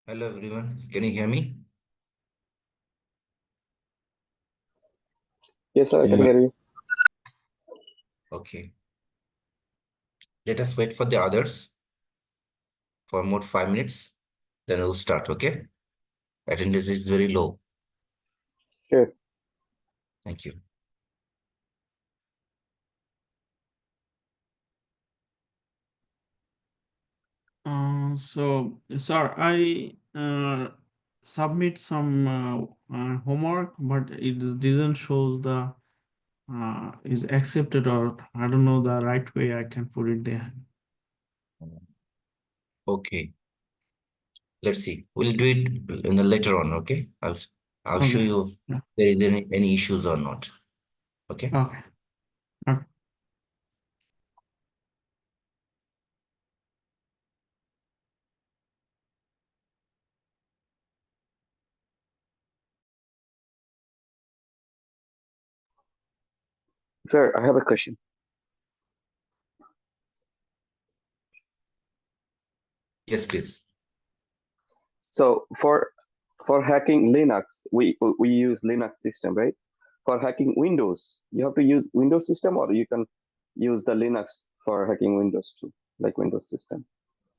Hello everyone, can you hear me? Yes, sir, I can hear you. Okay. Let us wait for the others for more 5 minutes. Then we'll start, okay? Attendance is very low. Sure. Thank you. Sir, I submit some homework, but it doesn't show the is accepted, or I don't know the right way I can put it there. Okay. Let's see. We'll do it in the later on, okay? I'll show Okay. you Yeah. if there is any issues or not. Okay? Okay. Okay. Sir, I have a question. Yes, please. So for hacking Linux, we use Linux system, right? For hacking Windows, you have to use Windows system, or you can use the Linux for hacking Windows too, like Windows system.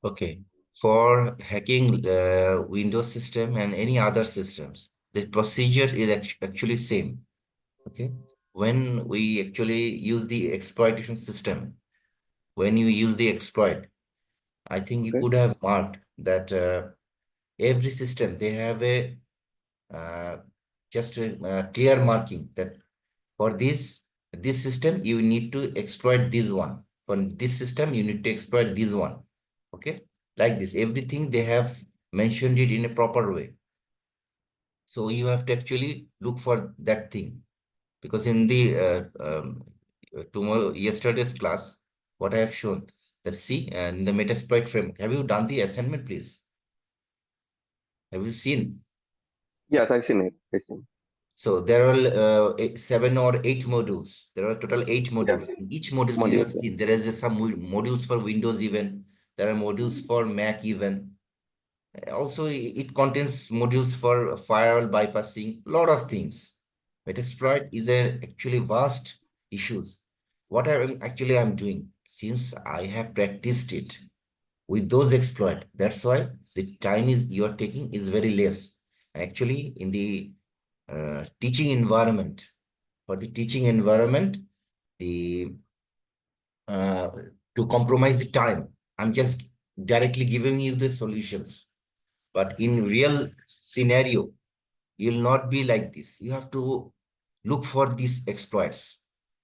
Okay. For hacking the Windows system and any other systems, the procedure is actually same. Okay. When we actually use the exploitation system, when you use the exploit, I think you Okay. could have marked that every system they have a uh, just a clear marking that for this system you need to exploit this one. For this system you need to exploit this one. Okay, like this. Everything they have mentioned it in a proper way. So you have to actually look for that thing because in the yesterday's class, what I have shown that see in the Metasploit framework. Have you done the assignment, please? Have you seen? Yes, I seen it. I seen. So there are 7 or 8 modules. There are total 8 Yes, modules. In each modules you have modules. Yeah. seen there is some modules for Windows even. There are modules for Mac even. Also, it contains modules for firewall bypassing, lot of things. Metasploit is a actually vast issues. What I'm doing since I have practiced it with those exploit. That's why the time is you are taking is very less. Actually, in the teaching environment, for the teaching environment, the uh, to compromise the time, I'm just directly giving you the solutions. But in real scenario, you'll not be like this. You have to look for these exploits.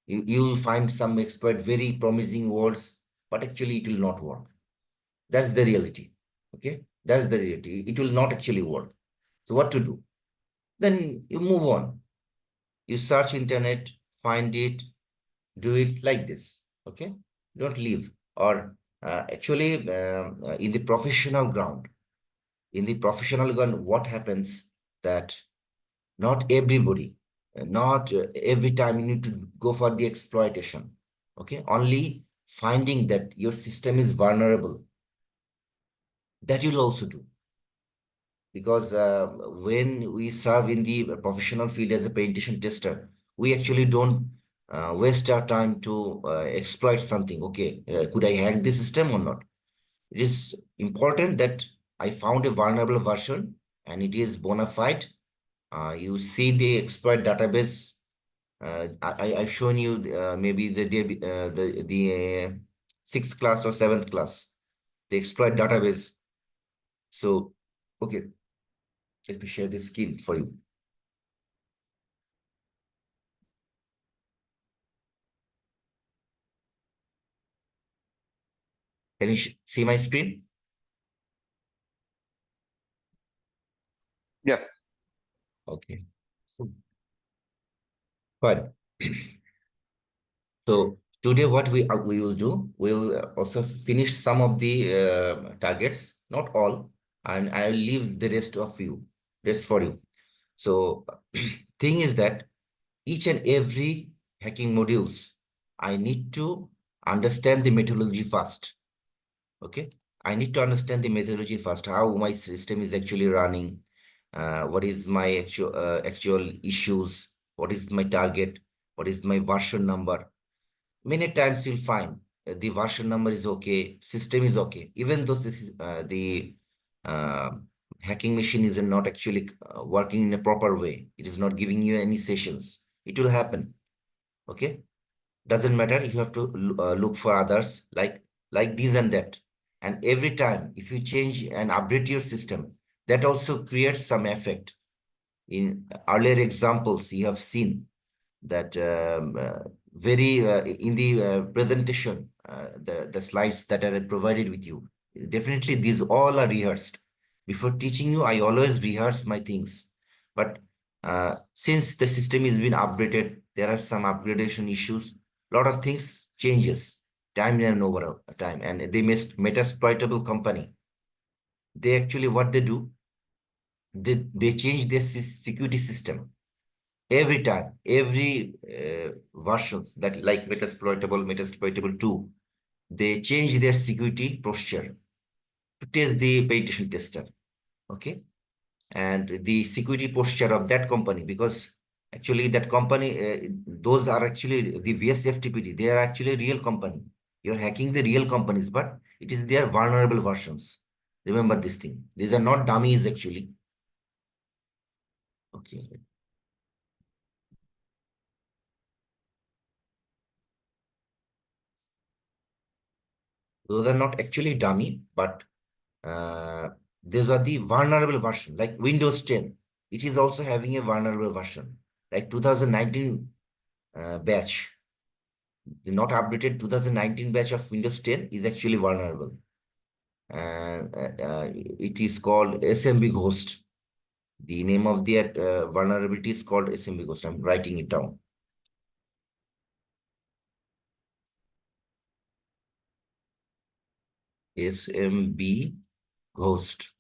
You'll find some exploit very promising words, but actually it will not work. That's the reality. Okay, that's the reality. It will not actually work. So what to do? Then you move on. You search internet, find it, do it like this. Okay, don't leave. Or actually, in the professional ground, what happens that not everybody, not every time you need to go for the exploitation. Okay, only finding that your system is vulnerable, that you'll also do. Because when we serve in the professional field as a penetration tester, we actually don't waste our time to exploit something. Okay, could I hack this system or not? It is important that I found a vulnerable version and it is bona fide. You see the exploit database. I've shown you maybe the 6th class or 7th class, the exploit database. So, okay, let me share this screen for you. Can you see my screen? Yes. Okay, fine. So today what we will do, we'll also finish some of the targets, not all, and I'll leave the rest for you. So thing is that each and every hacking modules, I need to understand the methodology first. Okay, I need to understand the methodology first, how my system is actually running, what is my actual issues, what is my target, what is my version number. Many times you'll find the version number is okay, system is okay, even though this is the uh, hacking machine is not actually working in a proper way. It is not giving you any sessions. It will happen. Okay, doesn't matter. You have to look for others like this and that. And every time, if you change and update your system, that also creates some effect. In earlier examples, you have seen that very in the presentation, the slides that are provided with you, definitely these all are rehearsed. Before teaching you, I always rehearse my things. But since the system is being updated, there are some upgradation issues. A lot of things changes time and over time, and they metasploitable company. They actually what they do, they change their security system every time, every versions that like metasploitable 2, they change their security posture to test the penetration tester. Okay, and the security posture of that company, because actually that company, those are actually the VSFTPD, they are actually real company. You're hacking the real companies, but it is their vulnerable versions. Remember this thing. These are not dummies actually. Okay. Those are not actually dummy, but uh, those are the vulnerable version, like Windows 10. It is also having a vulnerable version, like 2019 batch. The not updated 2019 batch of Windows 10 is actually vulnerable. And it is called SMB Ghost. The name of the vulnerability is called SMB Ghost. I'm writing it down. SMB Ghost.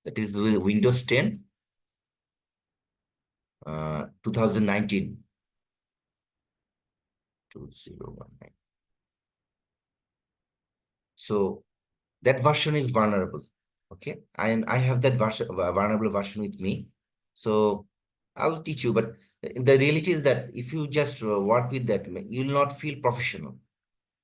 That is Windows 10, 2019. 2019. So that version is vulnerable. Okay, and I have that version, vulnerable version with me. So I'll teach you, but the reality is that if you just work with that, you'll not feel professional.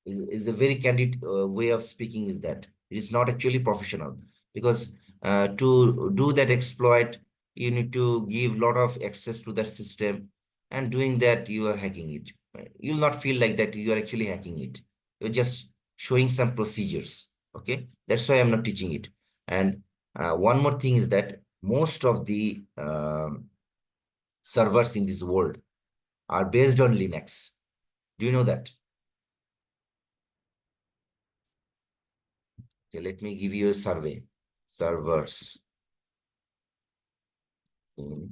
Is a very candid way of speaking is that it is not actually professional, because to do that exploit, you need to give a lot of access to that system, and doing that you are hacking it. You'll not feel like that you are actually hacking it. You're just showing some procedures. Okay, that's why I'm not teaching it. And one more thing is that most of the servers in this world are based on Linux. Do you know that? Okay, let me give you a survey. Servers in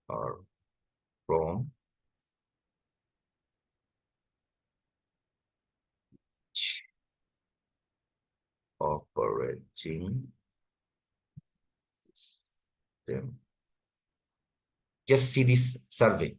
or from operating system. Just see this survey.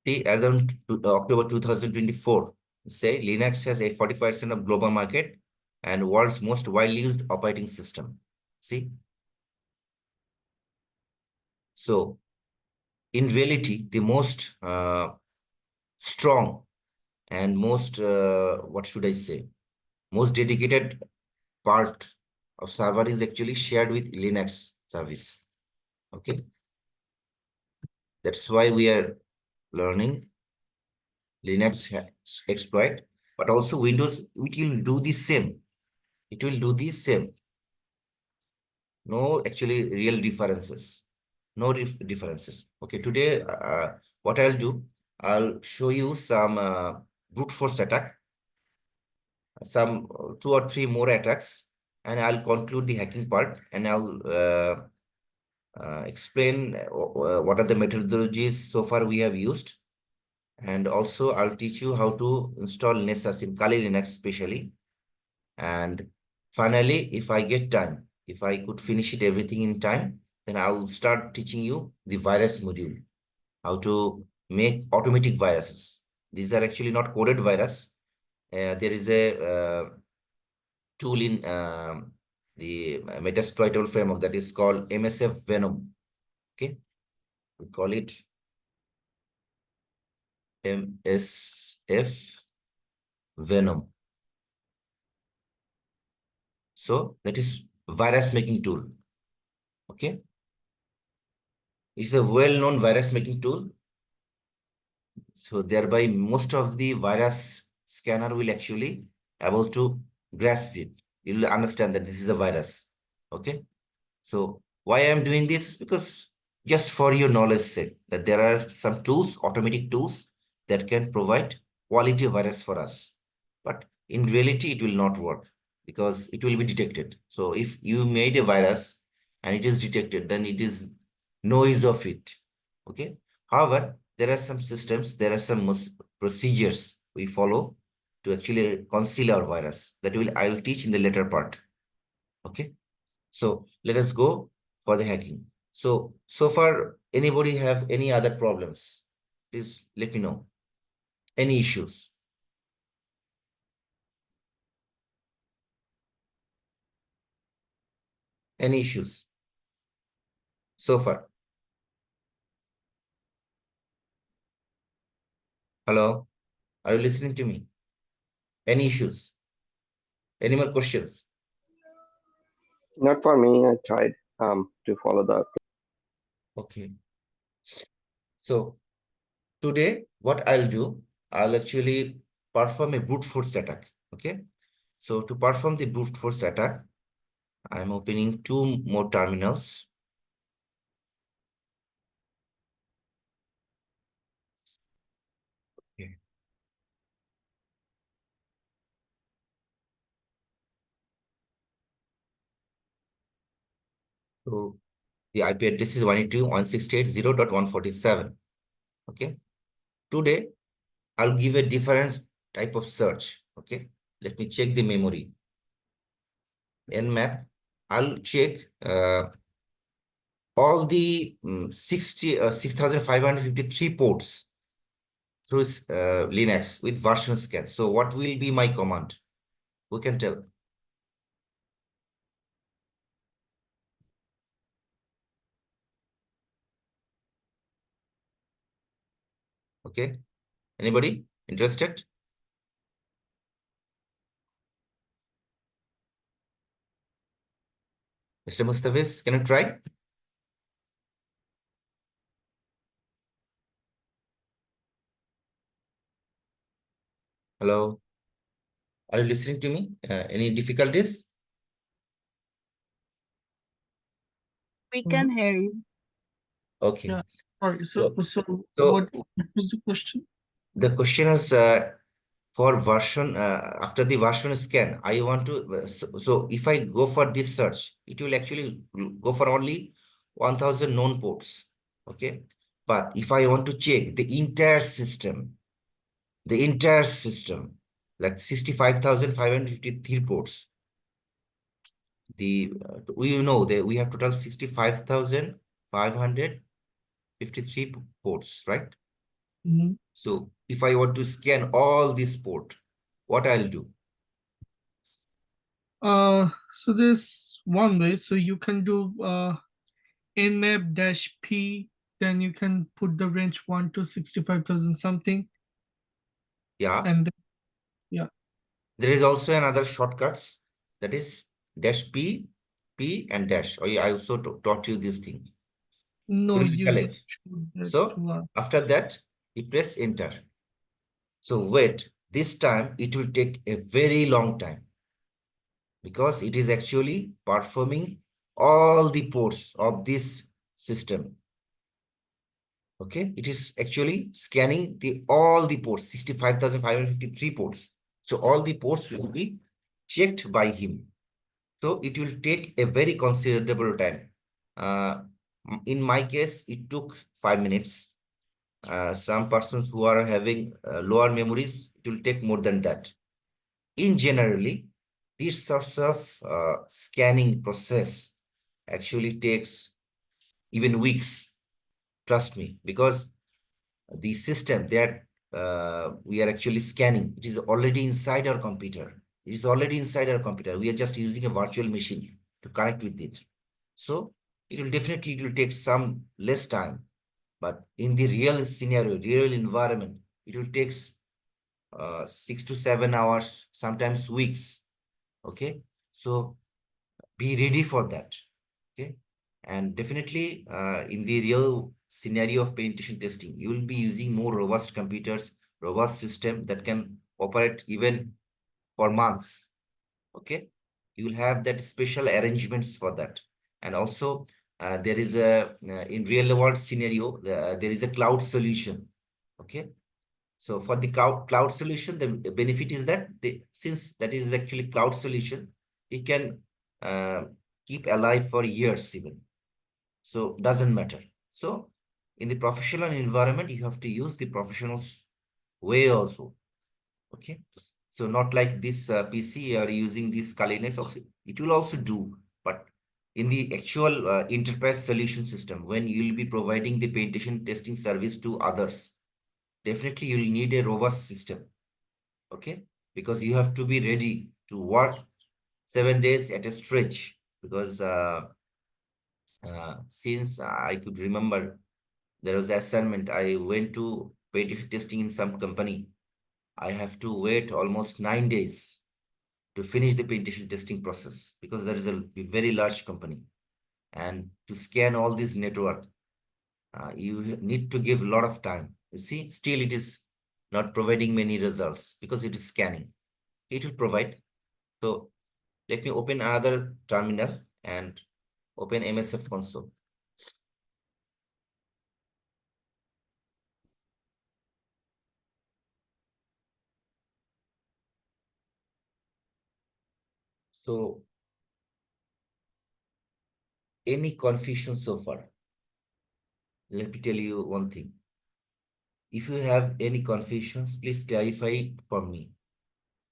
See, as on October 2024, say Linux has a 45% of global market and world's most widely used operating system. See, so in reality, the most strong and most what should I say, most dedicated part of server is actually shared with Linux service. Okay, that's why we are learning Linux exploit, but also Windows, it will do the same. It will do the same. No actually real differences. No differences. Okay, today what I'll do, I'll show you some brute force attack, some 2 or 3 more attacks, and I'll conclude the hacking part, and I'll explain what are the methodologies so far we have used, And also I'll teach you how to install Nessus in Kali Linux especially. And finally, if I get time, if I could finish it everything in time, then I'll start teaching you the virus module, how to make automatic viruses. These are actually not coded virus. There is a tool in the Metasploitable framework that is called msfvenom. Okay, we call it msfvenom. So that is virus making tool. Okay, it's a well-known virus making tool. So thereby most of the virus scanner will actually able to grasp it. You will understand that this is a virus. Okay. So why I'm doing this? Because just for your knowledge sake, that there are some tools, automatic tools that can provide quality virus for us. But in reality, it will not work because it will be detected. So if you made a virus and it is detected, then it is noise of it. Okay. However, there are some systems, there are some procedures we follow to actually conceal our virus. That I will teach in the later part. Okay. So let us go for the hacking. So far, anybody have any other problems? Please let me know. Any issues? Any issues so far? Hello? Are you listening to me? Any issues? Any more questions? Not for me. I tried to follow that. Okay. So today, what I'll do, I'll actually perform a brute force attack. Okay. So to perform the brute force attack, I'm opening two more terminals. Okay. So the IP address is 192.168.0.147. Okay. Today, I'll give a different type of search. Okay. Let me check the memory. Nmap. I'll check all the 6,553 ports through Linux with version scan. So what will be my command? Who can tell? Okay. Anybody interested? Mr. Mustafiz, can you try? Hello. Are you listening to me? Any difficulties? We can hear you. Okay. Yeah. All right. So, So so what was the question? the question is for version after the version scan, I want to so if I go for this search, it will actually go for only 1,000 known ports. Okay, but if I want to check the entire system, like 65,553 ports, the we know that we have total 65,553 ports, right? Mhm. So if I want to scan all this port, what I'll do? So there's one way. So you can do nmap dash p, then you can put the range 1 to 65,000 something, Yeah. and yeah. There is also another shortcuts that is dash P, P and dash. Oh, yeah, I also taught you this thing. No, Could you you didn't recollect? show that So to after that, you press enter. So wait, this time it will take a very long time because it is actually performing all the ports of this system. Okay, it is actually scanning all the ports, 65,553 ports. So all the ports will be checked by him. So it will take a very considerable time. Uh, in my case, it took 5 minutes. some persons who are having lower memories, it will take more than that. In generally, these sorts of scanning process actually takes even weeks, trust me, because the system that we are actually scanning, it is already inside our computer. It is already inside our computer. We are just using a virtual machine to connect with it. So it will take some less time, but in the real scenario, real environment, it will take 6 to 7 hours, sometimes weeks. Okay, so be ready for that. Okay, and definitely in the real scenario of penetration testing, you will be using more robust computers, robust system that can operate even for months. Okay, you will have that special arrangements for that. And also there is a in real world scenario, there is a cloud solution. Okay, so for the cloud solution, the benefit is that since that is actually cloud solution, it can uh, keep alive for years even. So doesn't matter. So in the professional environment, you have to use the professional's way also. Okay. So not like this PC or using this Kali Linux also, it will also do. But in the actual enterprise solution system, when you will be providing the penetration testing service to others, definitely you'll need a robust system. Okay, because you have to be ready to work 7 days at a stretch, because since I could remember, there was assignment, I went to penetration testing in some company. I have to wait almost 9 days to finish the penetration testing process, because there is a very large company, and to scan all this network, you need to give a lot of time. You see, still it is not providing many results because it is scanning. It will provide. So let me open another terminal and open MSF console. So any confusion so far? Let me tell you one thing. If you have any confusions, please clarify for me.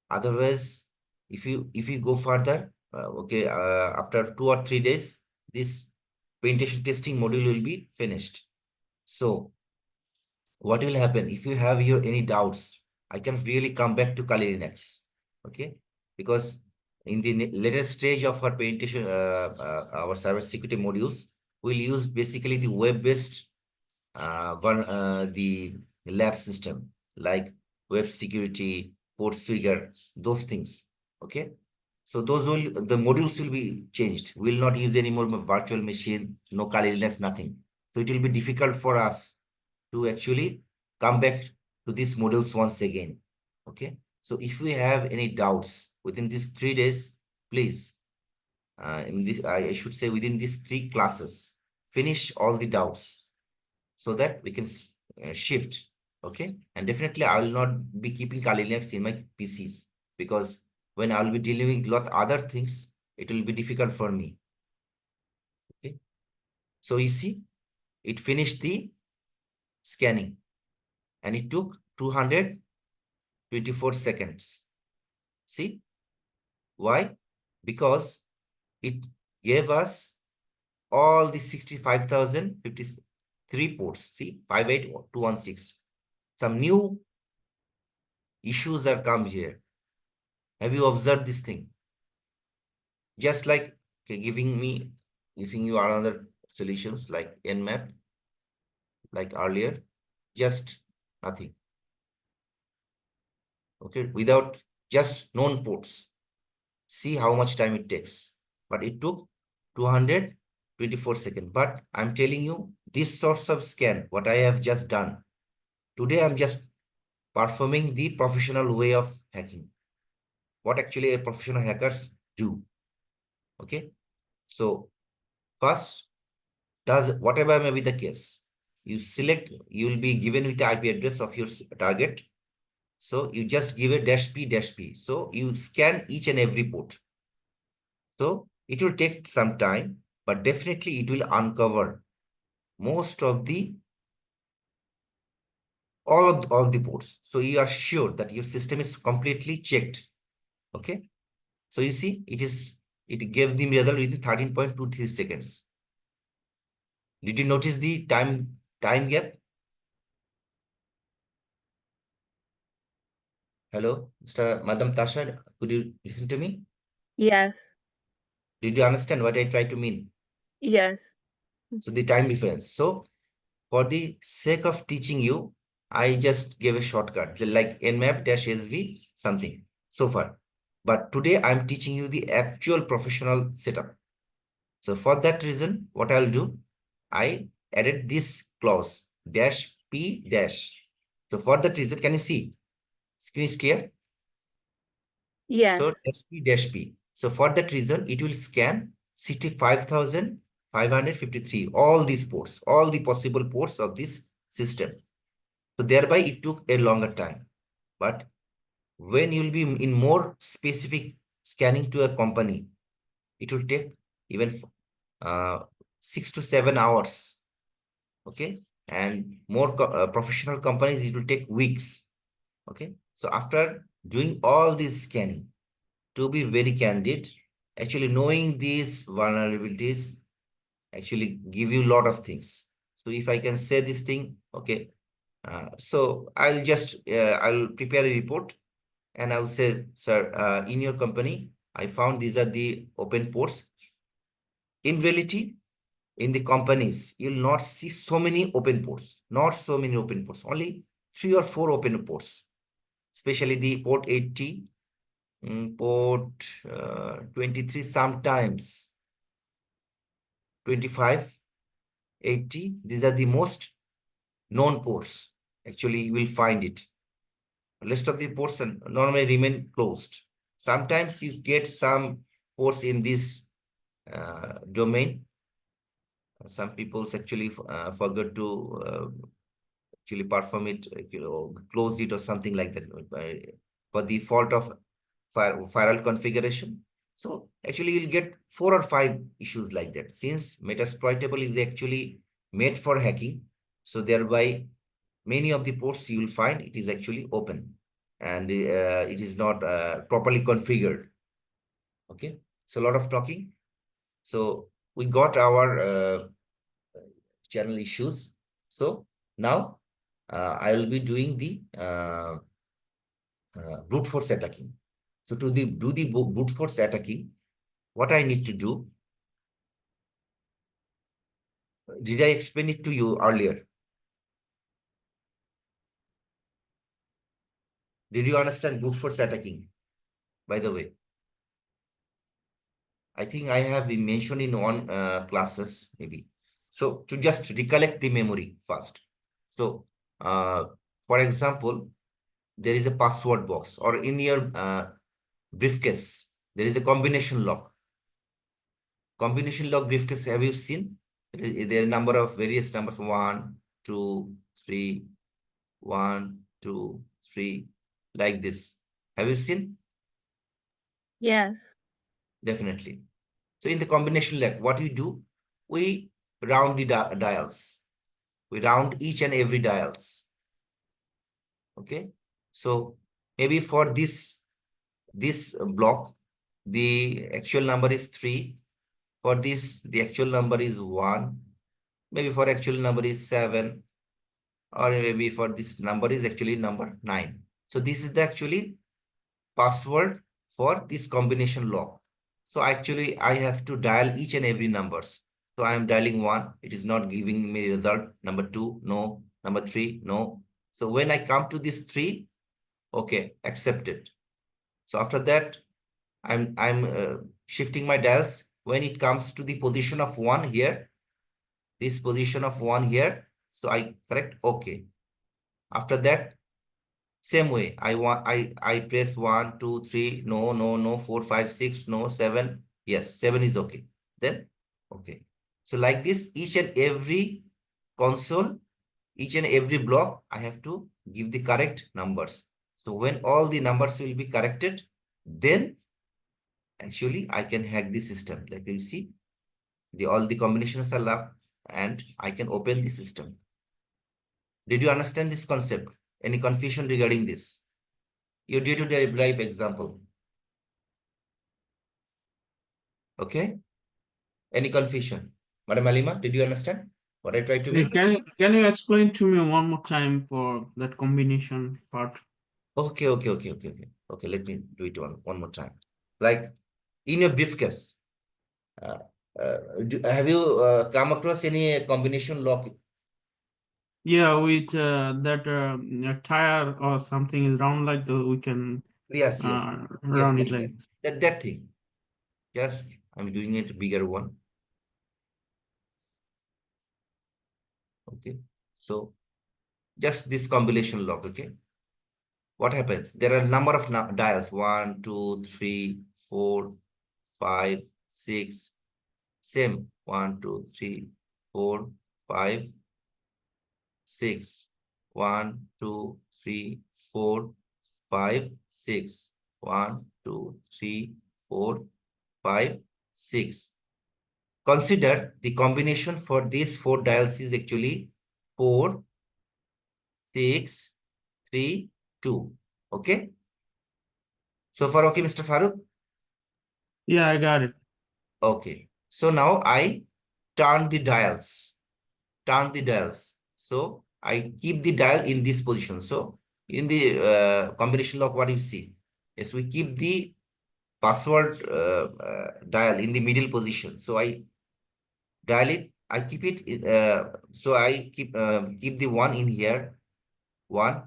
Otherwise, if you go further, okay, after 2 or 3 days, this penetration testing module will be finished. So what will happen if you have your any doubts? I can really come back to Kali Linux, okay? Because in the later stage of our penetration, our cybersecurity modules, we'll use basically the web-based the lab system, like web security, port figure, those things. Okay. So the modules will be changed. We'll not use any more virtual machine, no Kali Linux, nothing. So it will be difficult for us to actually come back to these modules once again. Okay. So if we have any doubts within these 3 days, please, in this, I should say within these 3 classes, finish all the doubts so that we can shift. Okay. And definitely I will not be keeping Kali Linux in my PCs, because when I will be dealing with a lot other things, it will be difficult for me. Okay. So you see, it finished the scanning and it took 224 seconds. See why? Because it gave us all the 65,053 ports. See, 58216. Some new issues are come here. Have you observed this thing? Just like, okay, giving you another solutions like nmap, like earlier, just nothing. Okay, without just known ports. See how much time it takes. But it took 224 seconds. But I'm telling you, this source of scan, what I have just done, today I'm just performing the professional way of hacking. What actually a professional hackers do. Okay, so first, does whatever may be the case, you select, you will be given with the IP address of your target. So you just give a -p. So you scan each and every port. So it will take some time, but definitely it will uncover most of the all the ports. So you are sure that your system is completely checked. Okay. So you see, it gave the result within 13.23 seconds. Did you notice the time gap? Hello, Madam Tasha, could you listen to me? Yes. Did you understand what I try to mean? Yes. So the time difference. So for the sake of teaching you, I just gave a shortcut like nmap-sv something so far. But today I'm teaching you the actual professional setup. So for that reason, what I'll do, I added this clause -p dash. So for that reason, can you see? Screen is clear? So Yes. -p. So for that reason, it will scan CT 5553, all these ports, all the possible ports of this system. So thereby it took a longer time. But when you'll be in more specific scanning to a company, it will take even 6 to 7 hours. Okay. And more professional companies, it will take weeks. Okay. So after doing all this scanning, to be very candid, actually knowing these vulnerabilities actually give you a lot of things. So if I can say this thing, okay, so I'll prepare a report and I'll say, sir, in your company, I found these are the open ports. In reality, in the companies, you'll not see so many open ports, not so many open ports, only 3 or 4 open ports, especially the port 80, port 23, sometimes 25, 80. These are the most known ports. Actually, you will find it. The rest of the ports normally remain closed. Sometimes you get some ports in this domain. Some people actually forget to actually perform it, close it or something like that for the fault of firewall configuration. So actually you'll get 4 or 5 issues like that. Since Metasploitable is actually made for hacking, so thereby many of the ports you will find it is actually open and it is not properly configured. Okay, so a lot of talking. So we got our channel issues. So now I will be doing the brute force attacking. So to do the brute force attacking, what I need to do, did I explain it to you earlier? Did you understand brute force attacking, by the way? I think I have mentioned in one classes, maybe. So to just recollect the memory first. So for example, there is a password box, or in your briefcase, there is a combination lock. Combination lock briefcase, have you seen? There are a number of various numbers, 1, 2, 3, 1, 2, 3, like this. Have you seen? Yes. Definitely. So in the combination lock, what we do, we round the dials. We round each and every dials. Okay. So maybe for this block, the actual number is 3. For this, the actual number is 1. Maybe for actual number is 7. Or maybe for this number is actually number 9. So this is the actually password for this combination lock. So actually I have to dial each and every numbers. So I am dialing 1, it is not giving me result. Number 2, no. Number 3, no. So when I come to this 3, okay, accept it. So after that, I'm shifting my dials. When it comes to the position of 1 here, this position of 1 here, so I correct okay. After that, same way, I press 1, 2, 3, no, 4, 5, 6, no, 7. Yes, 7 is okay. Then okay. So like this, each and every console, each and every block, I have to give the correct numbers. So when all the numbers will be corrected, then actually I can hack the system. Like you see, all the combinations are locked and I can open the system. Did you understand this concept? Any confusion regarding this? Your day-to-day life example. Okay? Any confusion? Madam Alima, did you understand what I tried to Yeah, make? can you explain to me one more time for that combination part? Okay. Okay, let me do it one more time. Like in your briefcase, uh, have you come across any combination lock? Yeah, with that a tire or something is round like the we can Yes, round it like like that. That thing. Just I'm doing it bigger one. Okay. So just this combination lock. Okay. What happens? There are a number of dials. 1, 2, 3, 4, 5, 6. Same. 1, 2, 3, 4, 5, 6. 1, 2, 3, 4, 5, 6. 1, 2, 3, 4, 5, 6. Consider the combination for these 4 dials is actually 4, 6, 3, 2. Okay. So far, okay, Mr. Farooq? Yeah, I got it. Okay. So now I turn the dials. So I keep the dial in this position. So in the combination lock, what you see? Yes, we keep the password dial in the middle position. So I dial it. I keep it. So I keep the 1 in here. 1.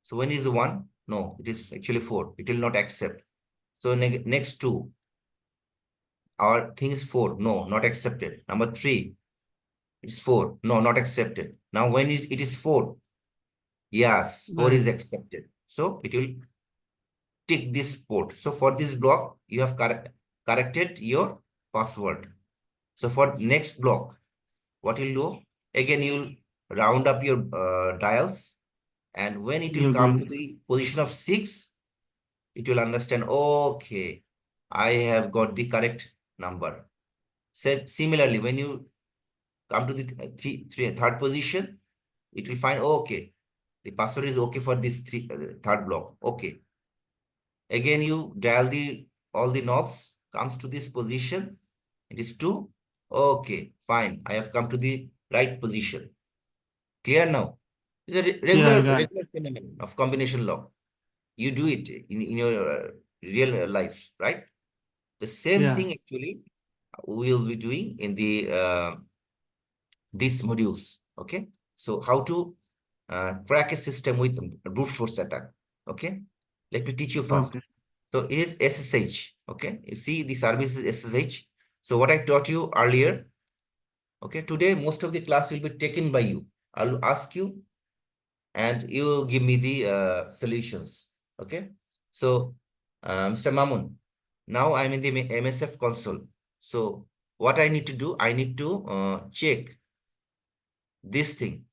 So when is the 1? No, it is actually 4. It will not accept. So next 2. Our thing is 4. No, not accepted. Number 3. It's 4. No, not accepted. Now when it is 4. Yes, 4 Right. is accepted. So it will tick this port. So for this block, you have corrected your password. So for next block, what you'll do? Again, you'll round up your dials. And when it will You're come to going. the position of 6, it will understand, okay, I have got the correct number. Similarly, when you come to the third position, it will find, okay, the password is okay for this third block. Okay. Again, you dial all the knobs, comes to this position. It is 2. Okay, fine. I have come to the right position. Clear now? It's a Yeah, I got it. regular phenomenon of combination lock. You do it in your real life, right? The same Yeah. thing actually we'll be doing in the these modules. Okay, so how to crack a system with brute force attack. Okay, let me teach you first. Okay. So it is SSH. Okay, you see the service is SSH. So what I taught you earlier. Okay, today most of the class will be taken by you. I'll ask you and you give me the solutions. Okay, so Mr. Mamun, now I'm in the MSF console. So what I need to do, I need to check this thing.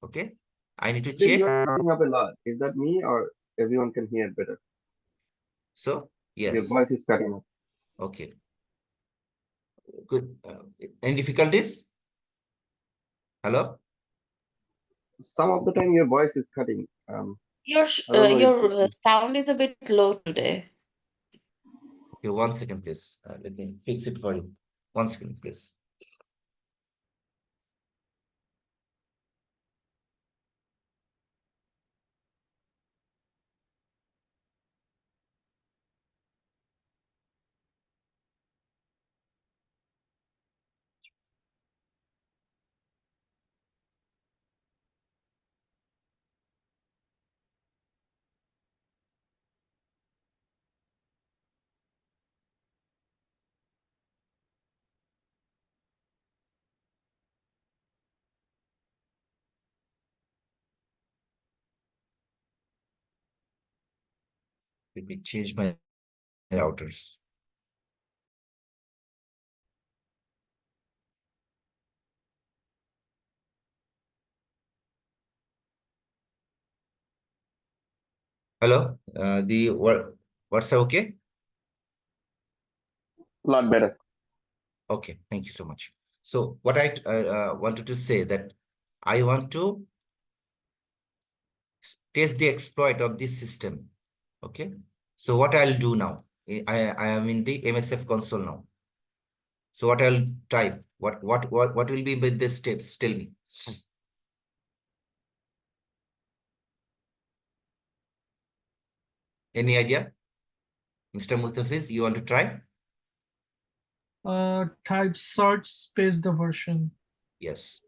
Okay, I need to Then check. you're cutting up a lot. Is that me or everyone can hear better? So Your yes, voice is cutting up. okay, good. Any difficulties? Hello. Some of the time your voice is cutting. Your I don't know if your this is sound is a bit low today. Okay, 1 second, please. Let me fix it for you. 1 second, please. Let me change my routers. Hello. The what's okay? a lot better. Okay, thank you so much. So what I wanted to say that I want to test the exploit of this system. Okay. So what I'll do now, I am in the MSF console now. So what I'll type, what will be with the steps? Tell me. Any idea? Mr. Mustafiz, you want to try? Type search space the version. Yes.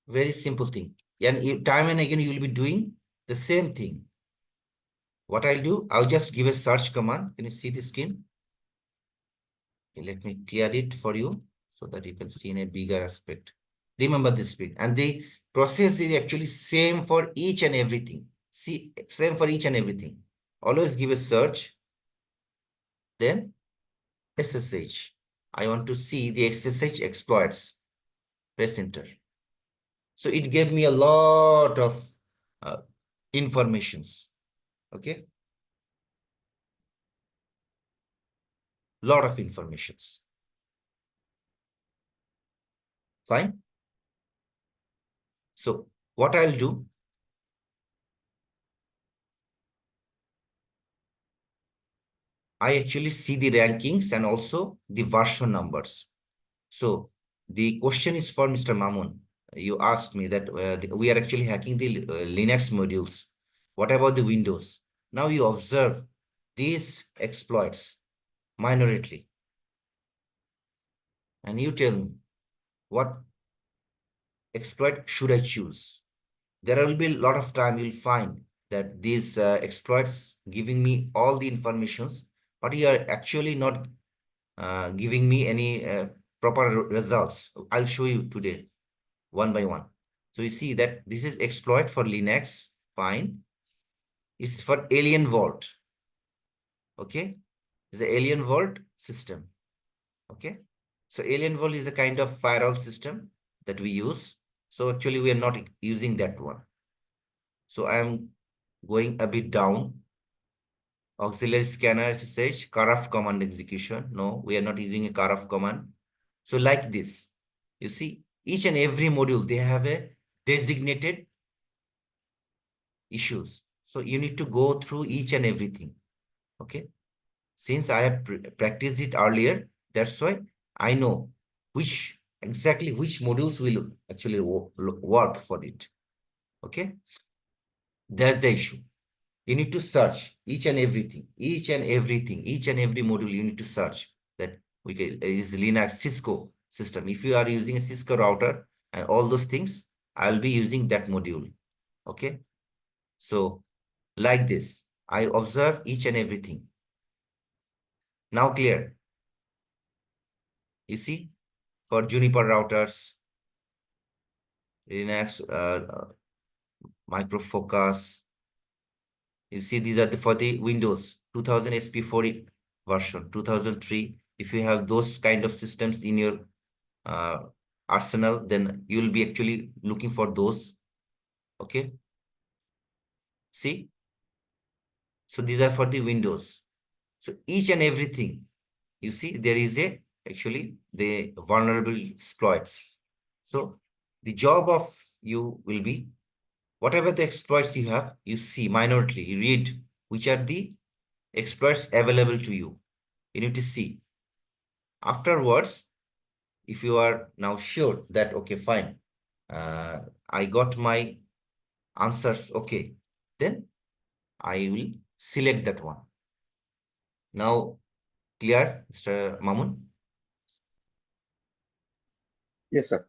Very simple thing. And time and again, you will be doing the same thing. What I'll do, I'll just give a search command. Can you see the screen? Okay, let me clear it for you so that you can see in a bigger aspect. Remember this bit. And the process is actually same for each and everything. See, same for each and everything. Always give a search. Then SSH. I want to see the SSH exploits. Press enter. So it gave me a lot of informations. Okay. Lot of informations. Fine. So what I'll do, I actually see the rankings and also the version numbers. So the question is for Mr. Mamun. You asked me that we are actually hacking the Linux modules. What about the Windows? Now you observe these exploits minority. And you tell me, what exploit should I choose? There will be a lot of time you'll find that these exploits giving me all the informations, but you are actually not giving me any proper results. I'll show you today, one by one. So you see that this is exploit for Linux, fine. It's for Alien Vault. Okay, it's an Alien Vault system. Okay, so Alien Vault is a kind of firewall system that we use. So actually we are not using that one. So I am going a bit down. Auxiliary scanner SSH, caraf command execution. No, we are not using a caraf command. So like this, you see, each and every module, they have a designated issues. So you need to go through each and everything. Okay. Since I have practiced it earlier, that's why I know exactly which modules will actually work for it. Okay. That's the issue. You need to search each and everything, each and every module you need to search that is Linux Cisco system. If you are using a Cisco router and all those things, I'll be using that module. Okay. So like this, I observe each and everything. Now clear. You see, for Juniper routers, Linux, Micro Focus, you see, these are for the Windows 2000 SP4 version, 2003. If you have those kind of systems in your arsenal, then you will be actually looking for those. Okay. See, so these are for the Windows. So each and everything, you see, there is actually the vulnerable exploits. So the job of you will be, whatever the exploits you have, you see minorly, you read which are the exploits available to you. You need to see. Afterwards, if you are now sure that, okay, fine, I got my answers, okay, then I will select that one. Now, clear, Mr. Mamun? Yes, sir.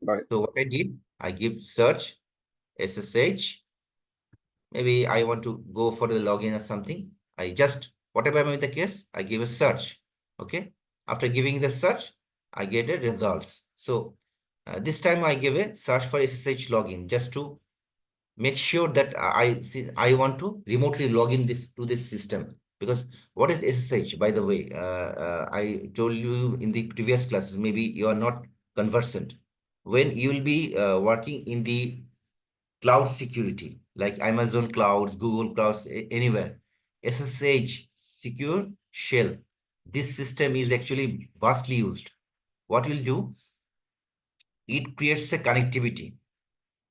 Got it. So what I did, I give search, SSH. Maybe I want to go for the login or something. I just, whatever may be the case, I give a search. Okay. After giving the search, I get the results. So this time I give a search for SSH login just to make sure that I want to remotely log in to this system. Because what is SSH, by the way? I told you in the previous classes, maybe you are not conversant. When you will be working in the cloud security, like Amazon clouds, Google clouds, anywhere, SSH, secure shell, this system is actually vastly used. What will do? It creates a connectivity.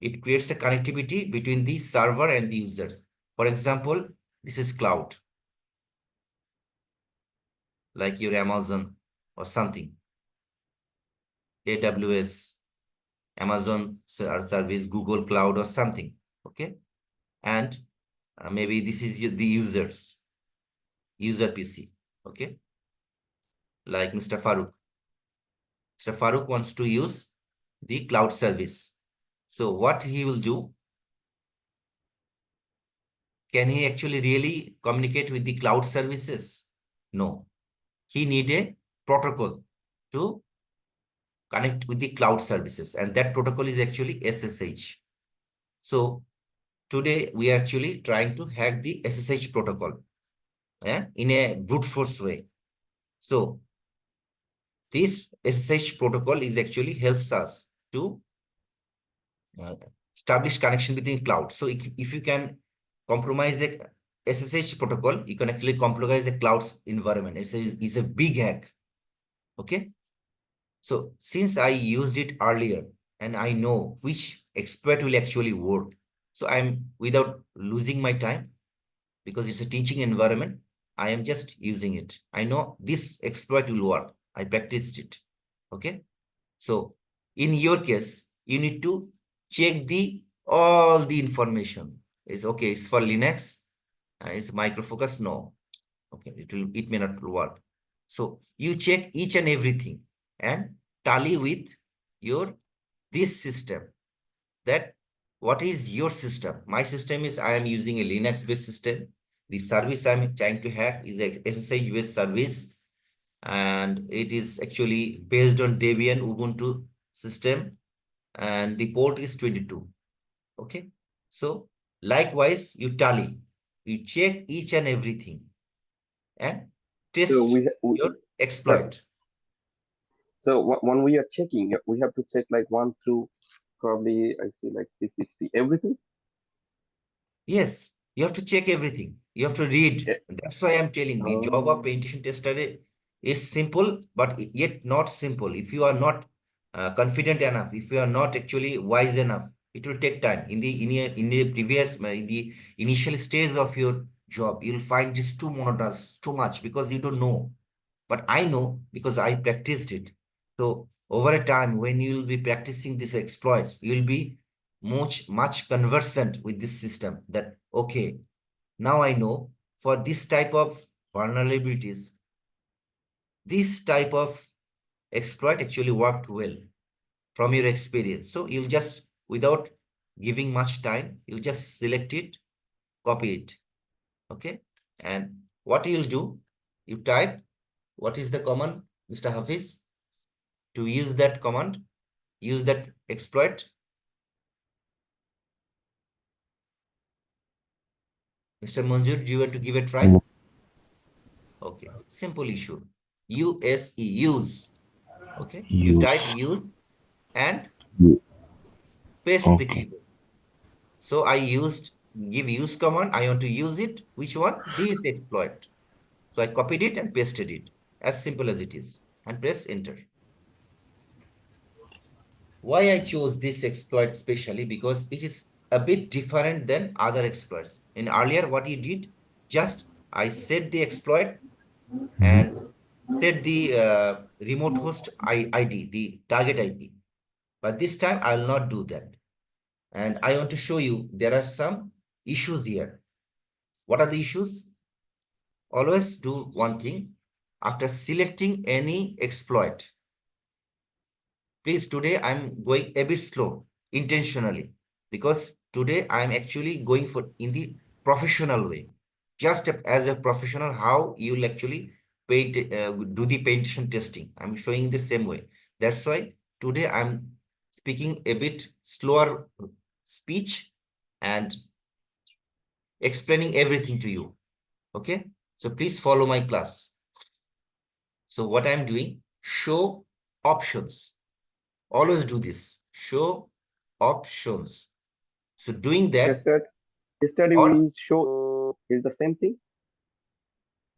it creates a connectivity between the server and the users. For example, this is cloud, like your Amazon or something, AWS, Amazon service, Google Cloud or something, okay? And maybe this is the user PC, okay? Like Mr. Farooq. Mr. Farooq wants to use the cloud service. So what he will do, can he actually really communicate with the cloud services? No. He need a protocol to connect with the cloud services, and that protocol is actually SSH. So today we are actually trying to hack the SSH protocol in a brute force way. So this SSH protocol is actually helps us to establish connection between cloud. So if you can compromise a SSH protocol, you can actually compromise a cloud's environment. It's a big hack. Okay. So since I used it earlier and I know which exploit will actually work, so I'm, without losing my time, because it's a teaching environment, I am just using it. I know this exploit will work. I practiced it. Okay. So in your case, you need to check all the information. It's okay, it's for Linux, it's microfocus, no. Okay, it may not work. So you check each and everything and tally with this system, that what is your system. My system is, I am using a Linux based system. The service I'm trying to hack is a SSH based service, and it is actually based on Debian Ubuntu system, and the port is 22. Okay, so likewise you tally, you check each and everything and So test we your exploit. so when we are checking, we have to check like 1 through probably I see like 360 everything. Yes, you have to check everything. You have to read. Eh, That's why I'm telling the job of um, penetration tester is simple, but yet not simple. If you are not confident enough, if you are not actually wise enough, it will take time. In the previous in the initial stage of your job, you'll find this too monotonous, too much, because you don't know. But I know because I practiced it. So over a time, when you will be practicing these exploits, you will be much conversant with this system, that okay, now I know for this type of vulnerabilities, this type of exploit actually worked well from your experience. So you'll just, without giving much time, you'll just select it, copy it. Okay. And what you'll do, you type, what is the command, Mr. Hafiz? To use that command, use that exploit. Mr. Manjur, do you want to give a try? Okay, simple issue. use. Okay, you type Use. use and You- paste the Okay. keyboard. So I give use command. I want to use it. Which one? This exploit. So I copied it and pasted it. As simple as it is. And press enter. Why I chose this exploit specially? Because it is a bit different than other exploits. In earlier, what you did, just I set the exploit and set the remote host ID, the target IP. But this time I will not do that. And I want to show you there are some issues here. What are the issues? Always do one thing. After selecting any exploit, please, today I'm going a bit slow intentionally, because today I'm actually going for in the professional way. Just as a professional, how you'll actually do the penetration testing. I'm showing the same way. That's why today I'm speaking a bit slower speech and explaining everything to you. Okay, so please follow my class. So what I'm doing, show options. Always do this, show options. So doing that, yesterday we or use show is the same thing.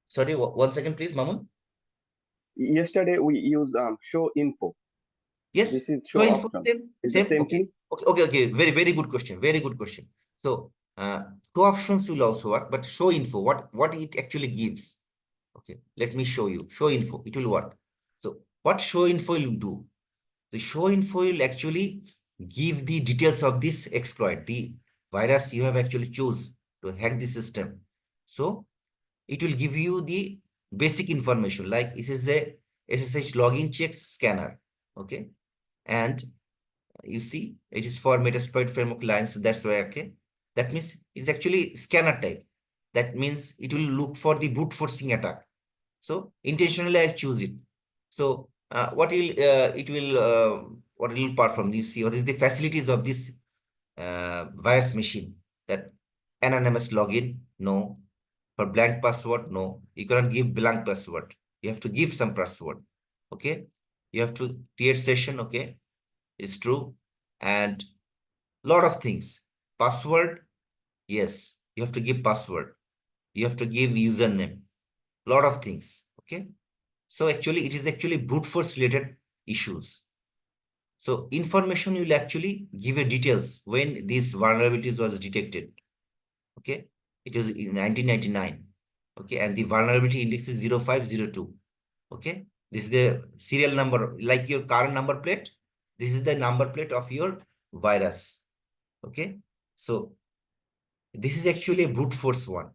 sorry, 1 second, please, Mamun. Yesterday we use show info. Yes, This is show show info, option. same, Is the same okay. thing? Okay. Very good question. Very good question. So show options will also work, but show info, what it actually gives. Okay, let me show you. Show info, it will work. So what show info will do? The show info will actually give the details of this exploit, the virus you have actually choose to hack the system. So it will give you the basic information, like this is a SSH login checks scanner. Okay, and you see it is for Metasploit framework lines. That's why, okay, that means it's actually scanner type. That means it will look for the brute forcing attack. So intentionally I choose it. So what will perform? You see what is the facilities of this virus machine? That anonymous login, no. For blank password, no. You cannot give blank password. You have to give some password. Okay. You have to create session. Okay, it's true. And lot of things. Password, yes. You have to give password. You have to give username. Lot of things. Okay. So actually, it is actually brute force related issues. So information will actually give you details when these vulnerabilities was detected. Okay, it was in 1999. Okay, and the vulnerability index is 0502. Okay, this is the serial number, like your car number plate. This is the number plate of your virus. Okay, so this is actually a brute force one.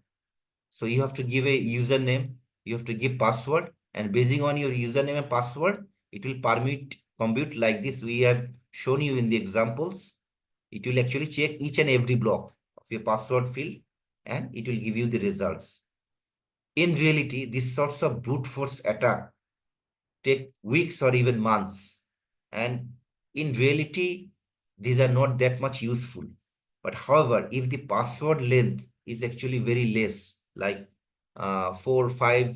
So you have to give a username, you have to give password, and basing on your username and password, it will compute like this. We have shown you in the examples. It will actually check each and every block of your password field, and it will give you the results. In reality, these sorts of brute force attack take weeks or even months. And in reality, these are not that much useful. But however, if the password length is actually very less, like 4 5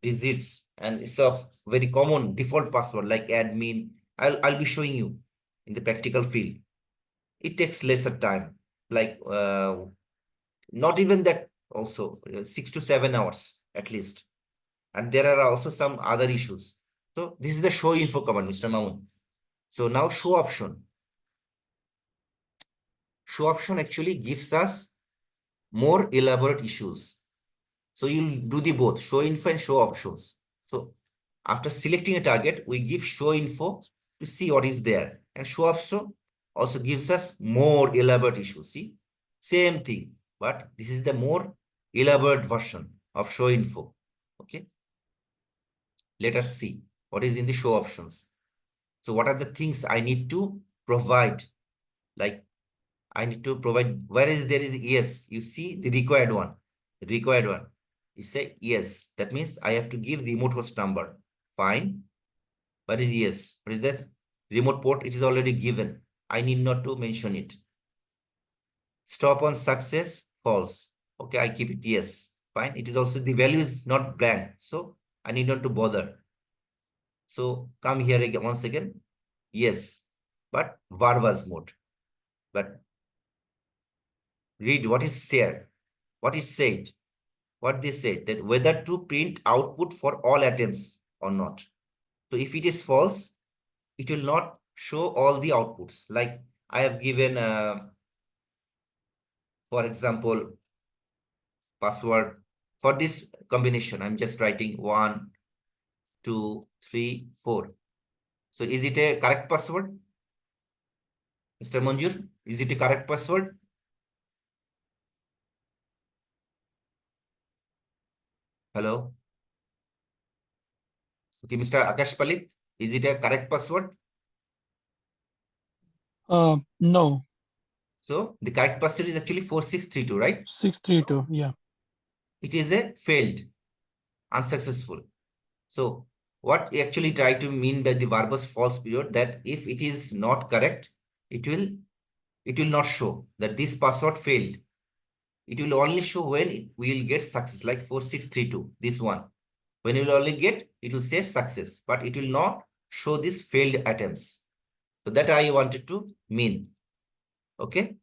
digits, and it's of very common default password like admin, I'll be showing you in the practical field. It takes lesser time, like not even that, also 6 to 7 hours at least. And there are also some other issues. So this is the show info command, Mr. Mamun. So now show option. Show option actually gives us more elaborate issues. So you'll do the both, show info and show options. So after selecting a target, we give show info to see what is there. And show option also gives us more elaborate issues. See, same thing, but this is the more elaborate version of show info. Okay. Let us see what is in the show options. So what are the things I need to provide? Like I need to provide, whereas there is yes, you see the required one, You say yes, that means I have to give the remote host number. Fine. What is yes? What is that? Remote port, it is already given. I need not to mention it. Stop on success, false. Okay, I keep it yes. Fine. It is also the value is not blank. So I need not to bother. So come here again once again. Yes, but varvas mode. But read what is said, what it said, what they said, that whether to print output for all attempts or not. So if it is false, it will not show all the outputs. Like I have given, for example, password for this combination. I'm just writing 1, 2, 3, 4. So is it a correct password? Mr. Manjur, is it a correct password? Hello? Okay, Mr. Akash Palit, is it a correct password? No, So the correct password is actually 4632, right? 632. Yeah. It is a failed, unsuccessful. So what we actually try to mean by the verbose false period, that if it is not correct, it will not show that this password failed. It will only show when we will get success, like 4632, this one. When you will only get, it will say success, but it will not show this failed attempts. So that I wanted to mean. Okay.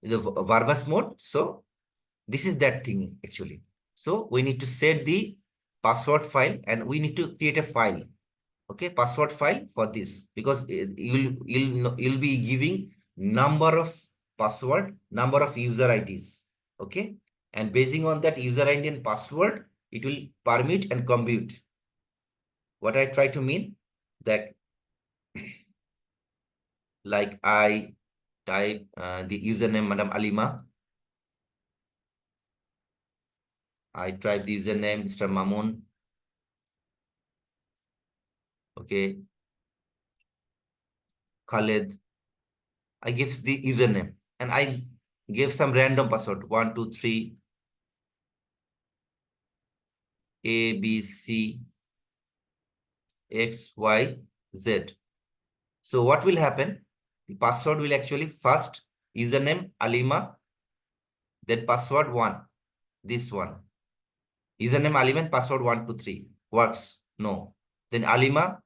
The verbose mode. So this is that thing actually. So we need to set the password file and we need to create a file. Okay, password file for this, because you'll be giving number of password, number of user IDs. Okay, and basing on that user ID and password, it will permit and compute. What I try to mean that, like I type the username Madam Alima. I type the username Mr. Mamun. Okay, Khaled. I give the username and I give some random password 1 2 3 A B C X Y Z. So what will happen? The password will actually first username Alima, then password 1, this one. Username Alima and password 1 2 3 works. No. Then Alima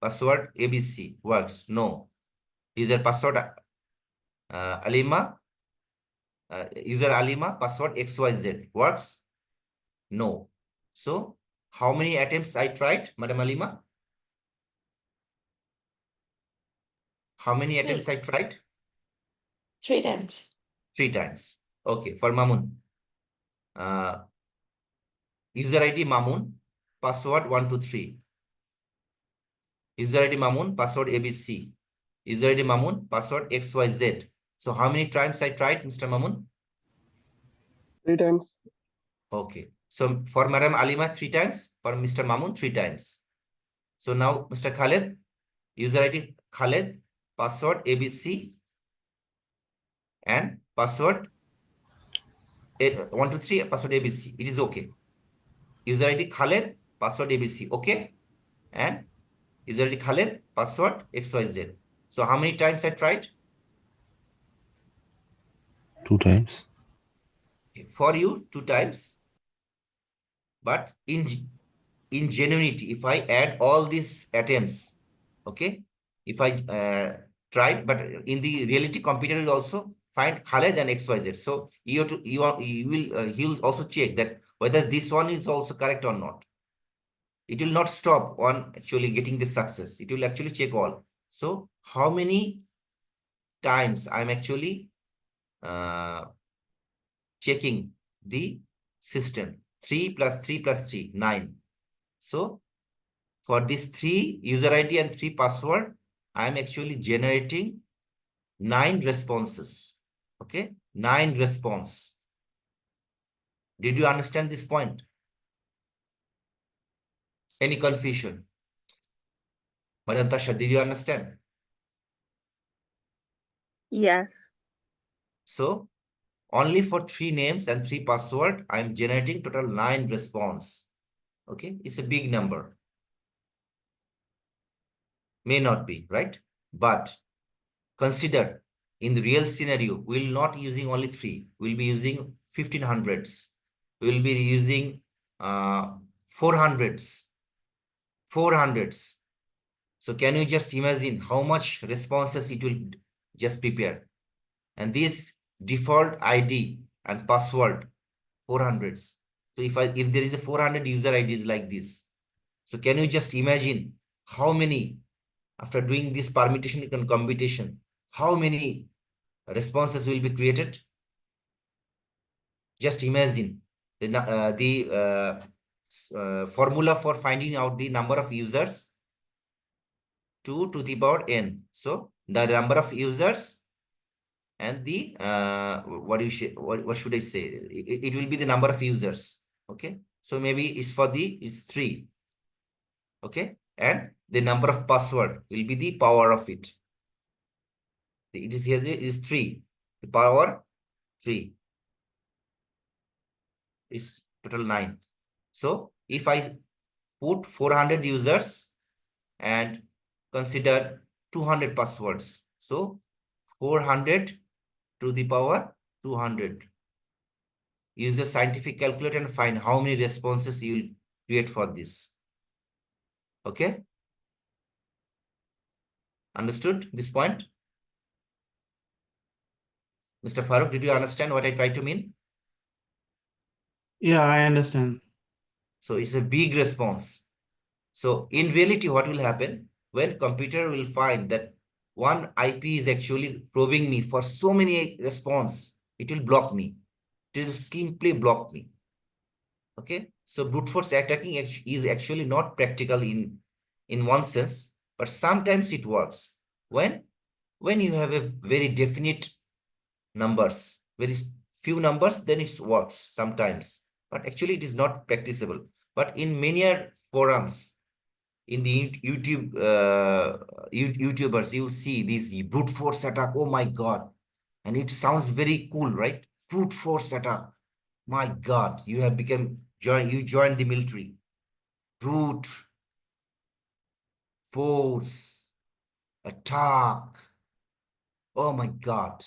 password ABC works. No. User password Alima user Alima password XYZ works. No. So how many attempts I tried, Madam Alima? How many attempts I tried? 3 times. 3 times. Okay, for Mamun. User ID Mamun, password 1 2 3. User ID Mamun, password ABC. User ID Mamun, password XYZ. So how many times I tried, Mr. Mamun? 3 times. Okay. So for Madam Alima, 3 times. For Mr. Mamun, 3 times. So now Mr. Khaled, user ID Khaled, password ABC and password 1 2 3, password ABC. It is okay. User ID Khaled, password ABC. Okay. And user ID Khaled, password XYZ. So how many times I tried? 2 times. For you, 2 times. But in genuinity, if I add all these attempts, okay, if I tried, but in the reality, computer will also find Khaled and XYZ. So you have to, you will he will also check that whether this one is also correct or not. It will not stop on actually getting the success. It will actually check all. So how many times I'm actually checking the system? 3 plus 3 plus 3, 9. So for this 3 user ID and 3 password, I'm actually generating 9 responses. Okay, 9 response. Did you understand this point? Any confusion? Madam Tasha, did you understand? Yes. So only for 3 names and 3 password, I'm generating total 9 response. Okay, it's a big number. May not be, right? But consider in the real scenario, we'll not using only 3. We'll be using 1500s. We'll be using 400s. 400s. So can you just imagine how much responses it will just prepare? And this default ID and password 400s. So if there is a 400 user IDs like this, so can you just imagine how many, after doing this permutation and computation, how many responses will be created? Just imagine the formula for finding out the number of users, 2 to the power n. So the number of users and the what should I say? It will be the number of users. Okay, so maybe it's 3. Okay, and the number of password will be the power of it. It is here is 3. The power 3 is total 9. So if I put 400 users and consider 200 passwords, so 400 to the power 200. Use a scientific calculator and find how many responses you will create for this. Okay? Understood this point? Mr. Farooq, did you understand what I tried to mean? Yeah, I understand. So it's a big response. So in reality, what will happen when computer will find that one IP is actually probing me for so many response, it will block me. It will simply block me. Okay, so brute force attacking is actually not practical in one sense, but sometimes it works when you have a very definite numbers, very few numbers, then it works sometimes, but actually it is not practicable. But in many forums, in the YouTube YouTubers, you see this brute force attack. Oh my God, and it sounds very cool, right? Brute force attack. My God, you have become you joined the military. Brute force attack. Oh my God.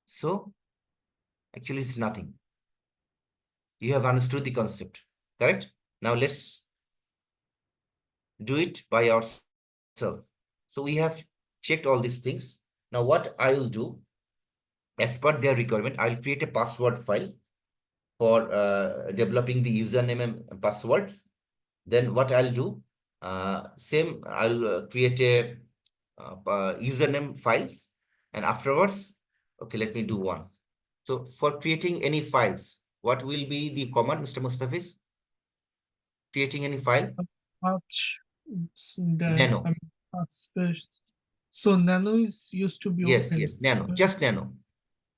So actually it's nothing. You have understood the concept, correct? Now let's do it by ourselves. So we have checked all these things. Now what I will do, as per their requirement, I'll create a password file for developing the username and passwords. Then what I'll do, same, I'll create a username files, and afterwards, okay, let me do one. So for creating any files, what will be the command, Mr. Mustafiz? Creating any file? Much that Nano. not special. So nano is used to be Yes, open. yes, nano, just nano.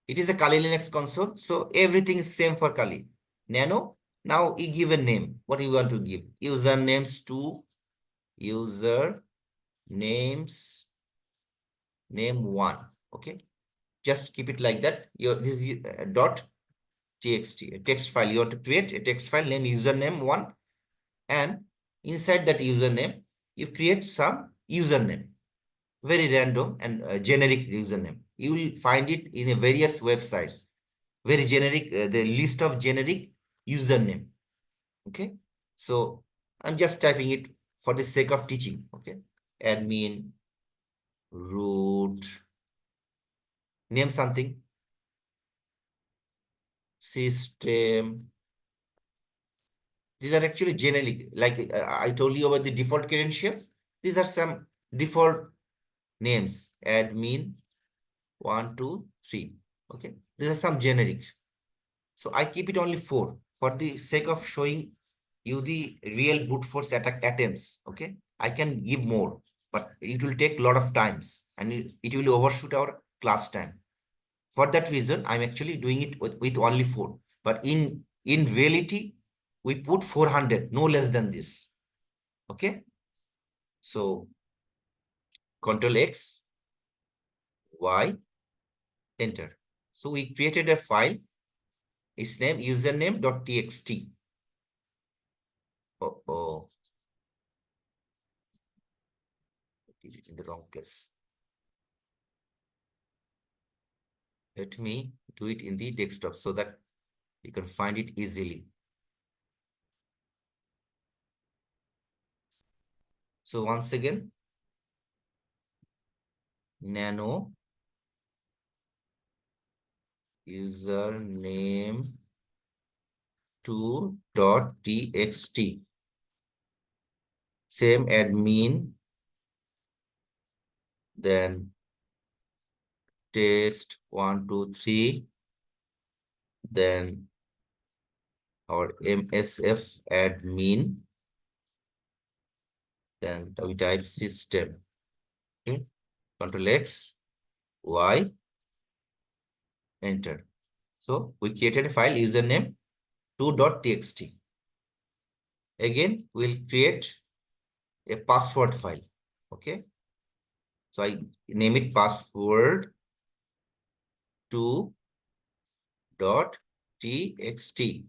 It is a Kali Linux console, so everything is same for Kali. Nano, now you give a name. What you want to give? Usernames to user names, name one. Okay, just keep it like that. This is dot txt, a text file. You want to create a text file, name username one, and inside that username, you create some username, very random and generic username. You will find it in a various websites. Very generic, the list of generic username. Okay, so I'm just typing it for the sake of teaching. Okay, admin root, name something, system. These are actually generic, like I told you about the default credentials. These are some default names, admin 1 2 3. Okay, these are some generics. So I keep it only 4 for the sake of showing you the real brute force attack attempts. Okay, I can give more, but it will take a lot of times and it will overshoot our class time. For that reason, I'm actually doing it with only 4. But in reality, we put 400, no less than this. Okay, so Control X, Y, enter. So we created a file. Its name username.txt. Oh, did it in the wrong place. Let me do it in the desktop so that you can find it easily. So once again, nano username 2.txt. Same admin, then test 1 2 3, then our msf admin, then we type system. Okay, Control X, Y, enter. So we created a file username 2.txt. Again, we'll create a password file. Okay, so I name it password 2.txt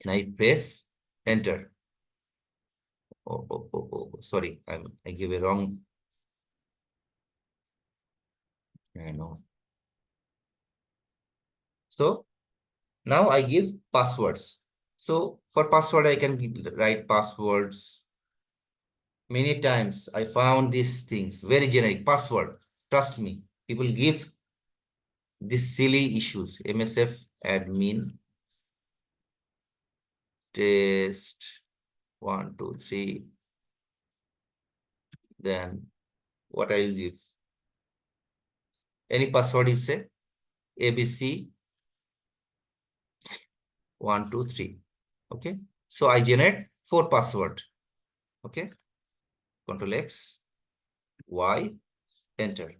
and I press enter. Sorry, I give a wrong. I know. So now I give passwords. So for password, I can write passwords. Many times I found these things very generic password. Trust me, people give these silly issues. MSF admin test 1, 2, 3. Then what I'll give? Any password you say? ABC 1, 2, 3. Okay. So I generate 4 password. Okay. Control X, Y, enter.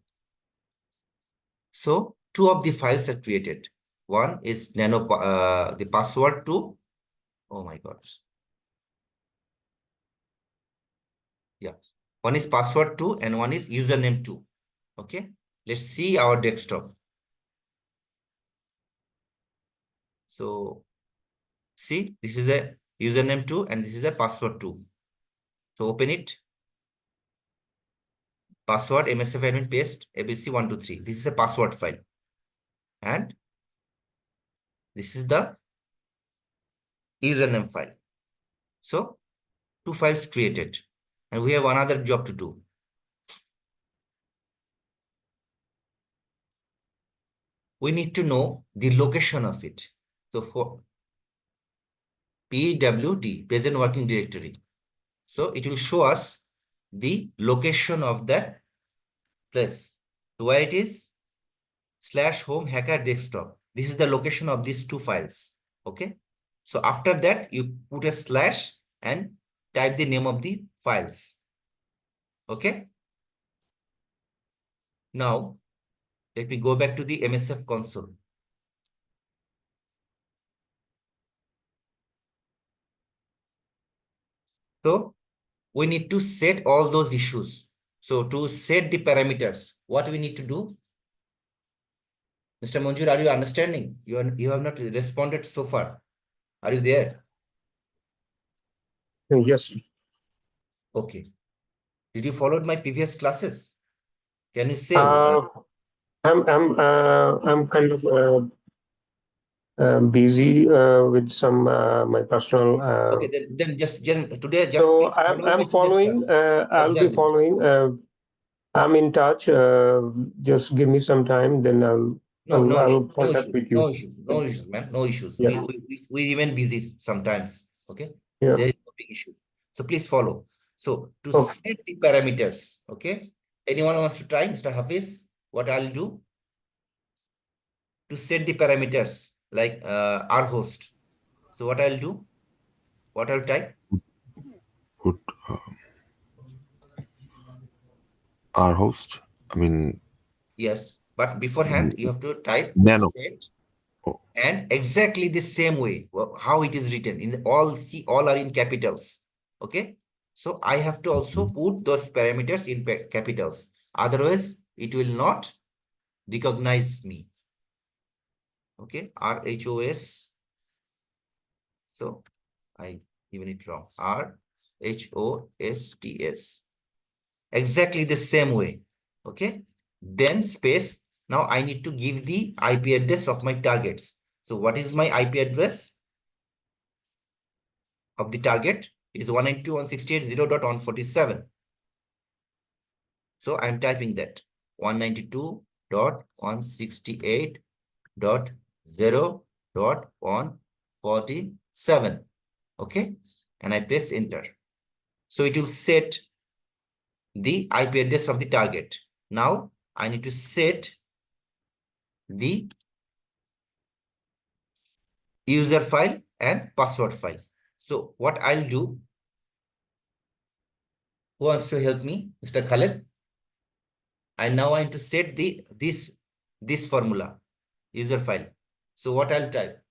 So 2 of the files are created. One is the password to, oh my God. Yeah. One is password 2 and one is username 2. Okay. Let's see our desktop. So see, this is a username 2 and this is a password 2. So open it. Password msfvenom paste abc123. This is a password file. And this is the username file. So 2 files created. And we have another job to do. We need to know the location of it. So for PWD, present working directory. So it will show us the location of that place. So where it is, /home hacker desktop. This is the location of these 2 files. Okay. So after that, you put a slash and type the name of the files. Okay. Now, let me go back to the MSF console. So we need to set all those issues. So to set the parameters, what we need to do? Mr. Manjur, are you understanding? You have not responded so far. Are you there? Yes. Okay. Did you follow my previous classes? Can you say? I'm kind of busy with some my personal. Okay, then just today just So please follow my I'm previous following. class. I'll be Observe it. following. I'm in touch. Just give me some time, then No I'll issues, contact with you. no issues, man, no issues. Yeah. We even busy sometimes. Okay, Yeah. there is no big issue. So please follow. So to Okay. set the parameters, okay. Anyone wants to try, Mr. Hafiz? What I'll do to set the parameters like our host. So what I'll do? What I'll type? Put our host. I mean, Yes, but beforehand you have to type nano. set. Oh, And exactly the same way how it is written in all, see, all are in capitals. Okay, so I have to also put those parameters in capitals, otherwise it will not recognize me. Okay, RHOS, so I given it wrong, RHOSTS, exactly the same way. Okay, then space. Now I need to give the IP address of my targets. So what is my IP address of the target? It is 192.168.0.147. So I'm typing that 192.168.0.147. Okay, and I press enter. So it will set the IP address of the target. Now I need to set the user file and password file. So what I'll do, who wants to help me? Mr. Khaled? And now I need to set this formula, user file. So what I'll type?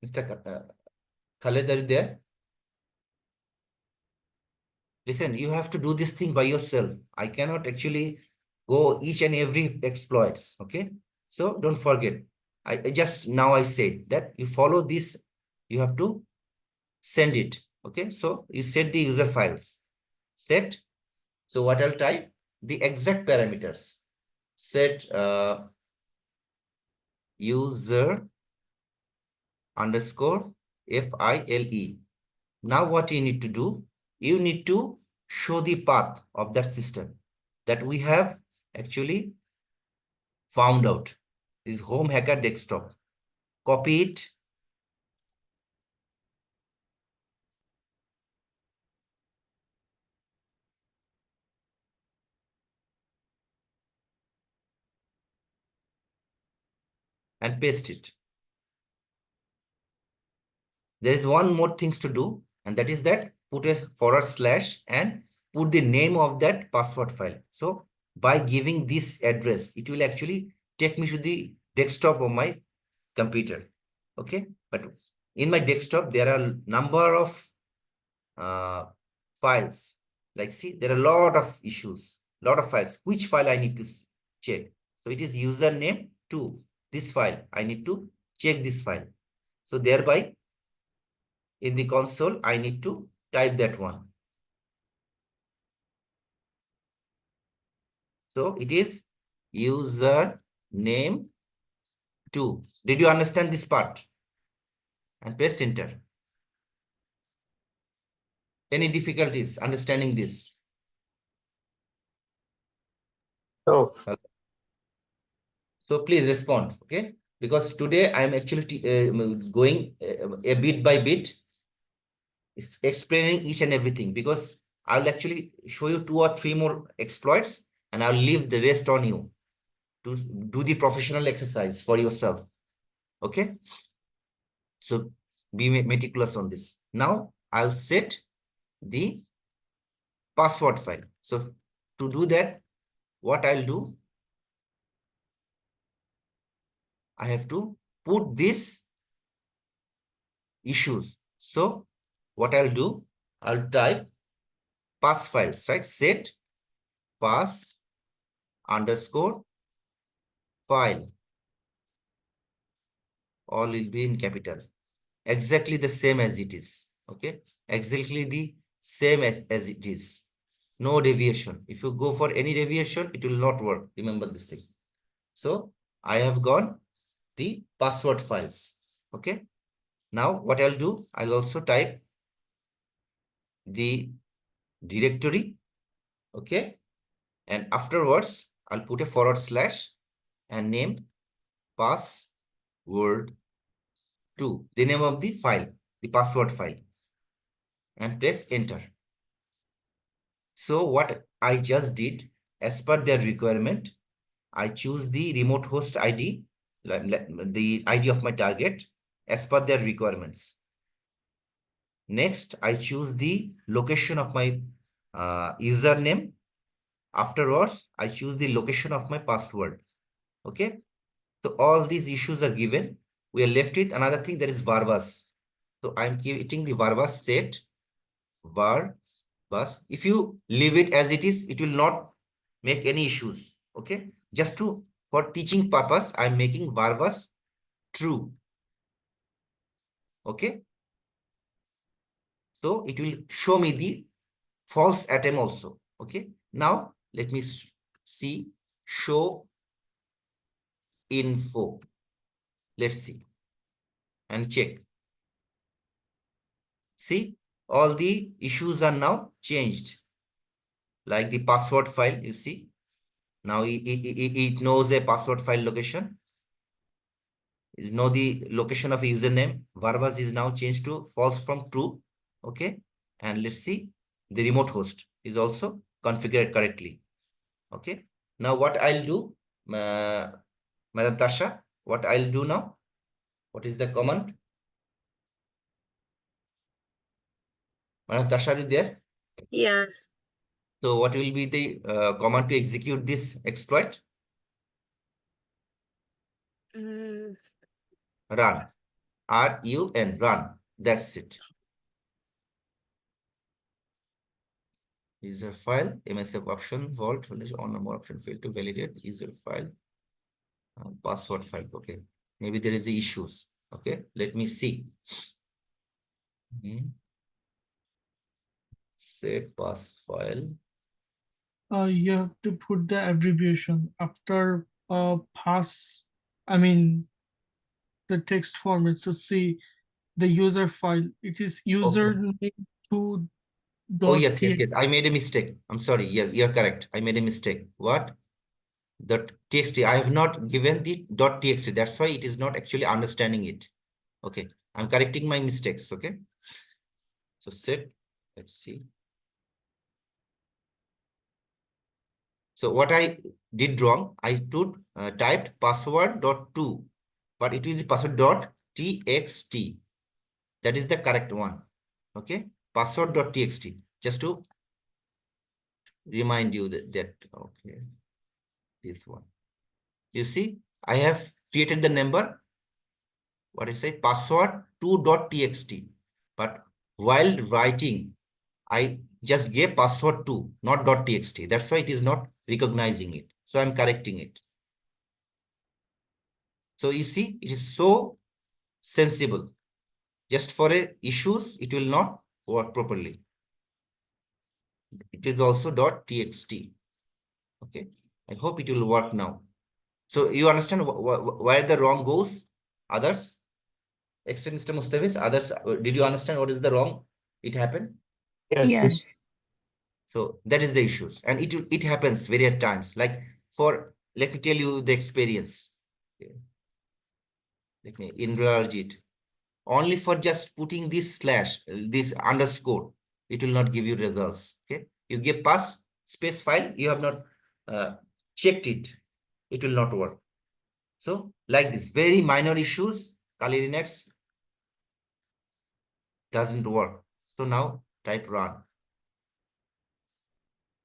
Mr. Khaled, are you there? Listen, you have to do this thing by yourself. I cannot actually go each and every exploits. Okay, so don't forget. I just now I said that you follow this. You have to send it. Okay, so you set the user files. Set. So what I'll type? The exact parameters. Set user underscore file. Now what you need to do? You need to show the path of that system that we have actually found out. This is home hacker desktop. Copy it. And paste it. There is one more things to do, and that is that put a / and put the name of that password file. So by giving this address, it will actually take me to the desktop of my computer. Okay, but in my desktop there are number of files. Like, see, there are a lot of issues, lot of files. Which file I need to check? So it is username 2. This file I need to check this file. So thereby in the console I need to type that one. So it is username 2. Did you understand this part? And press enter. Any difficulties understanding this? Oh, So please respond, okay? Because today I'm actually going a bit by bit, explaining each and everything, because I'll actually show you 2 or 3 more exploits and I'll leave the rest on you to do the professional exercise for yourself, okay? So be meticulous on this. Now I'll set the password file. So to do that, what I'll do, I have to put this issues. So what I'll do, I'll type pass files, right? Set pass underscore file. All will be in capital. Exactly the same as it is. Okay. Exactly the same as it is. No deviation. If you go for any deviation, it will not work. Remember this thing. So I have gone the password files. Okay. Now what I'll do, I'll also type the directory. Okay. And afterwards, I'll put a / and name password 2, the name of the file, the password file, and press enter. So what I just did, as per their requirement, I choose the remote host ID, the ID of my target, as per their requirements. Next, I choose the location of my username. Afterwards, I choose the location of my password. Okay. So all these issues are given. We are left with another thing, that is varvas. So I'm creating the varvas set varvas. If you leave it as it is, it will not make any issues. Okay. Just for teaching purpose, I'm making varvas true. Okay. So it will show me the false attempt also. Okay. Now let me see show info. Let's see and check. See, all the issues are now changed. Like the password file, you see. Now it knows a password file location. It know the location of a username. Varvas is now changed to false from true. Okay. And let's see, the remote host is also configured correctly. Okay. Now what I'll do, Madam Tasha, what I'll do now? What is the command? Madam Tasha, are you there? Yes. So what will be the command to execute this exploit? Mm, Run. RUN, run. That's it. User file, MSF option, vault, on or more option failed to validate user file, password file. Okay. Maybe there is issues. Okay. Let me see. Set pass file. You have to put the abbreviation after pass. I mean the text format. So see the user file. It is username 2 Oh, dot yes. txt. I made a mistake. I'm sorry. Yeah, you're correct. I made a mistake. What? .txt. I have not given the .txt. That's why it is not actually understanding it. Okay, I'm correcting my mistakes. Okay, so set. Let's see. So what I did wrong, I typed password.to, but it is the password.txt. That is the correct one. Okay, password.txt. Just to remind you that okay, this one. You see, I have created the number, what I say, password2.txt. But while writing, I just gave password2, not .txt. That's why it is not recognizing it. So I'm correcting it. So you see, it is so sensible. Just for issues, it will not work properly. It is also .txt. Okay, I hope it will work now. So you understand where the wrong goes? Others? Extend Mr. Mustafiz, others, did you understand what is the wrong? It happened? Yes, yes. Yes. So that is the issues. And it happens various times. Like let me tell you the experience. Okay. Let me enlarge it. Only for just putting this slash, this underscore, it will not give you results. Okay. You give pass space file, you have not checked it. It will not work. So like this, very minor issues, Kali Linux doesn't work. So now type run.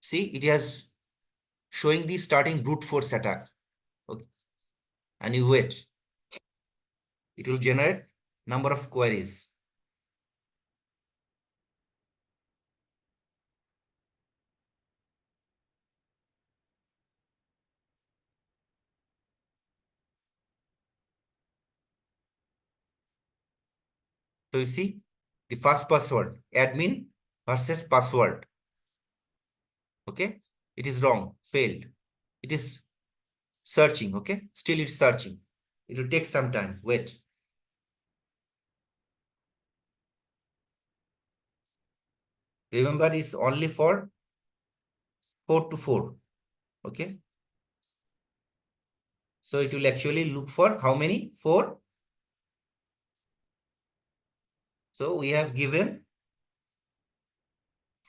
See, it has showing the starting brute force attack. Okay. And you wait. It will generate number of queries. So you see, the first password, admin versus password. Okay, it is wrong, failed. It is searching, okay? Still it's searching. It will take some time, wait. Remember, it's only for 4 to 4, okay? So it will actually look for how many? 4. So we have given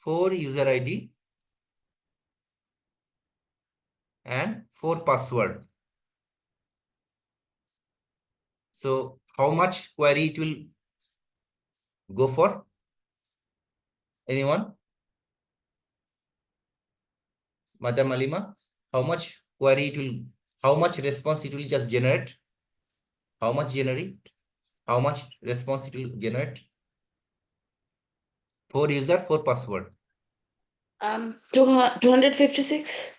4 user ID and 4 password. So how much query it will go for? Anyone? Madam Alima, how much query it will, how much response it will just generate? How much generate? How much response it will generate? 4 user, 4 password. 256.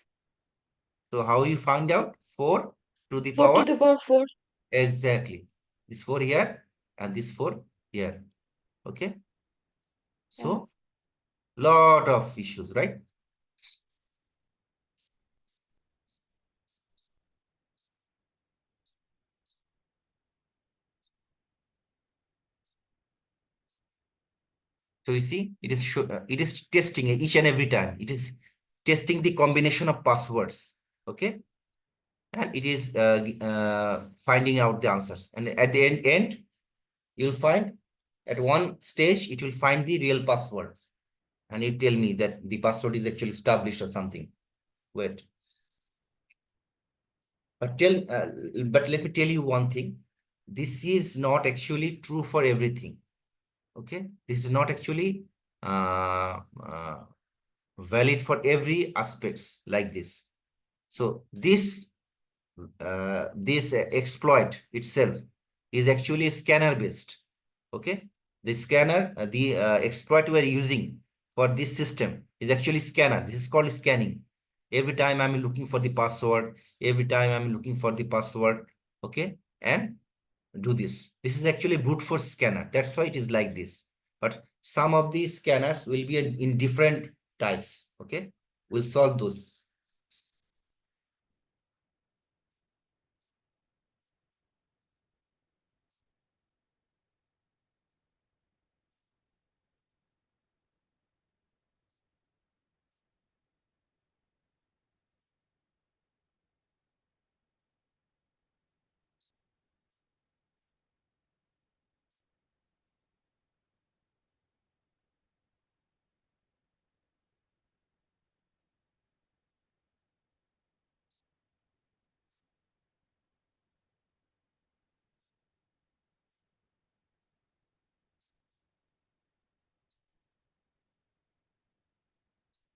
So how you find out? 4 to the 4 to power? the power 4. Exactly. This 4 here and this 4 here. Okay. So lot of issues, right? So you see, it is testing each and every time. It is testing the combination of passwords. Okay. And it is finding out the answers. And at the end, you'll find at one stage, it will find the real password. And it tell me that the password is actually established or something. Wait. But let me tell you one thing. This is not actually true for everything. Okay. This is not actually valid for every aspects like this. So this exploit itself is actually scanner based. Okay, the scanner, the exploit we are using for this system is actually scanner. This is called scanning. Every time I'm looking for the password, every time I'm looking for the password, okay, and do this. This is actually brute force scanner. That's why it is like this. But some of these scanners will be in different types. Okay, we'll solve those.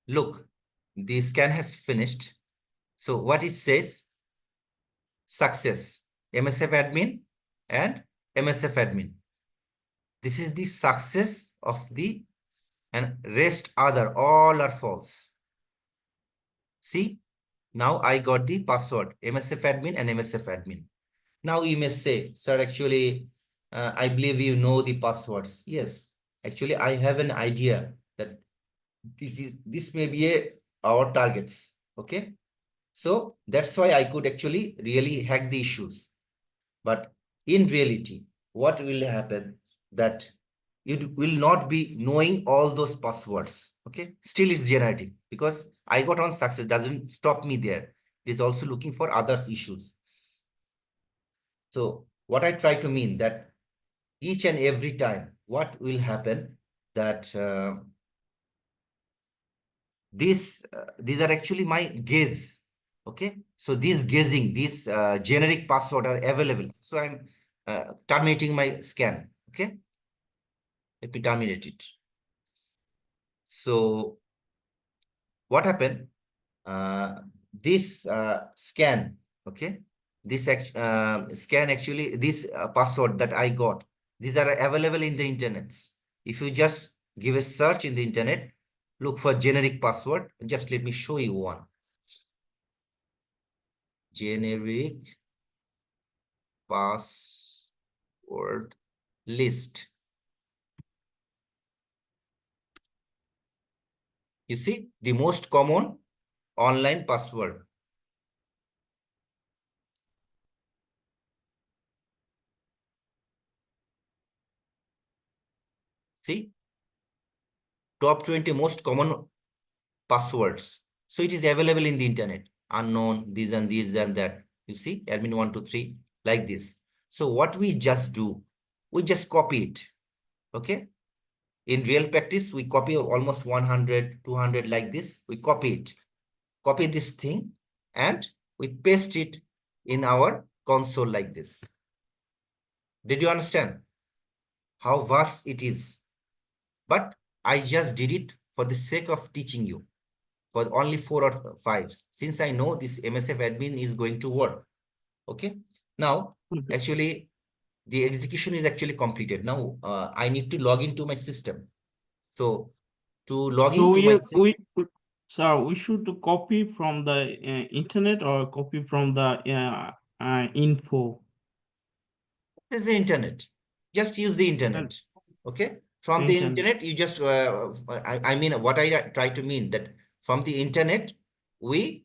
Look, the scan has finished. So what it says, success, MSF admin and MSF admin. This is the success of the, and rest other, all are false. See, now I got the password, MSF admin and MSF admin. Now you may say, sir, actually, I believe you know the passwords. Yes, actually, I have an idea that this may be our targets. Okay, so that's why I could actually really hack the issues. But in reality, what will happen that you will not be knowing all those passwords. Okay, still it's generating because I got on success doesn't stop me there. It is also looking for others issues. So what I try to mean that each and every time, what will happen that these are actually my gaze. Okay, so these gazing, these generic password are available. So I'm terminating my scan. Okay, let me terminate it. So what happened? This scan, okay, this scan actually, this password that I got, these are available in the internet. If you just give a search in the internet, look for generic password. Just let me show you one. Generic password list. You see, the most common online password. See, top 20 most common passwords. So it is available in the internet, unknown, these and that. You see, admin 1, 2, 3, like this. So what we just do, we just copy it. Okay. In real practice, we copy almost 100, 200 like this. We copy it, copy this thing, and we paste it in our console like this. Did you understand how vast it is? But I just did it for the sake of teaching you. For only 4 or 5, since I know this MSF admin is going to work. Okay. Now, actually, the execution is actually completed. Now, I need to log into my system. So, to log So into my system, sir, we should copy from the internet or copy from the info. this is the internet. Just use the internet. Okay. From the internet, you just, I mean, what I try to mean that from the internet, we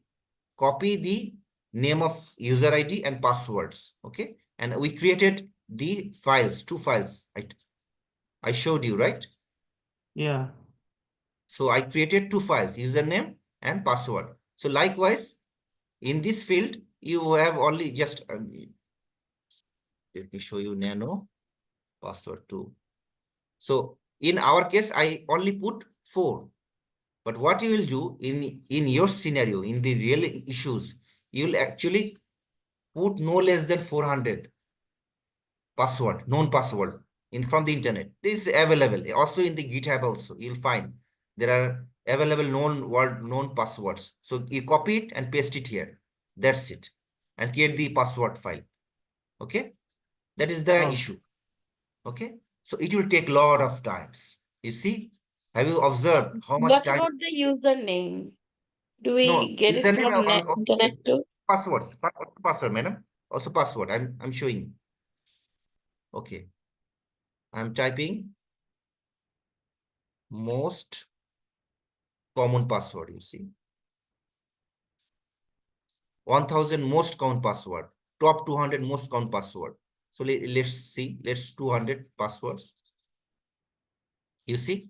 copy the name of user ID and passwords. Okay. And we created the files, 2 files. I showed you, right? Yeah. So I created 2 files, username and password. So likewise, in this field, you have only just, let me show you nano password 2. So in our case, I only put 4. But what you will do in your scenario, in the real issues, you will actually put no less than 400 password, known password from the internet. This is available. Also in the GitHub also, you'll find there are available known passwords. So you copy it and paste it here. That's it. And create the password file. Okay. That is the issue. Okay. So it will take a lot of times. You see, have you observed how much What time? about the username? Do No, we get it username from internet yes, too? passwords, password, madam. Also password. I'm showing. Okay. I'm typing most common password, you see. 1000 most common password, top 200 most common password. So let's see, let's 200 passwords. You see,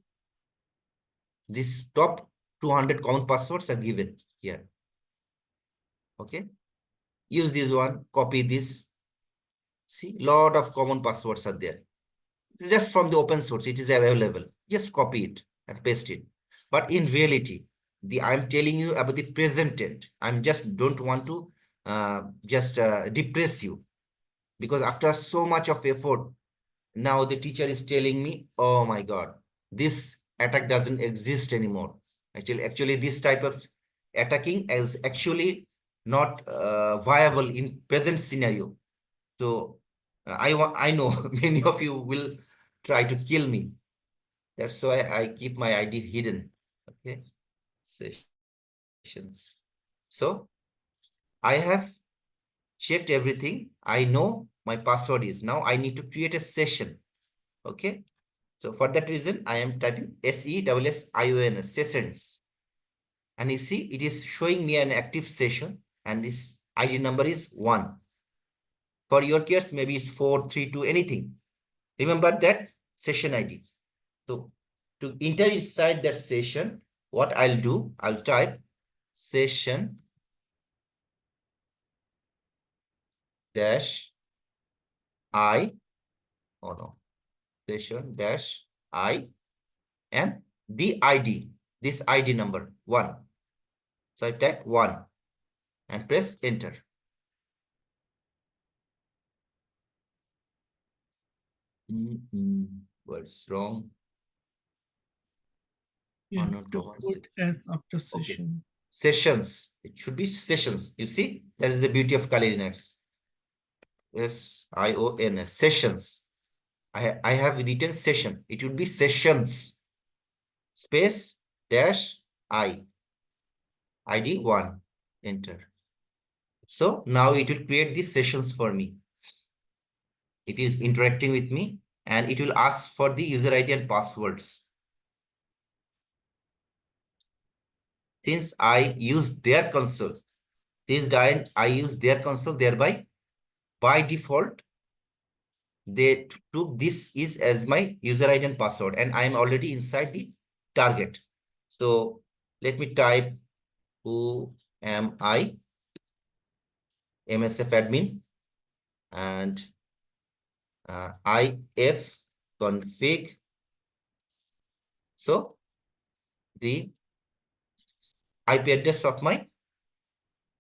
this top 200 common passwords are given here. Okay. Use this one, copy this. See, lot of common passwords are there. Just from the open source, it is available. Just copy it and paste it. But in reality, I'm telling you about the present tense. I'm just don't want to just depress you, because after so much of effort, now the teacher is telling me, oh my God, this attack doesn't exist anymore. Actually, this type of attacking is actually not viable in present scenario. So I know many of you will try to kill me. That's why I keep my ID hidden. Okay, sessions. So I have checked everything. I know my password is. Now I need to create a session. Okay. So for that reason, I am typing SESSION, sessions. And you see, it is showing me an active session and this ID number is 1. For your case, maybe it's 4, 3, 2, anything. Remember that session ID. So to enter inside that session, what I'll do, I'll type session dash I, oh no, session dash I and the ID, this ID number 1. So I type 1 and press enter. What's wrong? You have to put S after session. Sessions. It should be sessions. You see, that is the beauty of Kali Linux. SION, sessions. I have written session. It would be sessions. Space dash I. ID 1. Enter. So now it will create these sessions for me. It is interacting with me and it will ask for the user ID and passwords. Since I use their console, I use their console, thereby by default, they took this is as my user ID and password, and I am already inside the target. So let me type who am I, MSF admin, and if config. So the IP address of my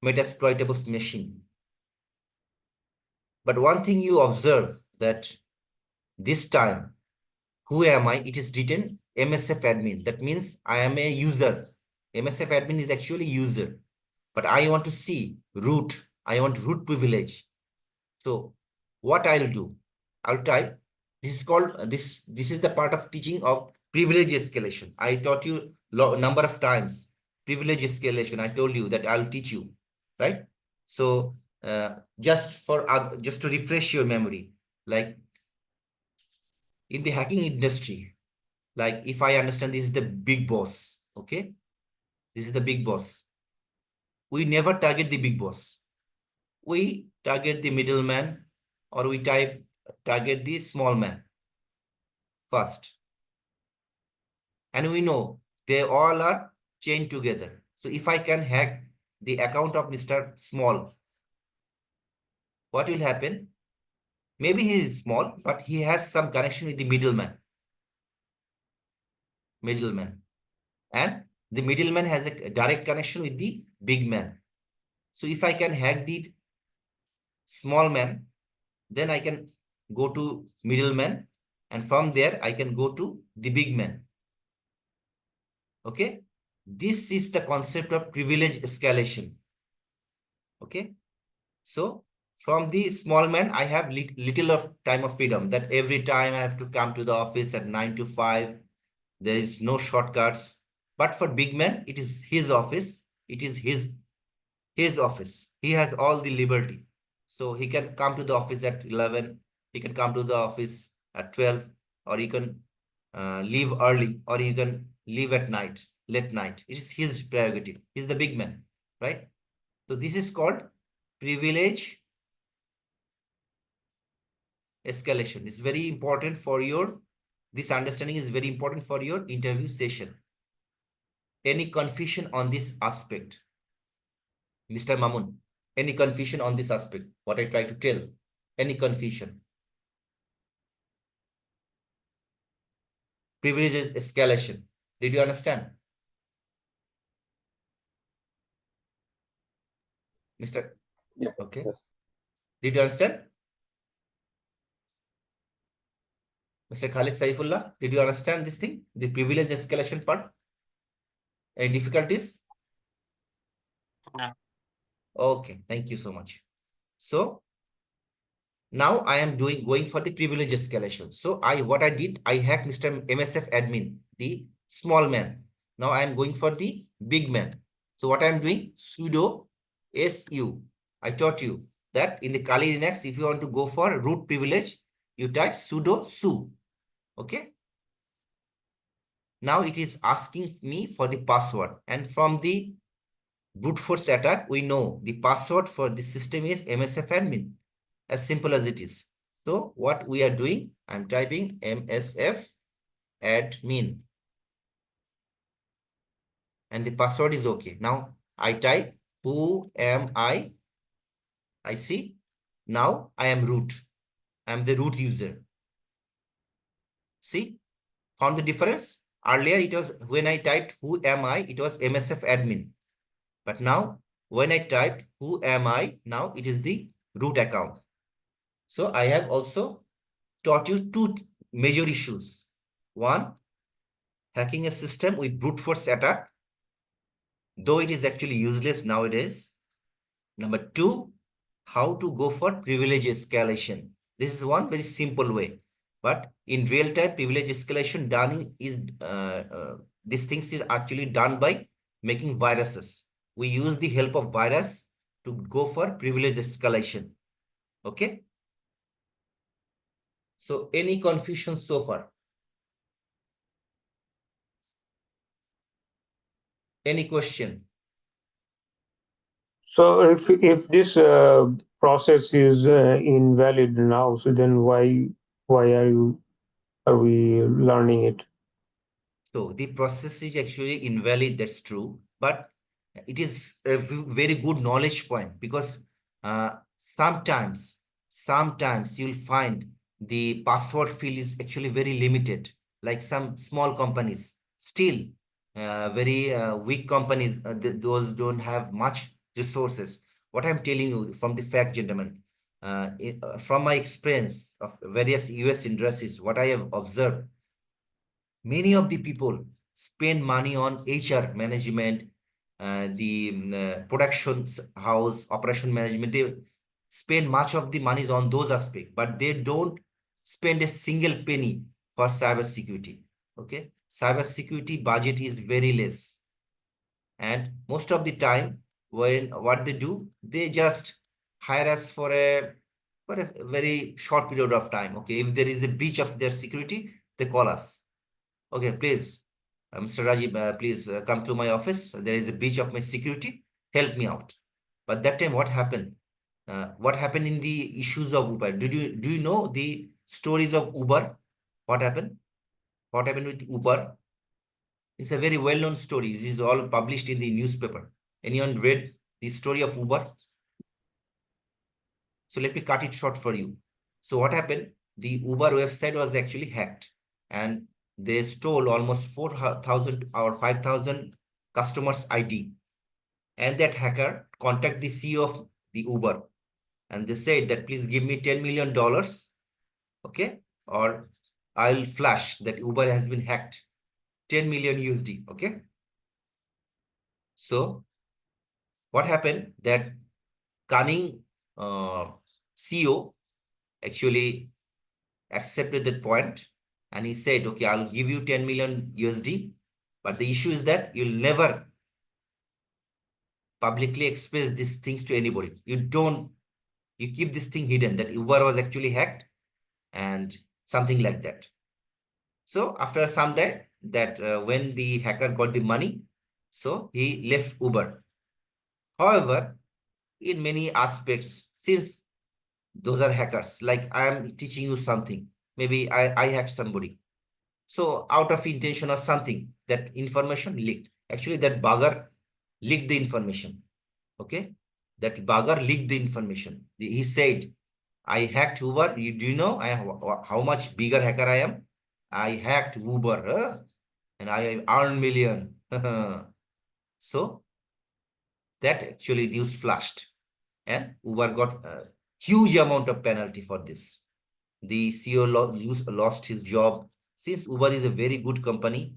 Metasploitable machine. But one thing you observe that this time, who am I? It is written MSF admin. That means I am a user. MSF admin is actually user. But I want to see root. I want root privilege. So what I'll do, I'll type, this is called, this is the part of teaching of privilege escalation. I taught you number of times, privilege escalation. I told you that I'll teach you, right? So just to refresh your memory, like in the hacking industry, like if I understand this is the big boss, okay? This is the big boss. We never target the big boss. We target the middleman, or we target the small man first. And we know they all are chained together. So if I can hack the account of Mr. Small, what will happen? Maybe he is small, but he has some connection with the middleman. And the middleman has a direct connection with the big man. So if I can hack the small man, then I can go to middleman, and from there I can go to the big man. Okay, this is the concept of privilege escalation. Okay, so from the small man, I have little of time of freedom, that every time I have to come to the office at 9 to 5. There is no shortcuts. But for big man, it is his office. It is his office. He has all the liberty. So he can come to the office at 11. He can come to the office at 12, or he can leave early, or he can leave at night, late night. It is his prerogative. He's the big man, right? So this is called privilege escalation. It's very important for your, this understanding is very important for your interview session. Any confusion on this aspect? Mr. Mamun, any confusion on this aspect? What I try to tell? Any confusion? Privilege escalation. Did you understand? Mr. Yeah. Okay. Yes. Did you understand? Mr. Khalid Saifullah, did you understand this thing? The privilege escalation part? Any difficulties? No. Okay, thank you so much. So now I am going for the privilege escalation. So what I did, I hacked Mr. MSF admin, the small man. Now I am going for the big man. So what I am doing, sudo su. I taught you that in the Kali Linux, if you want to go for root privilege, you type sudo su. Okay. Now it is asking me for the password, and from the brute force attack, we know the password for this system is msf admin, as simple as it is. So what we are doing, I'm typing msf admin, and the password is okay. Now I type who am I see. Now I am root. I'm the root user. See, found the difference? Earlier it was, when I typed who am I, it was msf admin. But now when I typed who am I, now it is the root account. So I have also taught you two major issues. One, hacking a system with brute force attack, though it is actually useless nowadays. Number two, how to go for privilege escalation. This is one very simple way, but in real time, privilege escalation done is these things is actually done by making viruses. We use the help of virus to go for privilege escalation. Okay. So any confusion so far? Any question? So if this process is invalid now, so then why are we learning it? So the process is actually invalid, that's true, but it is a very good knowledge point, because sometimes you'll find the password field is actually very limited, like some small companies, still very weak companies, those don't have much resources. What I'm telling you from the fact, gentlemen, from my experience of various US industries, what I have observed, many of the people spend money on HR management, the production house, operation management. They spend much of the money on those aspects, but they don't spend a single penny for cyber security. Okay, cyber security budget is very less, and most of the time, when what they do, they just hire us for a very short period of time. Okay, if there is a breach of their security, they call us. Okay, please, Mr. Rajib, please come to my office. There is a breach of my security. Help me out. But that time, what happened? What happened in the issues of Uber? Do you know the stories of Uber? What happened? What happened with Uber? It's a very well-known story. This is all published in the newspaper. Anyone read the story of Uber? So let me cut it short for you. So what happened? The Uber website was actually hacked, and they stole almost 4,000 or 5,000 customers' ID. And that hacker contacted the CEO of the Uber, and they said that please give me $10 million, okay, or I'll flash that Uber has been hacked, 10 million USD, okay. So what happened? That cunning CEO actually accepted that point, and he said, okay, I'll give you 10 million USD, but the issue is that you'll never publicly express these things to anybody. You keep this thing hidden, that Uber was actually hacked and something like that. So after some day, that when the hacker got the money, so he left Uber. However, in many aspects, since those are hackers, like I am teaching you something, maybe I hacked somebody. So out of intention or something, that information leaked. Actually, that bugger leaked the information. Okay, that bugger leaked the information. He said, I hacked Uber. Do you know how much bigger hacker I am? I hacked Uber, and I earned million. So that actually news flashed, and Uber got a huge amount of penalty for this. The CEO lost his job. Since Uber is a very good company,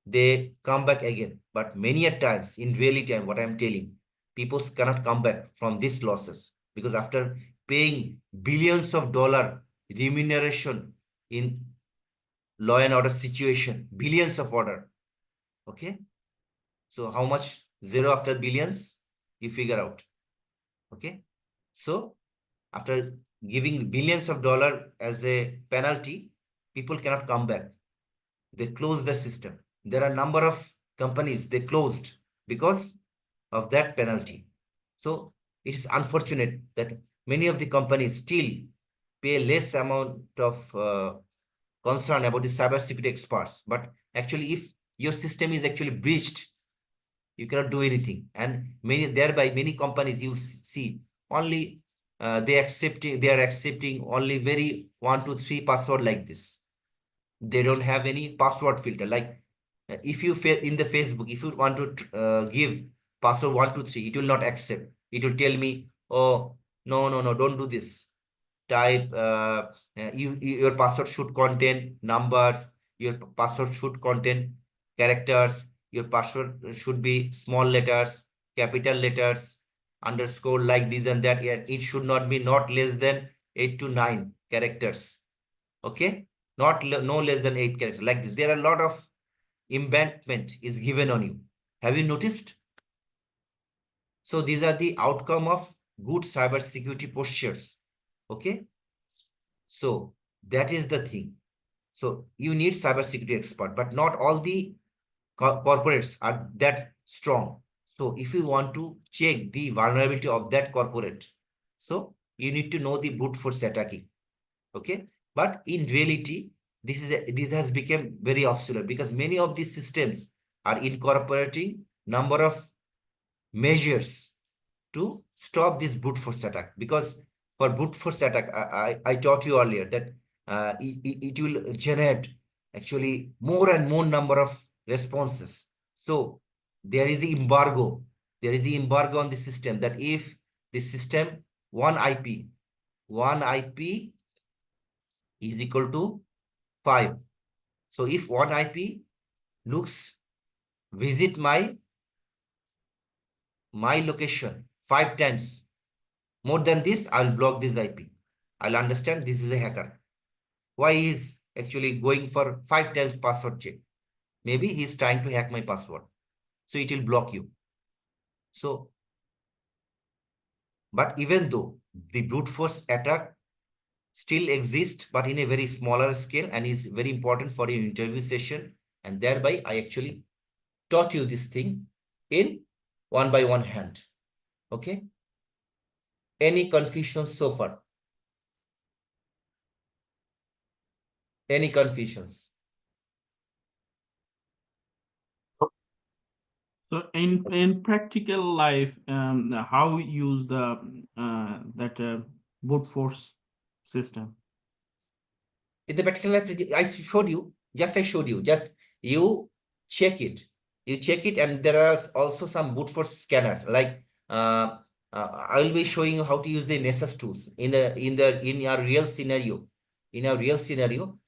they come back again. But many a times, in reality, time, what I'm telling, people cannot come back from these losses, because after paying billions of dollar remuneration in law and order situation, billions of order, okay? So how much zero after billions? You figure out, okay? So after giving billions of dollar as a penalty, people cannot come back. They closed the system. There are a number of companies they closed because of that penalty. So it is unfortunate that many of the companies still pay less amount of concern about the cybersecurity experts. But actually, if your system is actually breached, you cannot do anything. And many companies you see only they are accepting only very 1, 2, 3 password like this. They don't have any password filter. Like if you in the Facebook, if you want to give password 1, 2, 3, it will not accept. It will tell me, oh, no, don't do this. Type your password should contain numbers, your password should contain characters, your password should be small letters, capital letters, underscore, like this and that. Yeah, it should not be not less than 8 to 9 characters. Okay, no less than 8 characters. Like this, there are a lot of embankment is given on you. Have you noticed? So these are the outcome of good cybersecurity postures. Okay, so that is the thing. So you need cybersecurity expert, but not all the corporates are that strong. So if you want to check the vulnerability of that corporate, so you need to know the brute force attacking. Okay, but in reality, this has become very obsolete, because many of these systems are incorporating number of measures to stop this brute force attack. Because for brute force attack, I taught you earlier that it will generate actually more and more number of responses. So there is the embargo. There is the embargo on the system, that if the system one IP is equal to 5. So if one IP looks visit my location 5 times more than this, I'll block this IP. I'll understand this is a hacker. Why is actually going for 5 times password check? Maybe he's trying to hack my password. So it will block you. So, but even though the brute force attack still exists, but in a very smaller scale, and is very important for your interview session, and thereby I actually taught you this thing in one by one hand. Okay. Any confusions so far? Any confusions? So in practical life, how we use the that brute force system? In the practical life, I showed you, just you check it. You check it, and there are also some brute force scanner. Like I will be showing you how to use the Nessus tools in your real scenario. In our real scenario,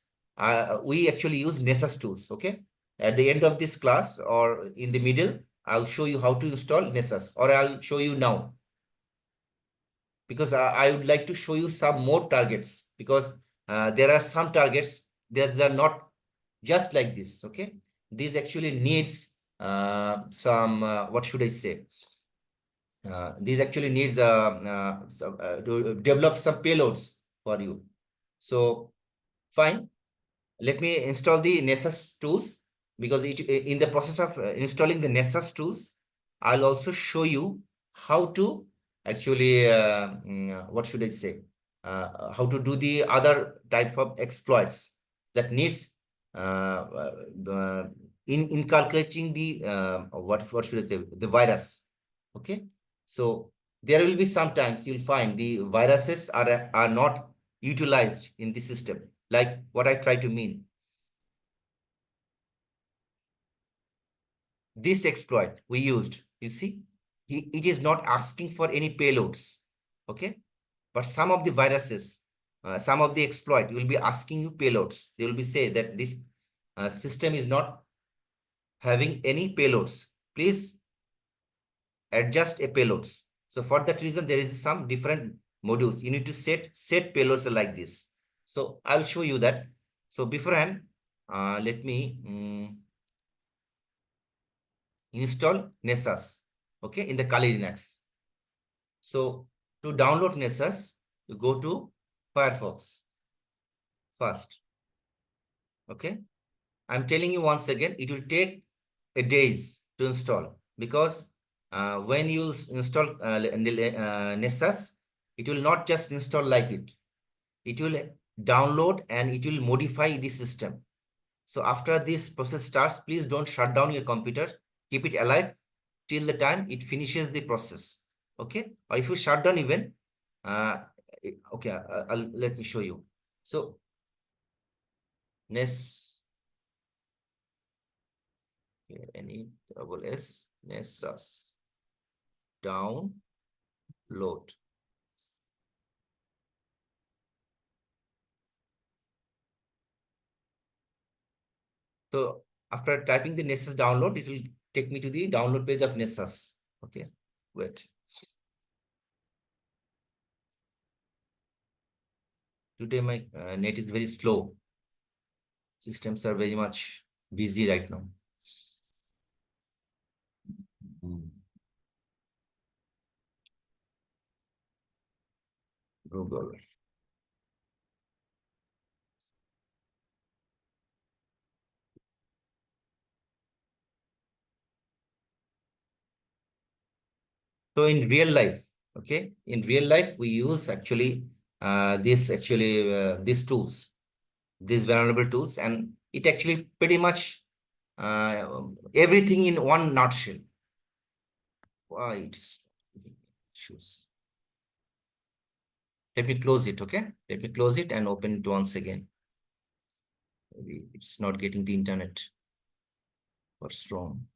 we actually use Nessus tools. Okay, at the end of this class or in the middle, I'll show you how to install Nessus, or I'll show you now, because I would like to show you some more targets, because there are some targets that are not just like this. Okay, this actually needs some what should I say? These actually needs to develop some payloads for you. So fine, let me install the Nessus tools, because in the process of installing the Nessus tools, I'll also show you how to actually what should I say, how to do the other type of exploits that needs in calculating the what should I say, the virus. Okay, so there will be sometimes you'll find the viruses are not utilized in the system, like what I try to mean. This exploit we used, you see, it is not asking for any payloads. Okay, but some of the viruses, some of the exploit will be asking you payloads. They will be say that this system is not having any payloads, please adjust a payloads. So for that reason, there is some different modules. You need to set payloads like this. So I'll show you that. So beforehand, let me install Nessus, okay, in the Kali Linux. So to download Nessus, you go to Firefox first, okay. I'm telling you once again, it will take a days to install because when you install Nessus, it will not just install like it. It will download and it will modify the system. So after this process starts, please don't shut down your computer. Keep it alive till the time it finishes the process. Okay? Or if you shut down even, okay, let me show you. So Ness, Nessus download. So after typing the Nessus download, it will take me to the download page of Nessus. Okay, wait. Today my net is very slow. Systems are very much busy right now. Google. So in real life, okay, in real life, we use actually these tools, these vulnerable tools, and it actually pretty much everything in one nutshell. Why it is issues. Let me close it, okay? Let me close it and open it once again. Maybe it's not getting the internet. What's wrong?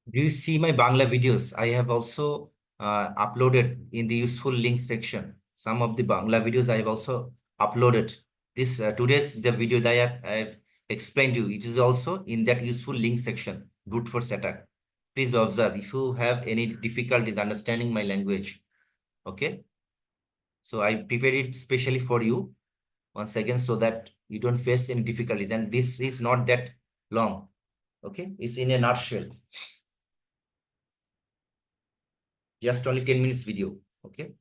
Do you see my Bangla videos? I have also uploaded in the useful link section. Some of the Bangla videos I have also uploaded. This today's the video that I have explained to you. It is also in that useful link section, Bruteforce attack. Please observe if you have any difficulties understanding my language. Okay. So I prepared it specially for you once again so that you don't face any difficulties. And this is not that long. Okay. It's in a nutshell. Just only 10 minutes video. Okay.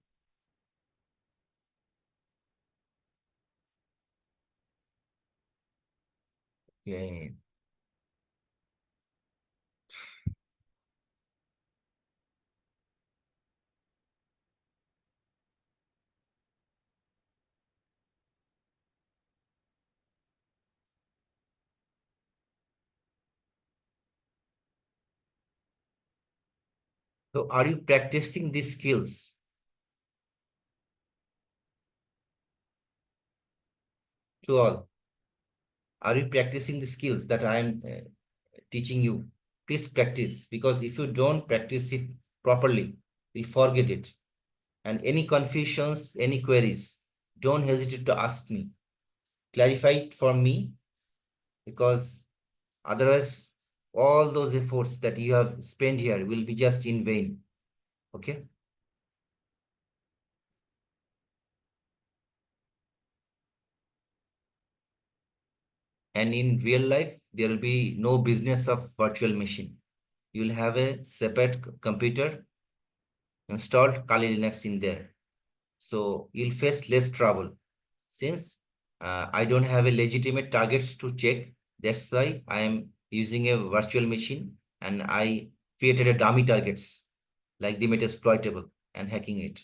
Okay. So are you practicing these skills? To all, are you practicing the skills that I am teaching you? Please practice, because if you don't practice it properly, you'll forget it. And any confusions, any queries, don't hesitate to ask me. Clarify it for me, because otherwise all those efforts that you have spent here will be just in vain. Okay? And in real life, there will be no business of virtual machine. You'll have a separate computer installed Kali Linux in there. So you'll face less trouble. Since I don't have a legitimate targets to check, that's why I am using a virtual machine, and I created a dummy targets like the Metasploitable and hacking it.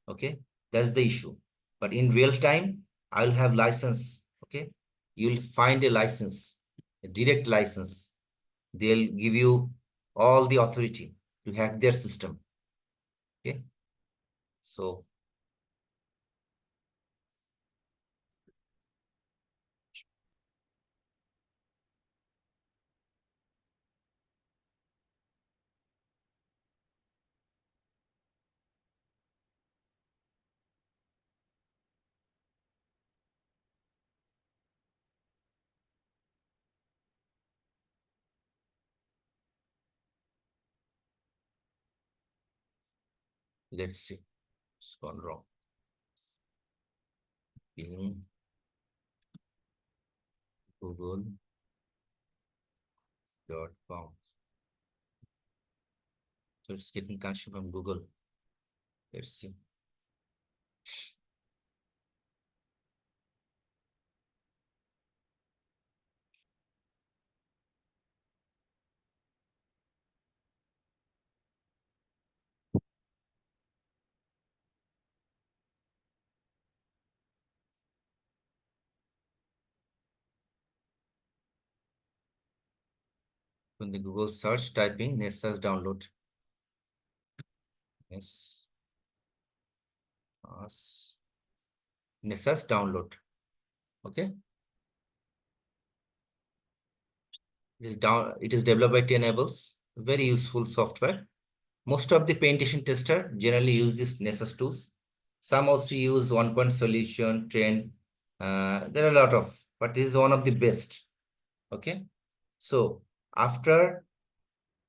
Okay, that's the issue. But in real time, I'll have license. Okay, you'll find a license, a direct license. They'll give you all the authority to hack their system. Okay, so Let's see. It's gone wrong. Bing. Google.com. So it's getting connection from Google. Let's see. When the Google search, typing Nessa's download. Yes. Nessa's download. Okay. It is developed by Tenables. Very useful software. Most of the penetration tester generally use this Nessus tools. Some also use 1 point solution, trend. There are a lot of, but this is one of the best. Okay. So after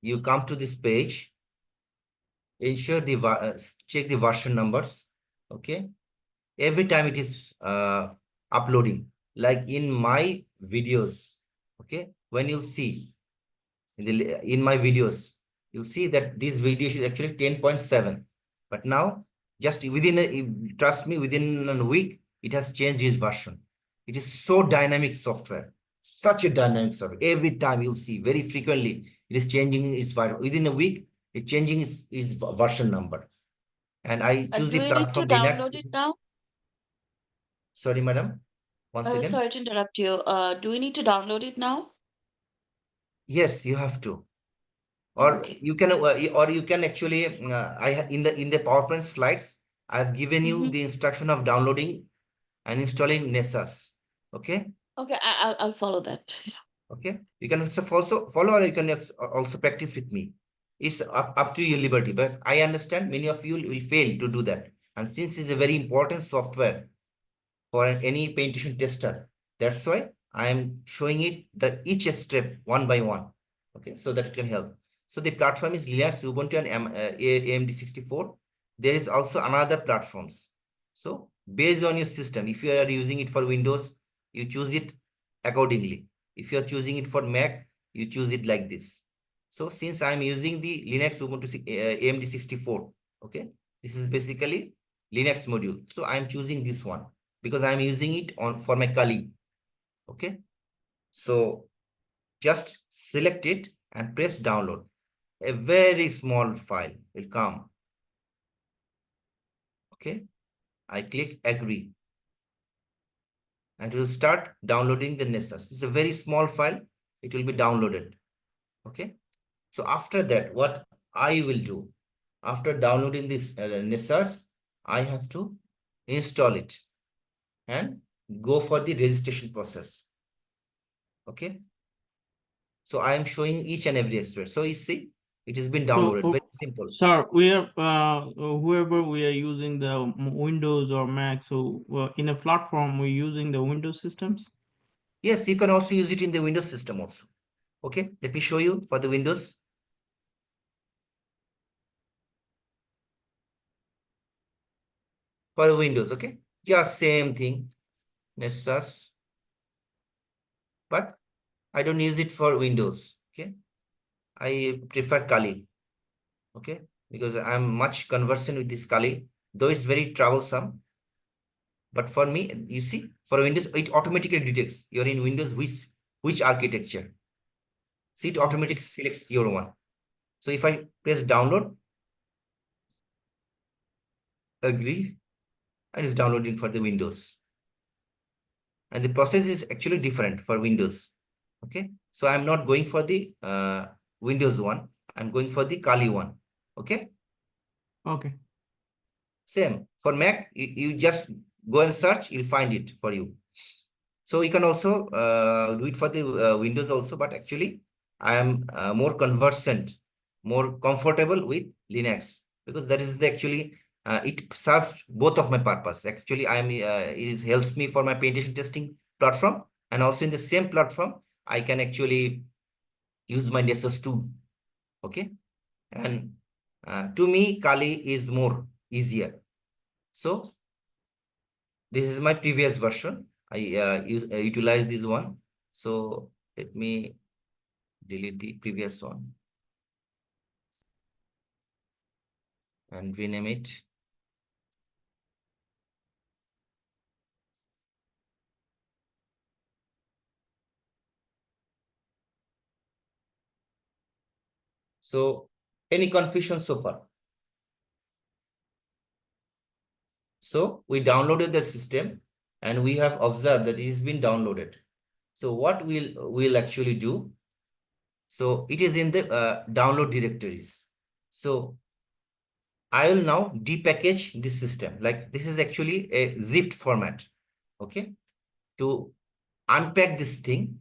you come to this page, ensure check the version numbers. Okay. Every time it is uploading, like in my videos. Okay. When you see in my videos, you'll see that this video is actually 10.7. But now, just trust me, within a week, it has changed its version. It is so dynamic software, such a dynamic software. Every time you'll see, very frequently, it is changing its version. Within a week, it's changing its version number. And I choose Do the you need to platform Linux. download it now? Sorry, madam. Once again. Sorry to interrupt you. Do we need to download it now? Yes, you have to. Or Okay. you can actually in the PowerPoint slides, I've given you the instruction of downloading and installing Nessus. Okay. Okay, I'll follow that. Okay. You can also follow, or you can also practice with me. It's up to your liberty, but I understand many of you will fail to do that. And since it's a very important software for any penetration tester, that's why I am showing it each step one by one. Okay, so that it can help. So the platform is Linux, Ubuntu, and AMD 64. There is also another platforms. So based on your system, if you are using it for Windows, you choose it accordingly. If you are choosing it for Mac, you choose it like this. So since I'm using the Linux Ubuntu AMD 64, okay, this is basically Linux module. So I'm choosing this one because I'm using it for my colleague. Okay, so just select it and press download. A very small file will come. Okay, I click agree and it will start downloading the Nessus. It's a very small file. It will be downloaded. Okay, so after that, what I will do after downloading this Nessus, I have to install it and go for the registration process. Okay, so I am showing each and every aspect. So you see, it has been downloaded. Very simple. Sir, we are whoever we are using the Windows or Mac, so in a platform we're using the Windows systems. Yes, you can also use it in the Windows system also. Okay, let me show you for the Windows. For the Windows, okay, just same thing, Nessus, but I don't use it for Windows. Okay, I prefer Kali. Okay, because I'm much conversant with this Kali, though it's very troublesome. But for me, you see, for Windows, it automatically detects you're in Windows which architecture. See, it automatically selects your one. So if I press download, agree, and it's downloading for the Windows. And the process is actually different for Windows. Okay, so I'm not going for the Windows one. I'm going for the Kali one. Okay. Okay. Same for Mac. You just go and search. You'll find it for you. So you can also do it for the Windows also. But actually, I am more conversant, more comfortable with Linux because that is actually it serves both of my purpose. Actually, it helps me for my penetration testing platform, and also in the same platform I can actually use my Nessus too. Okay, and to me Kali is more easier. So this is my previous version. I utilize this one. So let me delete the previous one and rename it. So any confusion so far? So we downloaded the system and we have observed that it has been downloaded. So what we'll actually do? So it is in the download directories. So I will now depackage this system. Like this is actually a zipped format. Okay. To unpack this thing,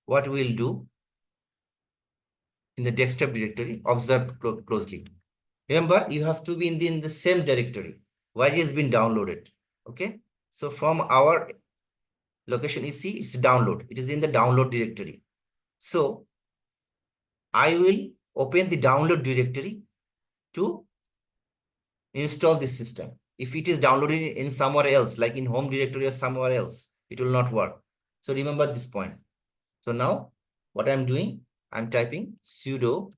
what we'll do in the desktop directory, observe closely. Remember, you have to be in the same directory where it has been downloaded. Okay. So from our location, you see it's download. It is in the download directory. So I will open the download directory to install this system. If it is downloaded in somewhere else, like in home directory or somewhere else, it will not work. So remember this point. So now what I'm doing, I'm typing sudo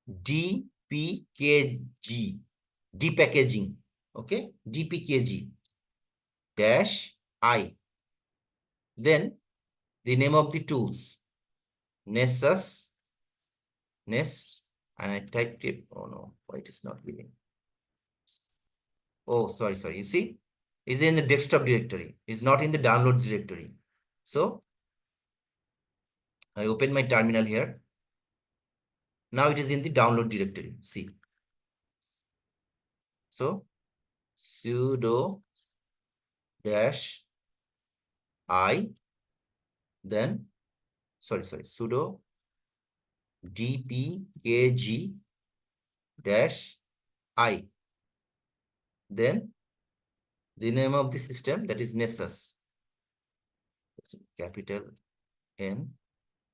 dpkg, depackaging, okay, dpkg dash I. Then the name of the tools, Nessus, Ness, and I typed it. Oh no, why it is not giving? Oh, sorry. You see, is in the desktop directory. It's not in the downloads directory. So I open my terminal here. Now it is in the download directory. See. So sudo dash I, then sudo dpkg dash I. Then the name of the system, that is Nessus. Capital N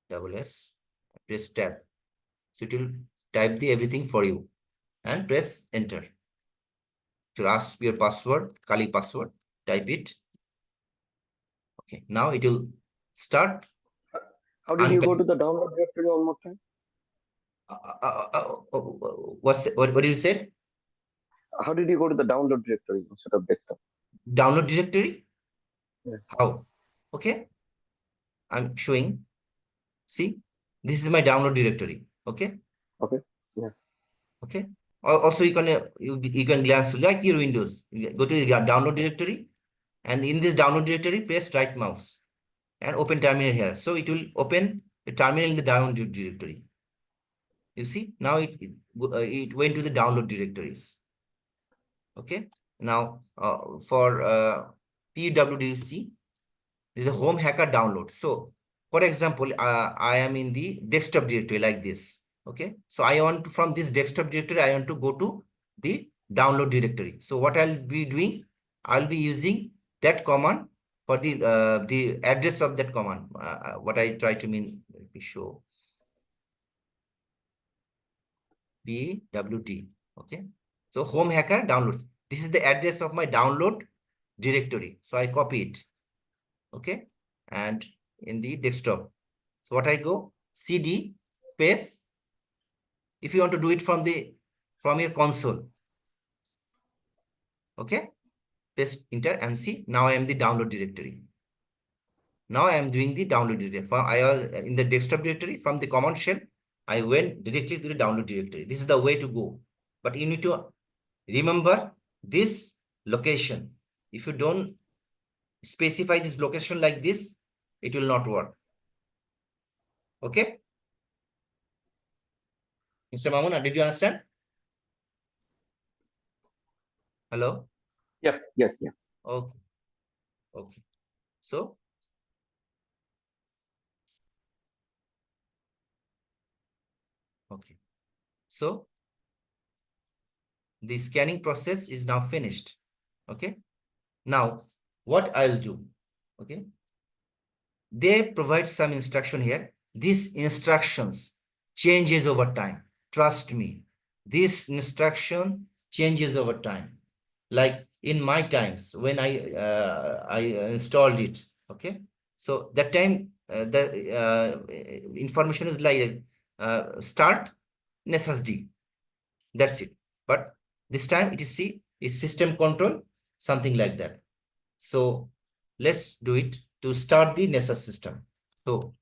double S. Press tab. So it will type the everything for you and press enter. To ask your password, Kali password, type it. Okay, now it will start. How did you go to the download directory one more time? What did you say? How did you go to the download directory instead of desktop? Download directory? Yeah. How? Okay. I'm showing. See, this is my download directory. Okay. Okay. Yeah. Okay. Also, you can glance like your Windows. You go to the download directory, and in this download directory, press right mouse and open terminal here. So it will open the terminal in the download directory. You see, now it went to the download directories. Okay. Now for PWDC, this is a home hacker download. So for example, I am in the desktop directory like this. Okay. So I want to, from this desktop directory, I want to go to the download directory. So what I'll be doing, I'll be using that command for the address of that command. What I try to mean, let me show. PWD. Okay. So home hacker downloads. This is the address of my download directory. So I copy it. Okay. And in the desktop. So what I go, CD space. If you want to do it from your console. Okay. Press enter and see. Now I am the download directory. Now I am doing the download directory. I was in the desktop directory. From the command shell, I went directly to the download directory. This is the way to go. But you need to remember this location. If you don't specify this location like this, it will not work. Okay? Mr. Mamuna, did you understand? Hello? Yes. Okay. Okay. So, okay. So, the scanning process is now finished. Okay. Now, what I'll do, okay. They provide some instruction here. These instructions changes over time. Trust me. this instruction changes over time. Like in my times when I installed it, okay. So that time the information is like start SSD. That's it. But this time it is C, is system control, something like that. So let's do it to start the Nessus system. So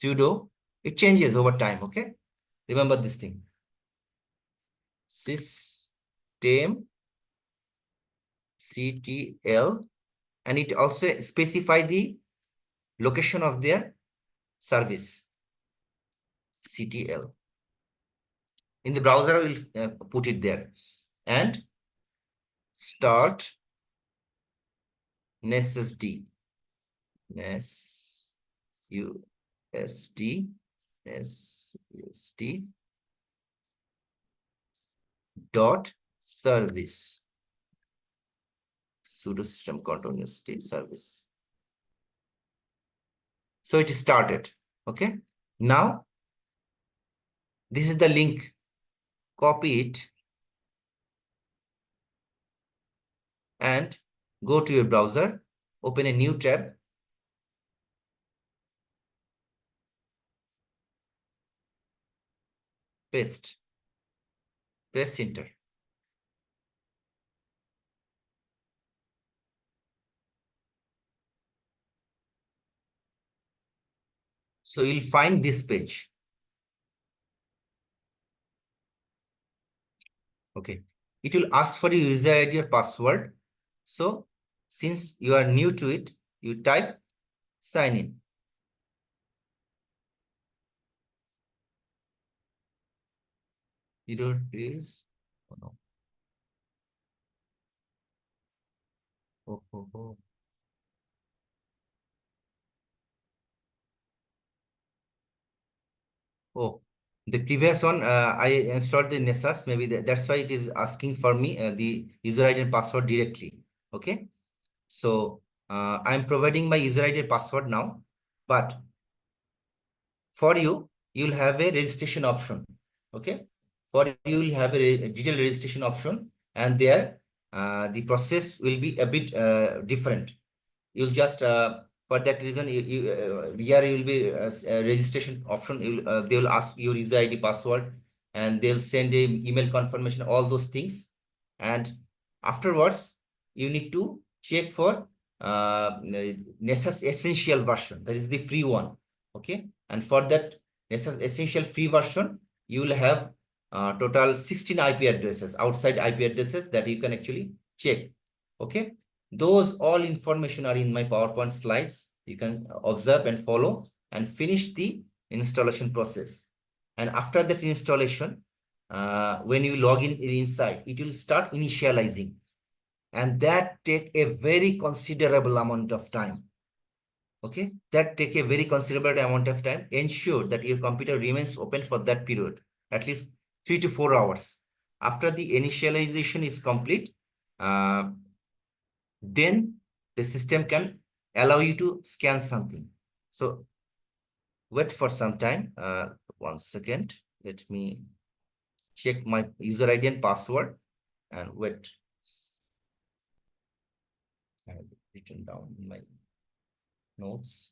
sudo, it changes over time, okay? Remember this thing. System ctl, and it also specify the location of their service, ctl. In the browser, we'll put it there. And start NSSD. NSUSD. NSUSD dot service. Sudo system continuous service. So it started. Okay. Now, this is the link. Copy it and go to your browser. Open a new tab. Paste. Press enter. So you'll find this page. Okay. It will ask for your user ID or password. So since you are new to it, you type sign in. Error is, oh no. Oh. Oh, the previous one, I installed the Nessus. Maybe that's why it is asking for me the user ID and password directly. Okay. So I'm providing my user ID and password now, but for you, you'll have a registration option. Okay. For you, you'll have a detailed registration option, and there the process will be a bit different. You'll just for that reason here you will be registration option. They will ask your user ID password, and they'll send a email confirmation, all those things. And afterwards you need to check for Nessus essential version, that is the free one. Okay, and for that Nessus essential free version you will have total 16 IP addresses, outside IP addresses, that you can actually check. Okay, those all information are in my PowerPoint slides. You can observe and follow and finish the installation process. And after that installation, when you log in inside, it will start initializing. And that take a very considerable amount of time. Okay, that take a very considerable amount of time. Ensure that your computer remains open for that period, at least 3 to 4 hours. After the initialization is complete, then the system can allow you to scan something. So wait for some time. 1 second. Let me check my user ID and password and wait. I have written down in my notes.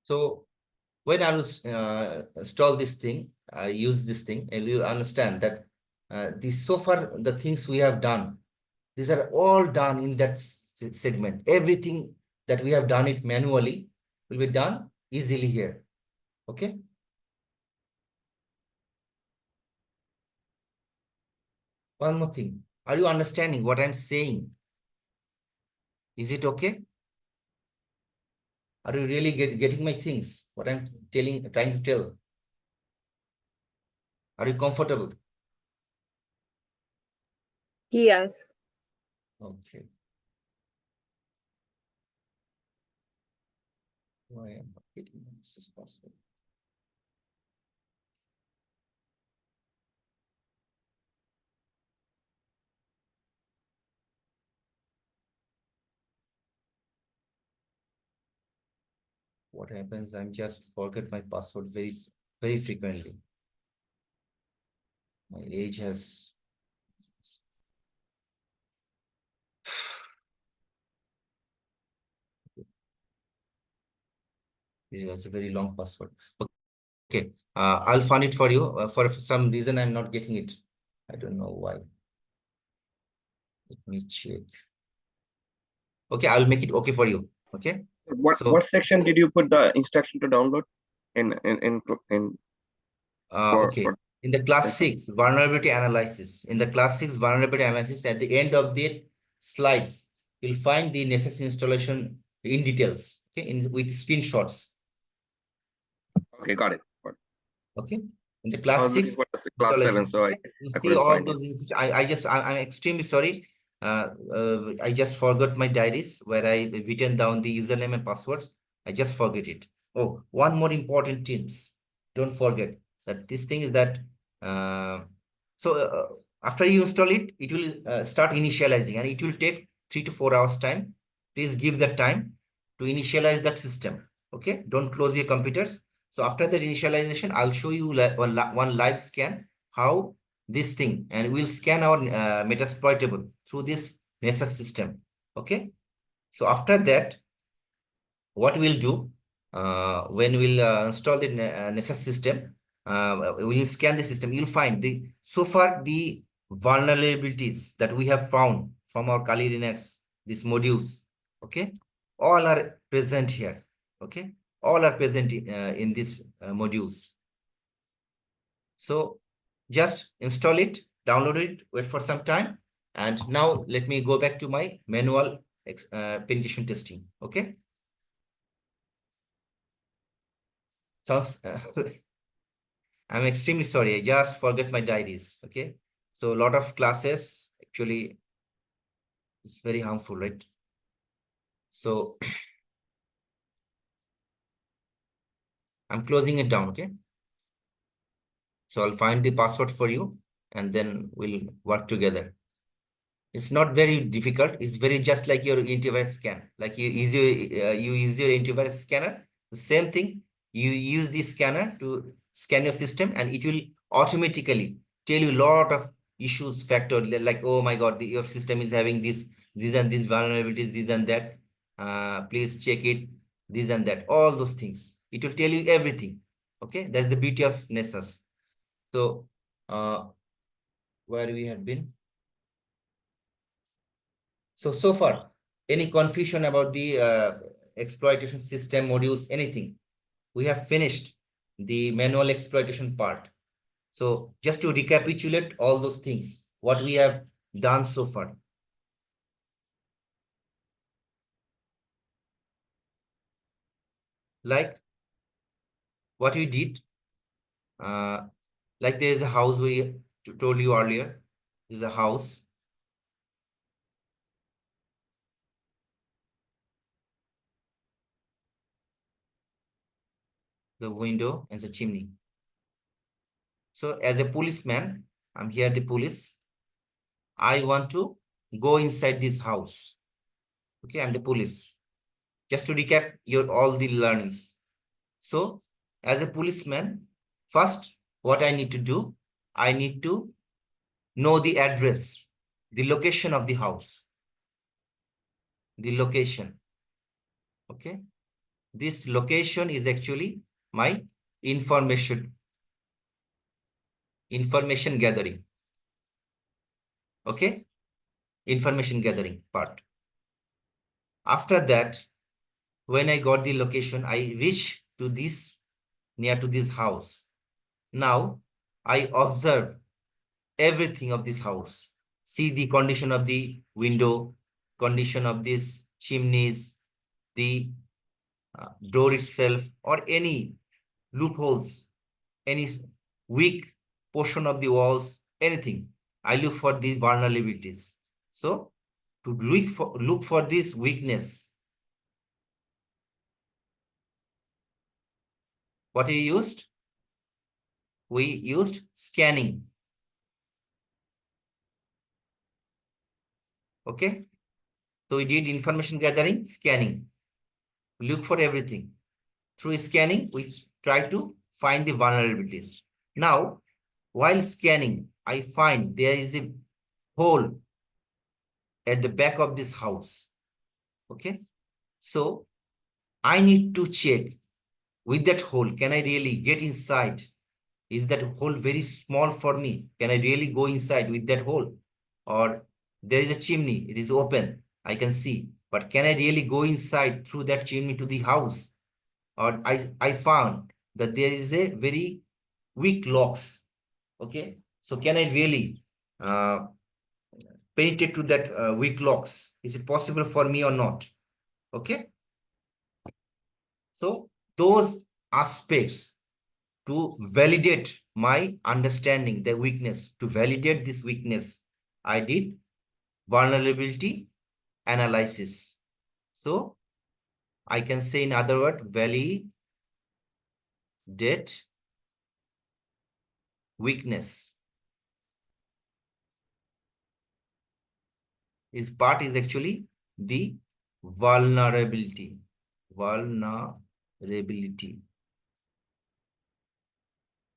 So when I will install this thing, I use this thing, and you'll understand that so far the things we have done, these are all done in that segment. Everything that we have done it manually will be done easily here. Okay. One more thing. Are you understanding what I'm saying? Is it okay? Are you really getting my things? What I'm trying to tell? Are you comfortable? Yes. Okay. Why am I not getting this password? what happens, I'm just forget my password very frequently. My age has it's a very long password. Okay, I'll find it for you. For some reason, I'm not getting it. I don't know why. Let me check. Okay, I'll make it okay for you. Okay. So What section did you put the instruction to download in okay. for In the class section? 6 vulnerability analysis, in the class 6 vulnerability analysis, at the end of the slides, you'll find the necessary installation in details. Okay, with screenshots. Okay, got it. Okay, in the I class was looking 6 for the class 7, installation, so okay? You I see couldn't all find it. those. I'm extremely sorry. I just forgot my diaries where I written down the username and passwords. I just forget it. Oh, one more important tips. Don't forget that this thing is that. Uh, after you install it, it will start initializing, and it will take 3 to 4 hours time. Please give that time to initialize that system. Okay, don't close your computers. So after the initialization, I'll show you one live scan how this thing, and we'll scan our metasploitable through this Nessus system. Okay. So after that, what we'll do when we'll install the Nessus system, we'll scan the system. You'll find the so far the vulnerabilities that we have found from our Kali Linux, these modules. Okay, all are present here. Okay, all are present in these modules. So just install it, download it, wait for some time. And now let me go back to my manual penetration testing. Okay. Sounds, I'm extremely sorry. I just forget my diaries. Okay. So a lot of classes actually is very harmful, right? So I'm closing it down. Okay. So I'll find the password for you and then we'll work together. It's not very difficult. It's very just like your antivirus scan. Like you use your antivirus scanner. The same thing. You use the scanner to scan your system, and it will automatically tell you a lot of issues factor like, oh my God, your system is having these and these vulnerabilities, this and that. Please check it, this and that. All those things. It will tell you everything. Okay, that's the beauty of Nessus. So, where we have been. So far, any confusion about the exploitation system modules, anything? We have finished the manual exploitation part. So just to recapitulate all those things, what we have done so far. Like what we did, like there is a house we told you earlier. There's a house. The window and the chimney. So as a policeman, I'm here the police. I want to go inside this house. Okay, I'm the police. Just to recap your all the learnings. So as a policeman, first, what I need to do, I need to know the address, the location of the house, the location. Okay. This location is actually my information gathering. Okay. Information gathering part. After that, when I got the location, I reach to this near to this house. Now I observe everything of this house. See the condition of the window, condition of these chimneys, the door itself, or any loopholes, any weak portion of the walls, anything. I look for these vulnerabilities. So to look for this weakness, what we used? We used scanning. Okay. So we did information gathering, scanning. Look for everything. Through scanning, we try to find the vulnerabilities. Now, while scanning, I find there is a hole at the back of this house. Okay. So I need to check with that hole. Can I really get inside? Is that hole very small for me? Can I really go inside with that hole? Or there is a chimney, it is open, I can see. But can I really go inside through that chimney to the house? Or I found that there is a very weak locks. Okay. So can I really penetrate to that weak locks? Is it possible for me or not? Okay. So those aspects to validate my understanding, the weakness, to validate this weakness, I did vulnerability analysis. So I can say in other words, validate weakness. This part is actually the vulnerability. Vulnerability.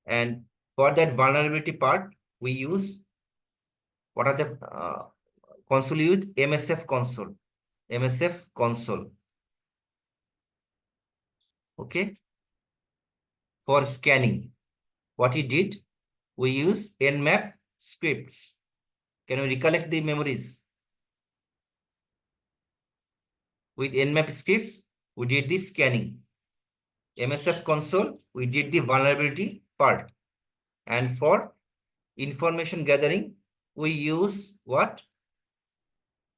And for that vulnerability part, we use, what are the console use? msfconsole. msfconsole. Okay. For scanning, what he did, we use nmap scripts. Can we recollect the memories? With nmap scripts, we did the scanning. msfconsole, we did the vulnerability part. And for information gathering, we use what?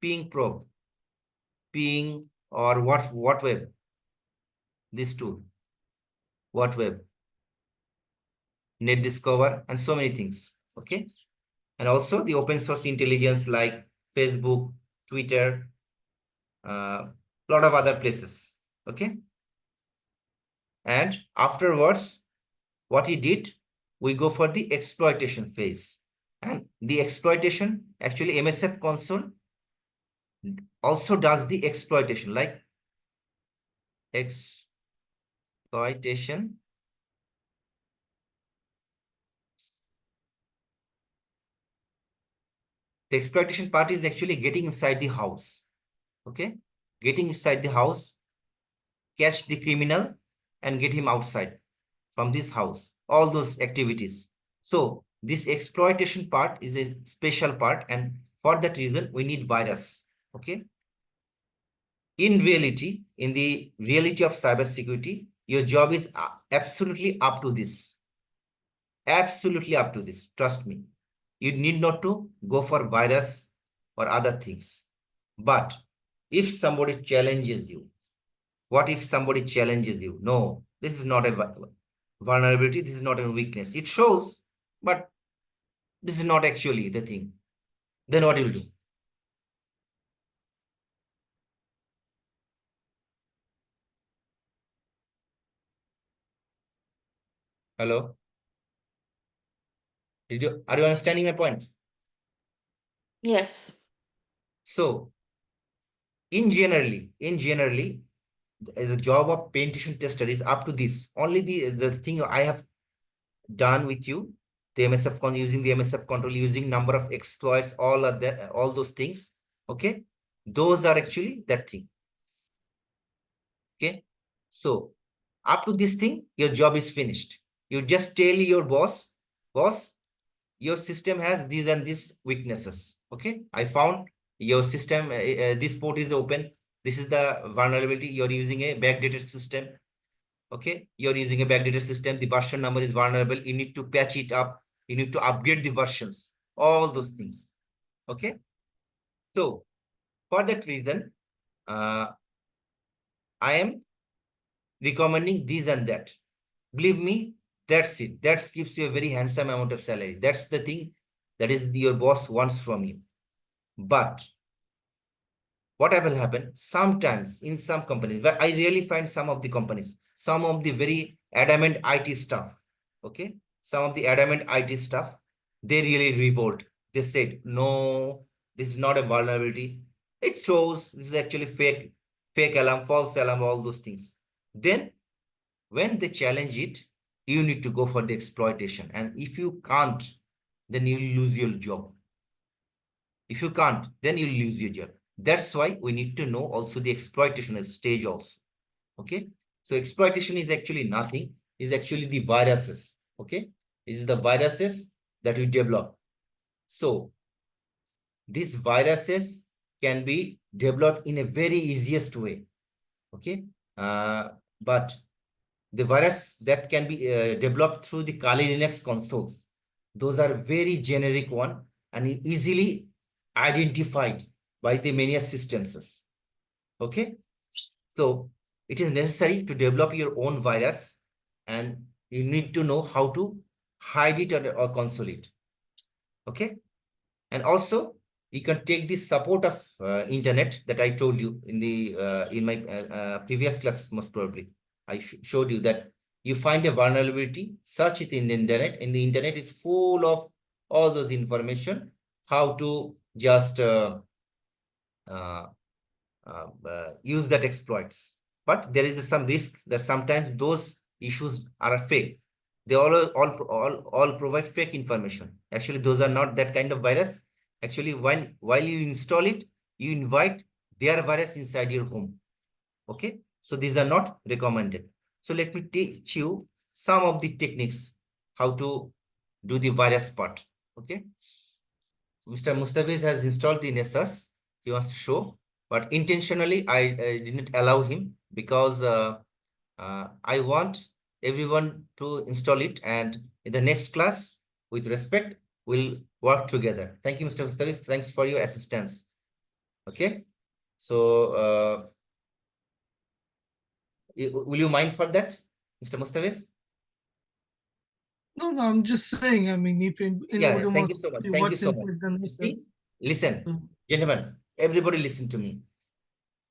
Ping probe. Ping or what web? This tool. What web? Net discover and so many things. Okay. And also the open source intelligence like Facebook, Twitter, lot of other places. Okay. And afterwards, what he did, we go for the exploitation phase. And the exploitation, actually msfconsole also does the exploitation, like exploitation. The exploitation part is actually getting inside the house. Okay. Getting inside the house, catch the criminal and get him outside from this house, all those activities. So this exploitation part is a special part, and for that reason we need virus. Okay. In reality, in the reality of cybersecurity, your job is absolutely up to this. Absolutely up to this. Trust me. You need not to go for virus or other things. But if somebody challenges you, what if somebody challenges you? No, this is not a vulnerability. This is not a weakness. It shows, but this is not actually the thing. Then what you'll do? Hello? Are you understanding my points? Yes. So, in generally, the job of penetration tester is up to this. Only the thing I have done with you, the using the MSF control, using number of exploits, all of that, all those things. Okay, those are actually that thing. Okay, so up to this thing, your job is finished. You just tell your boss, your system has these and these weaknesses. Okay, I found your system, this port is open. This is the vulnerability. You're using a backdated system. Okay, you're using a backdated system. The version number is vulnerable. You need to patch it up. You need to upgrade the versions. All those things. Okay, so for that reason, I am recommending this and that. Believe me, that's it. That gives you a very handsome amount of salary. That's the thing that is your boss wants from you. But what will happen sometimes in some companies, where I really find some of the companies, some of the very adamant IT stuff, okay, some of the adamant IT stuff, they really revolt. They said, no, this is not a vulnerability. It shows this is actually fake alarm, false alarm, all those things. Then when they challenge it, you need to go for the exploitation. And if you can't, then you'll lose your job. If you can't, then you'll lose your job. That's why we need to know also the exploitation stage also. Okay. So exploitation is actually nothing, is actually the viruses. Okay. This is the viruses that we develop. So these viruses can be developed in a very easiest way. Okay. But the virus that can be developed through the Kali Linux consoles, those are very generic one and easily identified by the many systems. Okay. So it is necessary to develop your own virus, and you need to know how to hide it or console it. Okay. And also you can take the support of internet that I told you in my previous class. Most probably I showed you that you find a vulnerability, search it in the internet, and the internet is full of all those information, how to just uh, use that exploits. But there is some risk that sometimes those issues are fake. They all provide fake information. Actually, those are not that kind of virus. Actually, while you install it, you invite their virus inside your home. Okay, so these are not recommended. So let me teach you some of the techniques how to do the virus part. Okay, Mr. Mustafiz has installed the Nessus. He wants to show, but intentionally I didn't allow him because I want everyone to install it, and in the next class, with respect, we'll work together. Thank you, Mr. Mustafiz. Thanks for your assistance. Okay, so will you mind for that, Mr. Mustafiz? No, I'm just saying. I mean, if anybody Thank you wants so to much. see Thank you what's so much. inside the See, message, listen, gentlemen, everybody listen to me.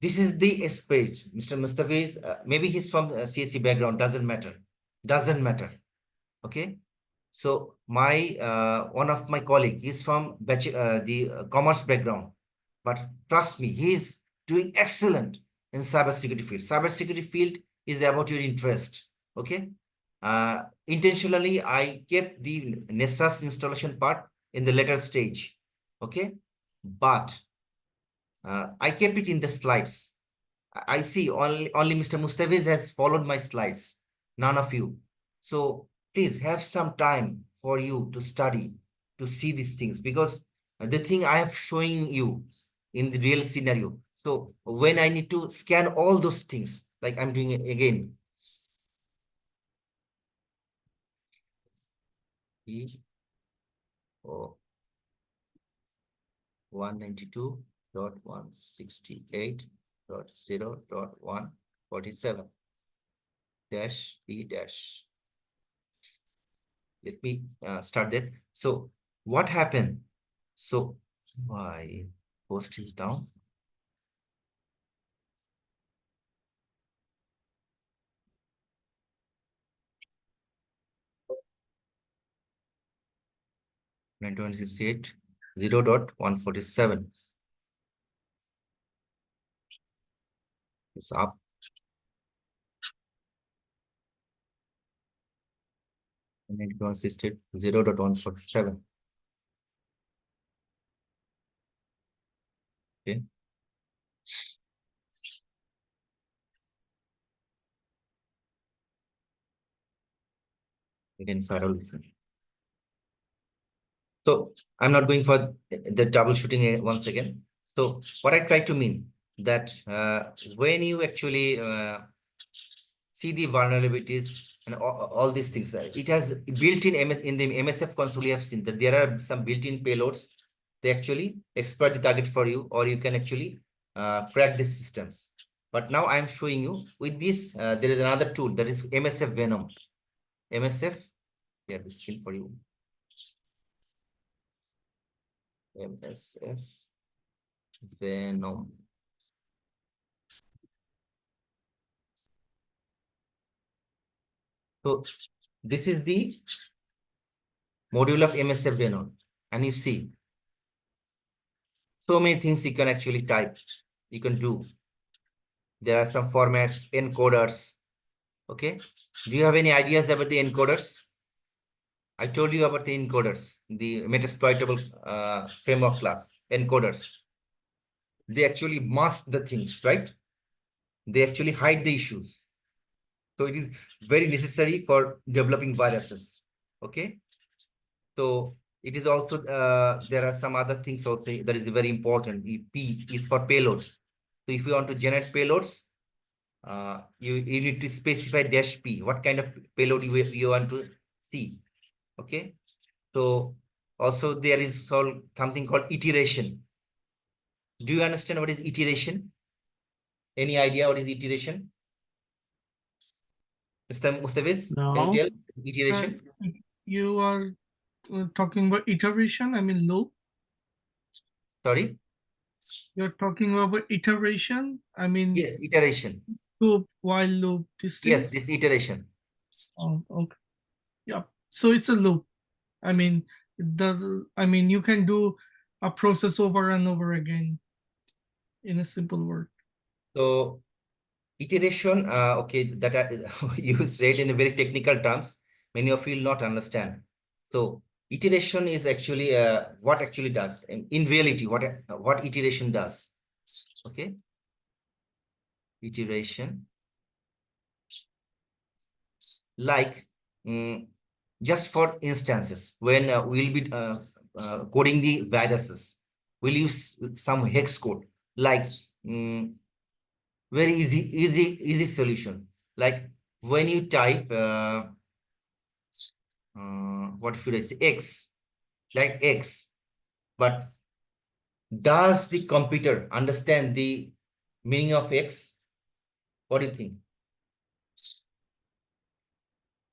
This is the page. Mr. Mustafiz, maybe he's from CSC background, doesn't matter. Doesn't matter. Okay. So my one of my colleague, he's from the commerce background. But trust me, he's doing excellent in cybersecurity field. Cybersecurity field is about your interest. Okay. Intentionally, I kept the Nessus installation part in the later stage. Okay. But I kept it in the slides. I see only Mr. Mustafiz has followed my slides, none of you. So please have some time for you to study, to see these things, because the thing I have showing you in the real scenario. So when I need to scan all those things, like I'm doing it again. Oh, 192.168.0.147 dash B dash. Let me start that. So what happened? So my post is down. Nine 0.147 is up. 0.147. Okay. Again, firewall. So I'm not going for the troubleshooting once again. So what I try to mean that when you actually see the vulnerabilities and all these things, it has built-in in the MSF console. You have seen that there are some built-in payloads. They actually exploit the target for you, or you can actually crack these systems. But now I'm showing you with this. There is another tool that is msfvenom. MSF, yeah, this skill for you. msfvenom. So this is the module of msfvenom, and you see so many things you can actually type. You can do. There are some formats, encoders. Okay. Do you have any ideas about the encoders? I told you about the encoders, the metasploitable framework class encoders. They actually mask the things, right? They actually hide the issues. So it is very necessary for developing viruses. Okay. So it is also, there are some other things also that is very important. P is for payloads. So if you want to generate payloads, you need to specify -p, what kind of payload you want to see. Okay. So also there is something called iteration. Do you understand what is iteration? Any idea what is iteration? Mr. Mustafiz, can you No. tell iteration? You are talking about iteration, I mean loop. Sorry? You're talking about iteration, I mean Yes, iteration. loop, while loop, these Yes, things. this iteration. Oh, okay. Yeah. So it's a loop. I mean, you can do a process over and over again in a simple word. So iteration, okay, that you said in a very technical terms, many of you will not understand. So iteration is actually what actually does in reality, what iteration does. Okay, iteration, like just for instances, when we'll be coding the viruses, we'll use some hex code, like very easy solution. Like when you type what should I say, X, like X, but does the computer understand the meaning of X? What do you think?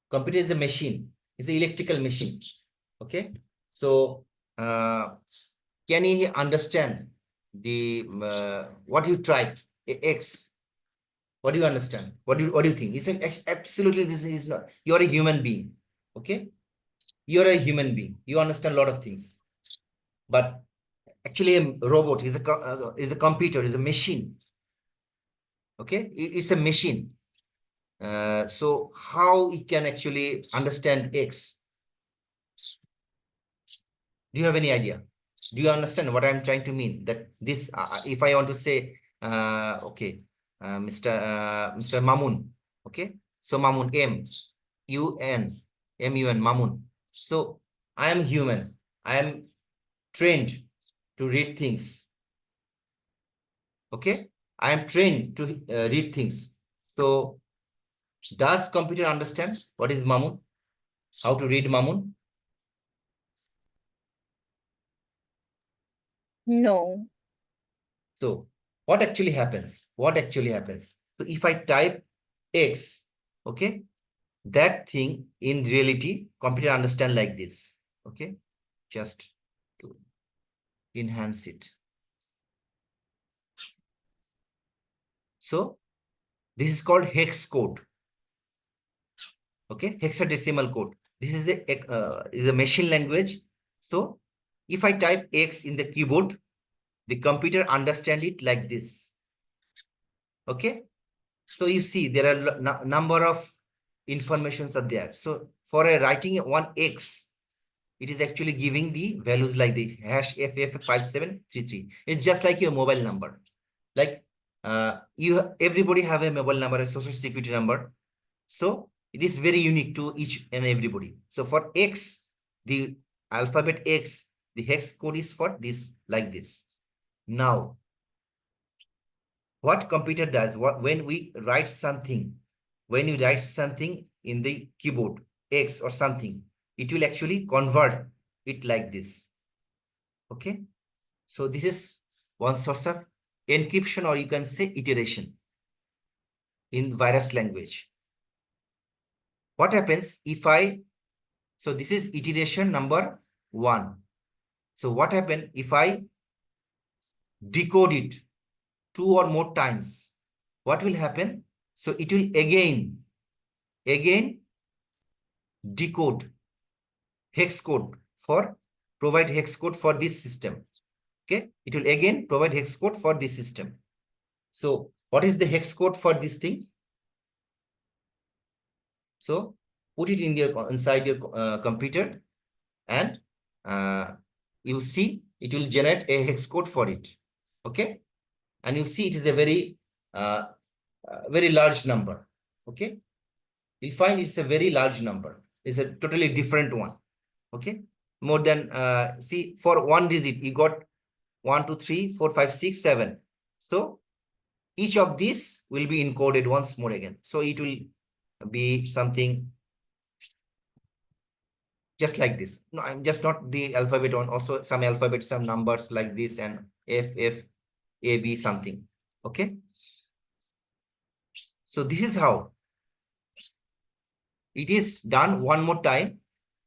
Computer is a machine, it's an electrical machine. Okay, so can he understand the what you typed X? What do you understand? What do you think? He said absolutely this is not. You're a human being. Okay, you're a human being. You understand a lot of things, but actually a robot is a computer, is a machine. Okay, it's a machine. So how it can actually understand X? Do you have any idea? Do you understand what I'm trying to mean? That this, if I want to say, okay, Mr. Mamun, okay, so Mamun, M-U-N, Mamun. So I am human. I am trained to read things. Okay, I am trained to read things. So does computer understand what is Mamun? How to read Mamun? No. So what actually happens? What actually happens? So if I type X, okay, that thing in reality, computer understand like this. Okay, just to enhance it. So this is called hex code. Okay, hexadecimal code. This is a machine language. So if I type X in the keyboard, the computer understand it like this. Okay, so you see there are number of informations are there. So for a writing one X, it is actually giving the values like the hash FF5733. It's just like your mobile number. Like everybody have a mobile number, a social security number. So it is very unique to each and everybody. So for X, the alphabet X, the hex code is for this, like this. Now, what computer does, when we write something, when you write something in the keyboard, X or something, it will actually convert it like this. Okay. So this is one source of encryption, or you can say iteration in virus language. What happens if so this is iteration number 1. So what happens if I decode it 2 or more times? What will happen? So it will again decode hex code provide hex code for this system. Okay, it will again provide hex code for this system. So what is the hex code for this thing? So put it in your inside your computer, and you see it will generate a hex code for it. Okay, and you see it is a very large number. Okay, you find it's a very large number. It's a totally different one. Okay, more than see, for one digit you got 1 2 3 4 5 6 7. So each of these will be encoded once more again. So it will be something just like this. No, I'm just not the alphabet one, also some alphabet, some numbers like this, and F, A, B, something. Okay. So this is how it is done one more time,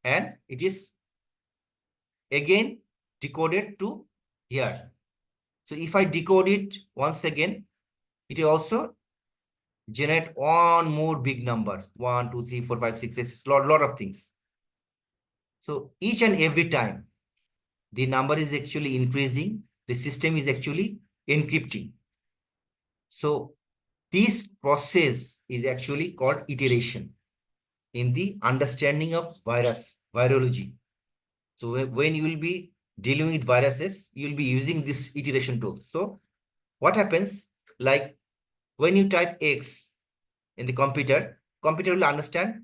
and it is again decoded to here. So if I decode it once again, it will also generate one more big number, 1 2 3 4 5 6 6, lot of things. So each and every time the number is actually increasing, the system is actually encrypting. So this process is actually called iteration in the understanding of virology. So when you will be dealing with viruses, you will be using this iteration tool. So what happens, like when you type X in the computer will understand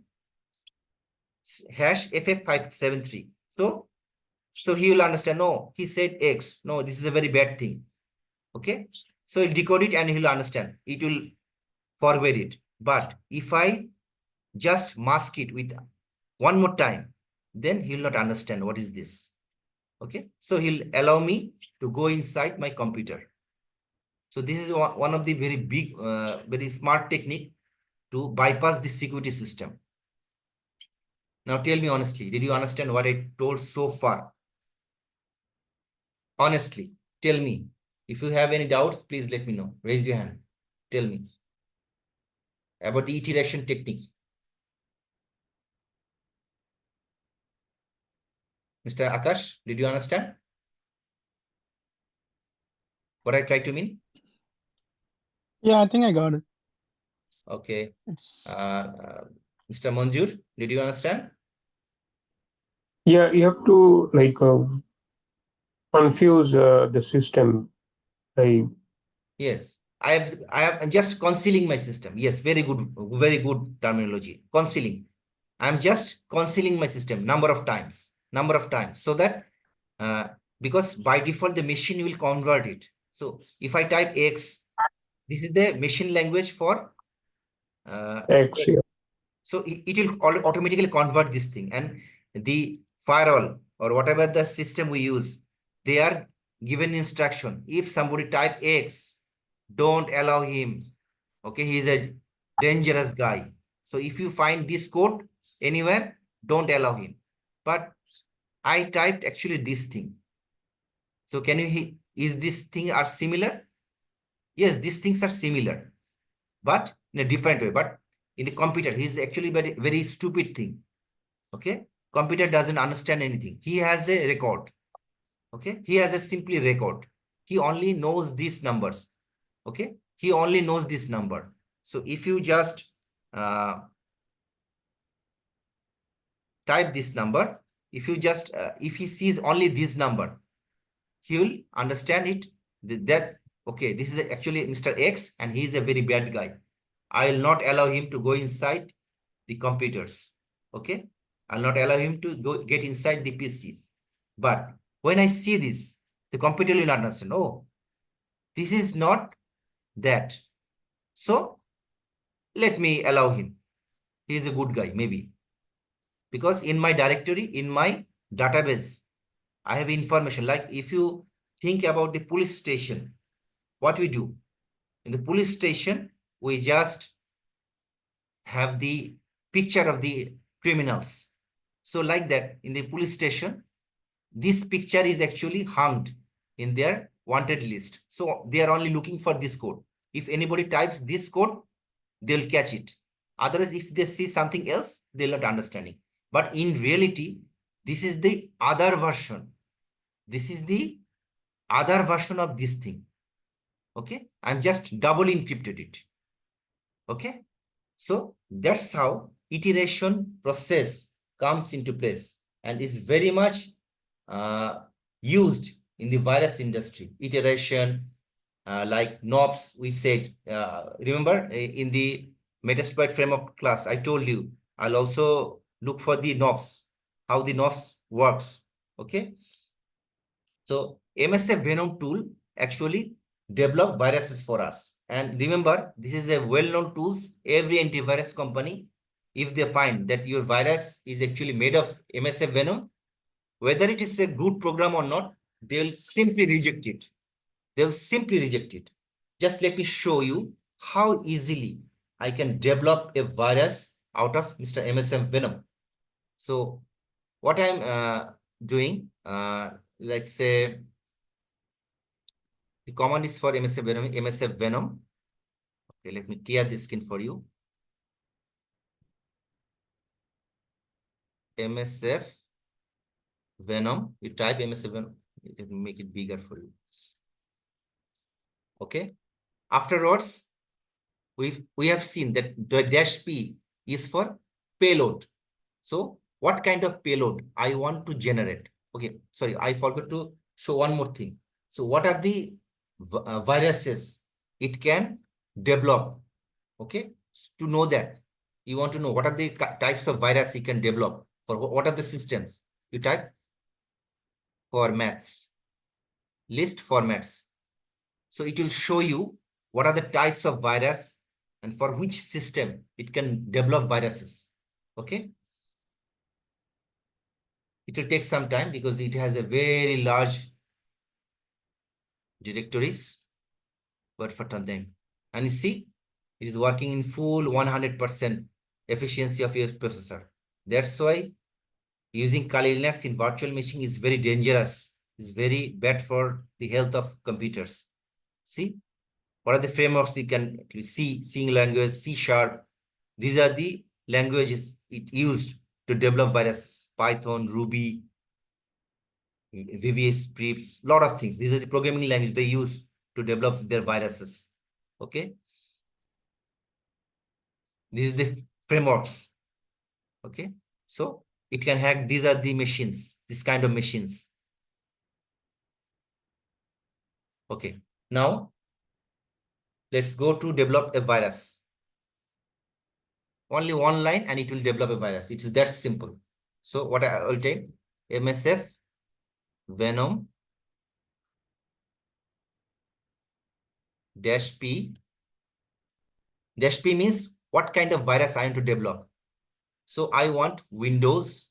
hash FF573. So he will understand, no, he said X. No, this is a very bad thing. Okay. So he'll decode it and he'll understand. It will forward it. But if I just mask it with one more time, then he'll not understand what is this. Okay. So he'll allow me to go inside my computer. So this is one of the very big, very smart technique to bypass the security system. Now tell me honestly, did you understand what I told so far? Honestly, tell me. If you have any doubts, please let me know. Raise your hand. Tell me about the iteration technique. Mr. Akash, did you understand what I tried to mean? Yeah, I think I got it. Okay. It's Mr. Manjur, did you understand? Yeah, you have to like confuse the system. Yes. I'm just concealing my system. Yes, very good terminology. Concealing. I'm just concealing my system number of times, so that because by default the machine will convert it. So if I type X, this is the machine language for X. X. So it will automatically convert this thing, and the firewall or whatever the system we use, they are given instruction. If somebody type X, don't allow him. Okay, he is a dangerous guy. So if you find this code anywhere, don't allow him. But I typed actually this thing. So can you, is this thing are similar? Yes, these things are similar, but in a different way. But in the computer, he is actually very stupid thing. Okay, computer doesn't understand anything. He has a record. Okay, he has a simply record. He only knows these numbers. Okay, he only knows this number. So if you just type this number, if you just if he sees only this number, he will understand it that okay, this is actually Mr. X and he is a very bad guy. I will not allow him to go inside the computers. Okay, I'll not allow him to go get inside the PCs. But when I see this, the computer will understand, oh, this is not that. So let me allow him. He is a good guy, maybe. Because in my directory, in my database, I have information. Like if you think about the police station, what we do? In the police station, we just have the picture of the criminals. So like that, in the police station, this picture is actually hung in their wanted list. So they are only looking for this code. If anybody types this code, they'll catch it. Otherwise, if they see something else, they'll not understanding. But in reality, this is the other version. This is the other version of this thing. Okay, I'm just double encrypted it. Okay, so that's how iteration process comes into place and is very much used in the virus industry. Iteration, like knobs, we said, remember in the Metasploit framework class, I told you, I'll also look for the knobs, how the knobs works, okay? So msfvenom tool actually develop viruses for us. And remember, this is a well-known tools. Every antivirus company, if they find that your virus is actually made of msfvenom, whether it is a good program or not, they'll simply reject it. They'll simply reject it. Just let me show you how easily I can develop a virus out of Mr. msfvenom. So what I'm doing, let's say the command is for msfvenom. Okay, let me clear the screen for you. msfvenom, you type msfvenom, let me make it bigger for you. Okay, afterwards, we have seen that the -p is for payload. So what kind of payload I want to generate? Okay, sorry, I forgot to show one more thing. So what are the viruses it can develop? Okay, to know that, you want to know what are the types of virus you can develop, for what are the systems. You type formats, list formats. So it will show you what are the types of virus and for which system it can develop viruses. Okay. It will take some time because it has a very large directories, but for time. And you see, it is working in full 100% efficiency of your processor. That's why using Kali Linux in virtual machine is very dangerous. It's very bad for the health of computers. See, what are the frameworks you can see? C language, C#. These are the languages it used to develop viruses. Python, Ruby, VBA scripts, lot of things. These are the programming language they use to develop their viruses. Okay. This is the frameworks. Okay. So it can hack. These are the machines, this kind of machines. Okay. Now let's go to develop a virus. Only one line and it will develop a virus. It is that simple. So what I will take, msfvenom -p. -p means what kind of virus I want to develop. So I want Windows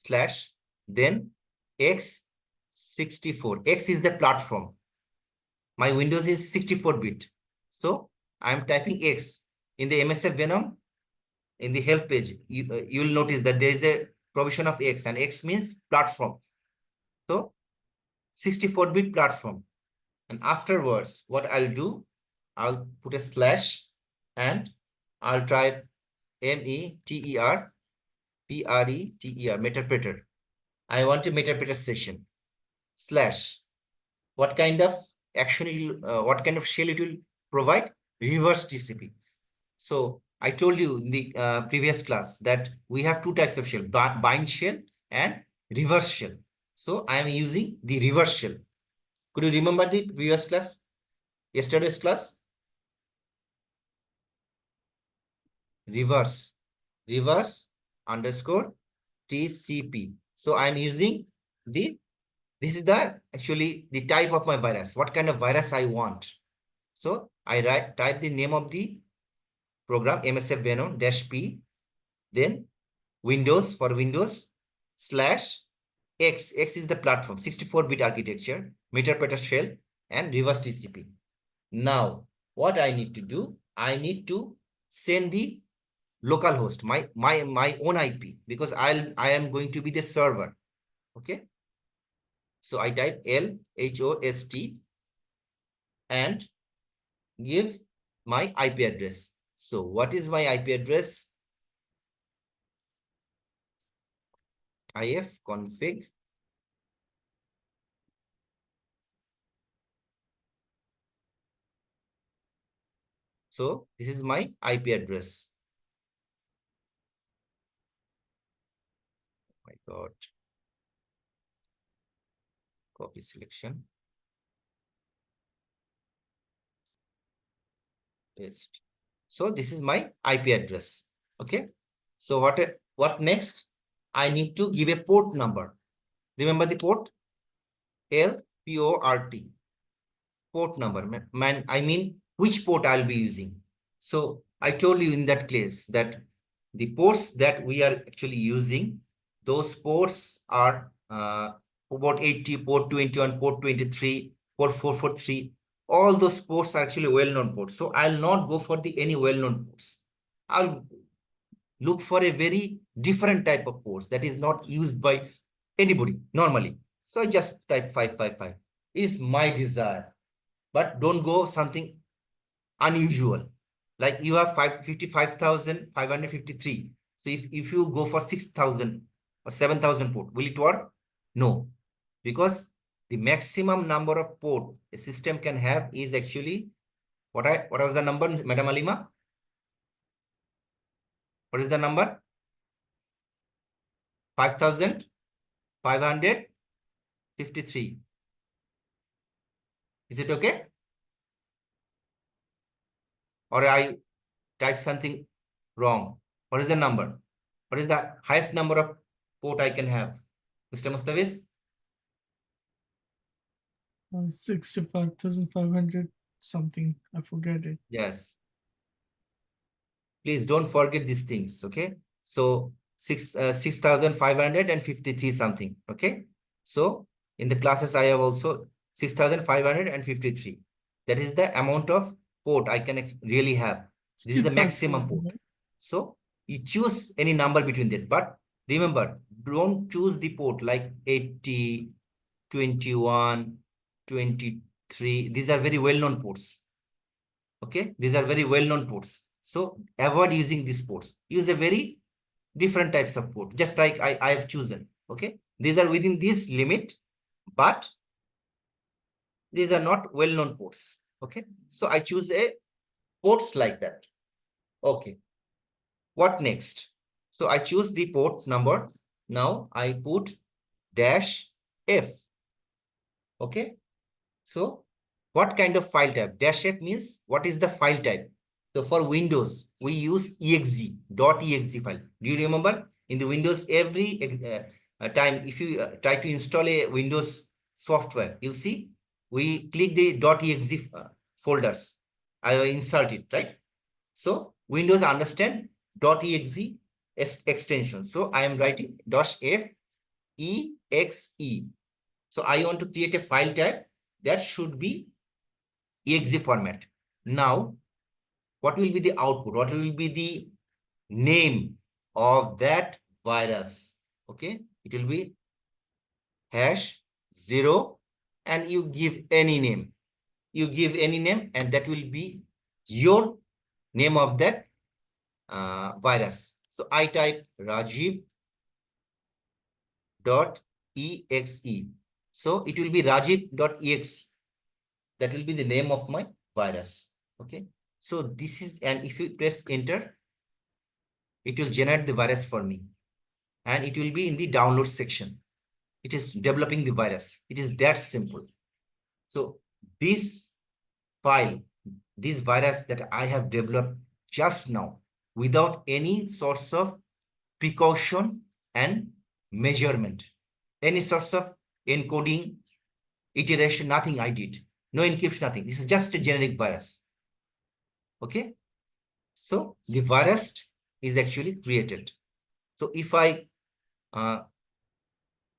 / then x64. X is the platform. My Windows is 64-bit. So I'm typing X in the msfvenom. In the help page, you'll notice that there is a provision of X, and X means platform. So 64-bit platform. And afterwards, what I'll do, I'll put a slash and I'll type METER PRETER, Meterpreter. I want a Meterpreter session / what kind of action, what kind of shell it will provide? Reverse TCP. So I told you in the previous class that we have two types of shell, bind shell and reverse shell. So I am using the reverse shell. Could you remember the previous class, yesterday's class? Reverse _ TCP. So I'm using this is the actually the type of my virus, what kind of virus I want. So I type the name of the program, msfvenom -p, then Windows for Windows / X. X is the platform, 64-bit architecture, Meterpreter shell, and reverse TCP. Now, what I need to do, I need to send the localhost, my own IP, because I am going to be the server. Okay. So I type LHOST and give my IP address. So what is my IP address? ifconfig So this is my IP address. Oh my God. Copy selection. Paste. So this is my IP address. Okay. So what next? I need to give a port number. Remember the port? LPORT. Port number. I mean which port I'll be using. So I told you in that case that the ports that we are actually using, those ports are port 80, port 21, port 23, port 443. All those ports are actually well-known ports. So I'll not go for the any well-known ports. I'll look for a very different type of ports that is not used by anybody normally. So I just type 555. It is my desire. But don't go something unusual. Like you have 55,553. So if you go for 6,000 or 7,000 port, will it work? No, because the maximum number of port a system can have is actually what was the number, Madam Alima? What is the number? 5,553. Is it okay? Or I type something wrong? What is the number? What is the highest number of port I can have? Mr. Mustafiz? 65,500 something. I forget it. Yes. Please don't forget these things, okay? So 6,553 something, okay? So in the classes I have also 6,553. That is the amount of port I can really have. This is the maximum port. So you choose any number between that, but remember, don't choose the port like 80, 21, 23. These are very well-known ports. Okay, these are very well-known ports. So avoid using these ports. Use a very different types of port, just like I have chosen. Okay, these are within this limit, but these are not well-known ports. Okay, so I choose a ports like that. Okay, what next? So I choose the port number. Now I put -F. Okay, so what kind of file type? -F means what is the file type? So for Windows, we use .exe file. Do you remember in the Windows every time if you try to install a Windows software, you'll see we click the .exe folders. I will insert it, right? So Windows understand .exe extension. So I am writing -F-E-X-E. So I want to create a file type that should be exe format. Now, what will be the output? What will be the name of that virus? Okay, it will be #0 and you give any name. You give any name and that will be your name of that virus. So I type Rajib.exe. So it will be Rajib.exe. That will be the name of my virus. Okay. So this is, and if you press enter, it will generate the virus for me. And it will be in the download section. It is developing the virus. It is that simple. So this file, this virus that I have developed just now, without any source of precaution and measurement, any source of encoding, iteration, nothing I did. No encryption, nothing. This is just a generic virus. Okay. So the virus is actually created. So if I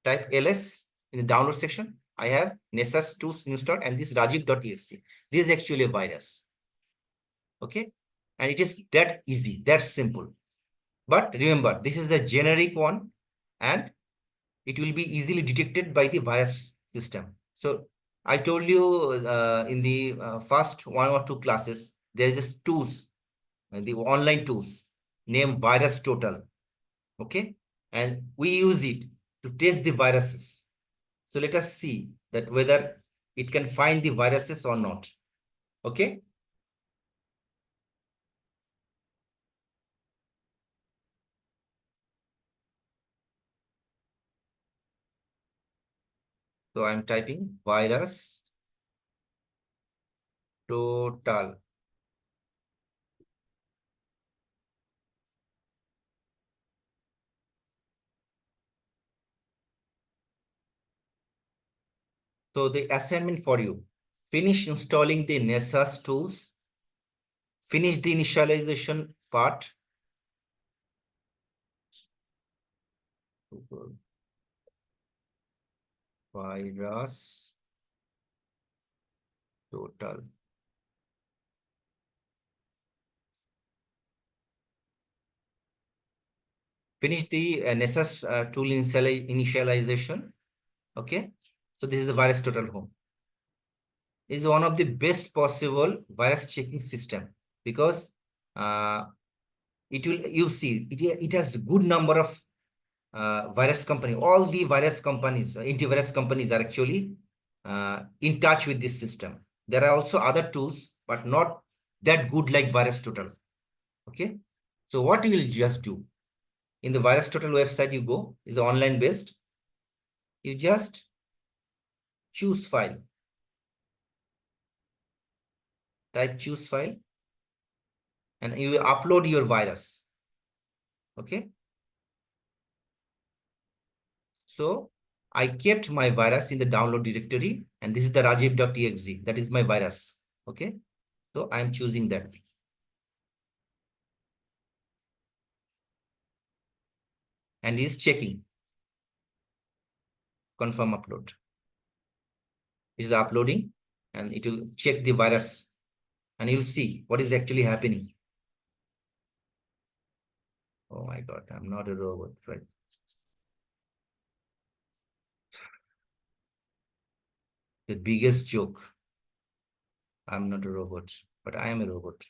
type ls in the download section, I have Nessus tools installed and this Rajib.exe. This is actually a virus. Okay. And it is that easy, that simple. But remember, this is a generic one and it will be easily detected by the virus system. So I told you in the first 1 or 2 classes, there is a tools, the online tools named Virus Total. Okay. And we use it to test the viruses. So let us see that whether it can find the viruses or not. Okay. So I'm typing virus total. So the assignment for you, finish installing the Nessus tools, finish the initialization part. Virus total. Finish the Nessus tool initialization. Okay. So this is the virus total home. Is one of the best possible virus checking system because you see it has good number of virus company. All the virus companies, antivirus companies are actually in touch with this system. There are also other tools, but not that good like virus total. Okay. So what you will just do in the virus total website, you go is online based. You just choose file, type choose file, and you will upload your virus. Okay. So I kept my virus in the download directory, and this is the rajib.exe. That is my virus. Okay. So I'm choosing that. And is checking. Confirm upload. It is uploading, and it will check the virus, and you'll see what is actually happening. Oh my God, I'm not a robot, right? The biggest joke. I'm not a robot, but I am a robot.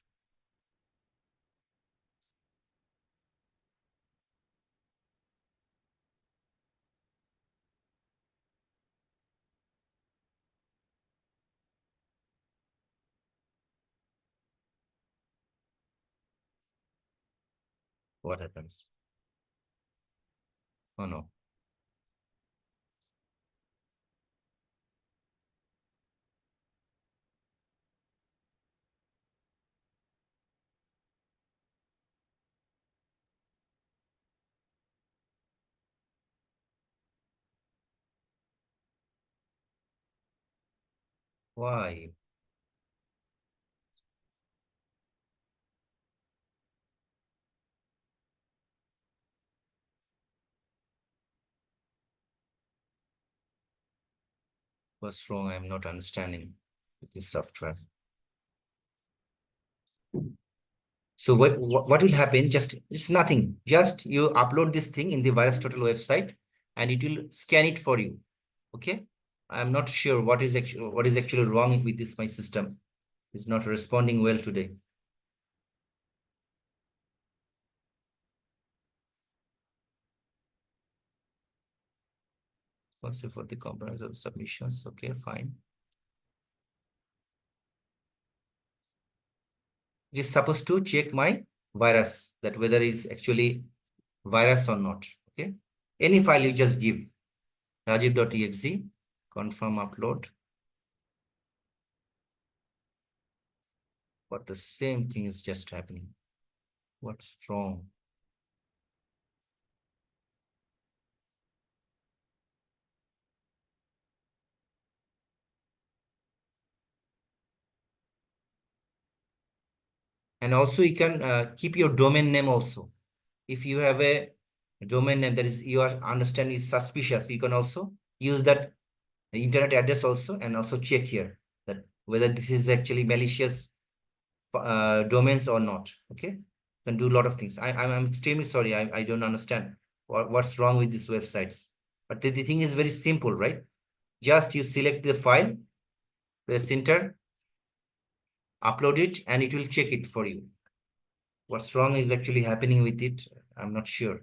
What happens? Oh no. Why? What's wrong? I'm not understanding this software. So what will happen? Just it's nothing. Just you upload this thing in the virus total website, and it will scan it for you. Okay. I'm not sure what is actually wrong with this my system. It's not responding well today. Also for the components of submissions. Okay, fine. It is supposed to check my virus, that whether it's actually virus or not. Okay. Any file you just give rajib.exe, confirm upload. But the same thing is just happening. What's wrong? And also you can keep your domain name also. If you have a domain name that is you are understand is suspicious, you can also use that internet address also, and also check here that whether this is actually malicious domains or not. Okay, you can do a lot of things. I'm extremely sorry. I don't understand what's wrong with these websites. But the thing is very simple, right? Just you select the file, press enter, upload it, and it will check it for you. What's wrong is actually happening with it, I'm not sure.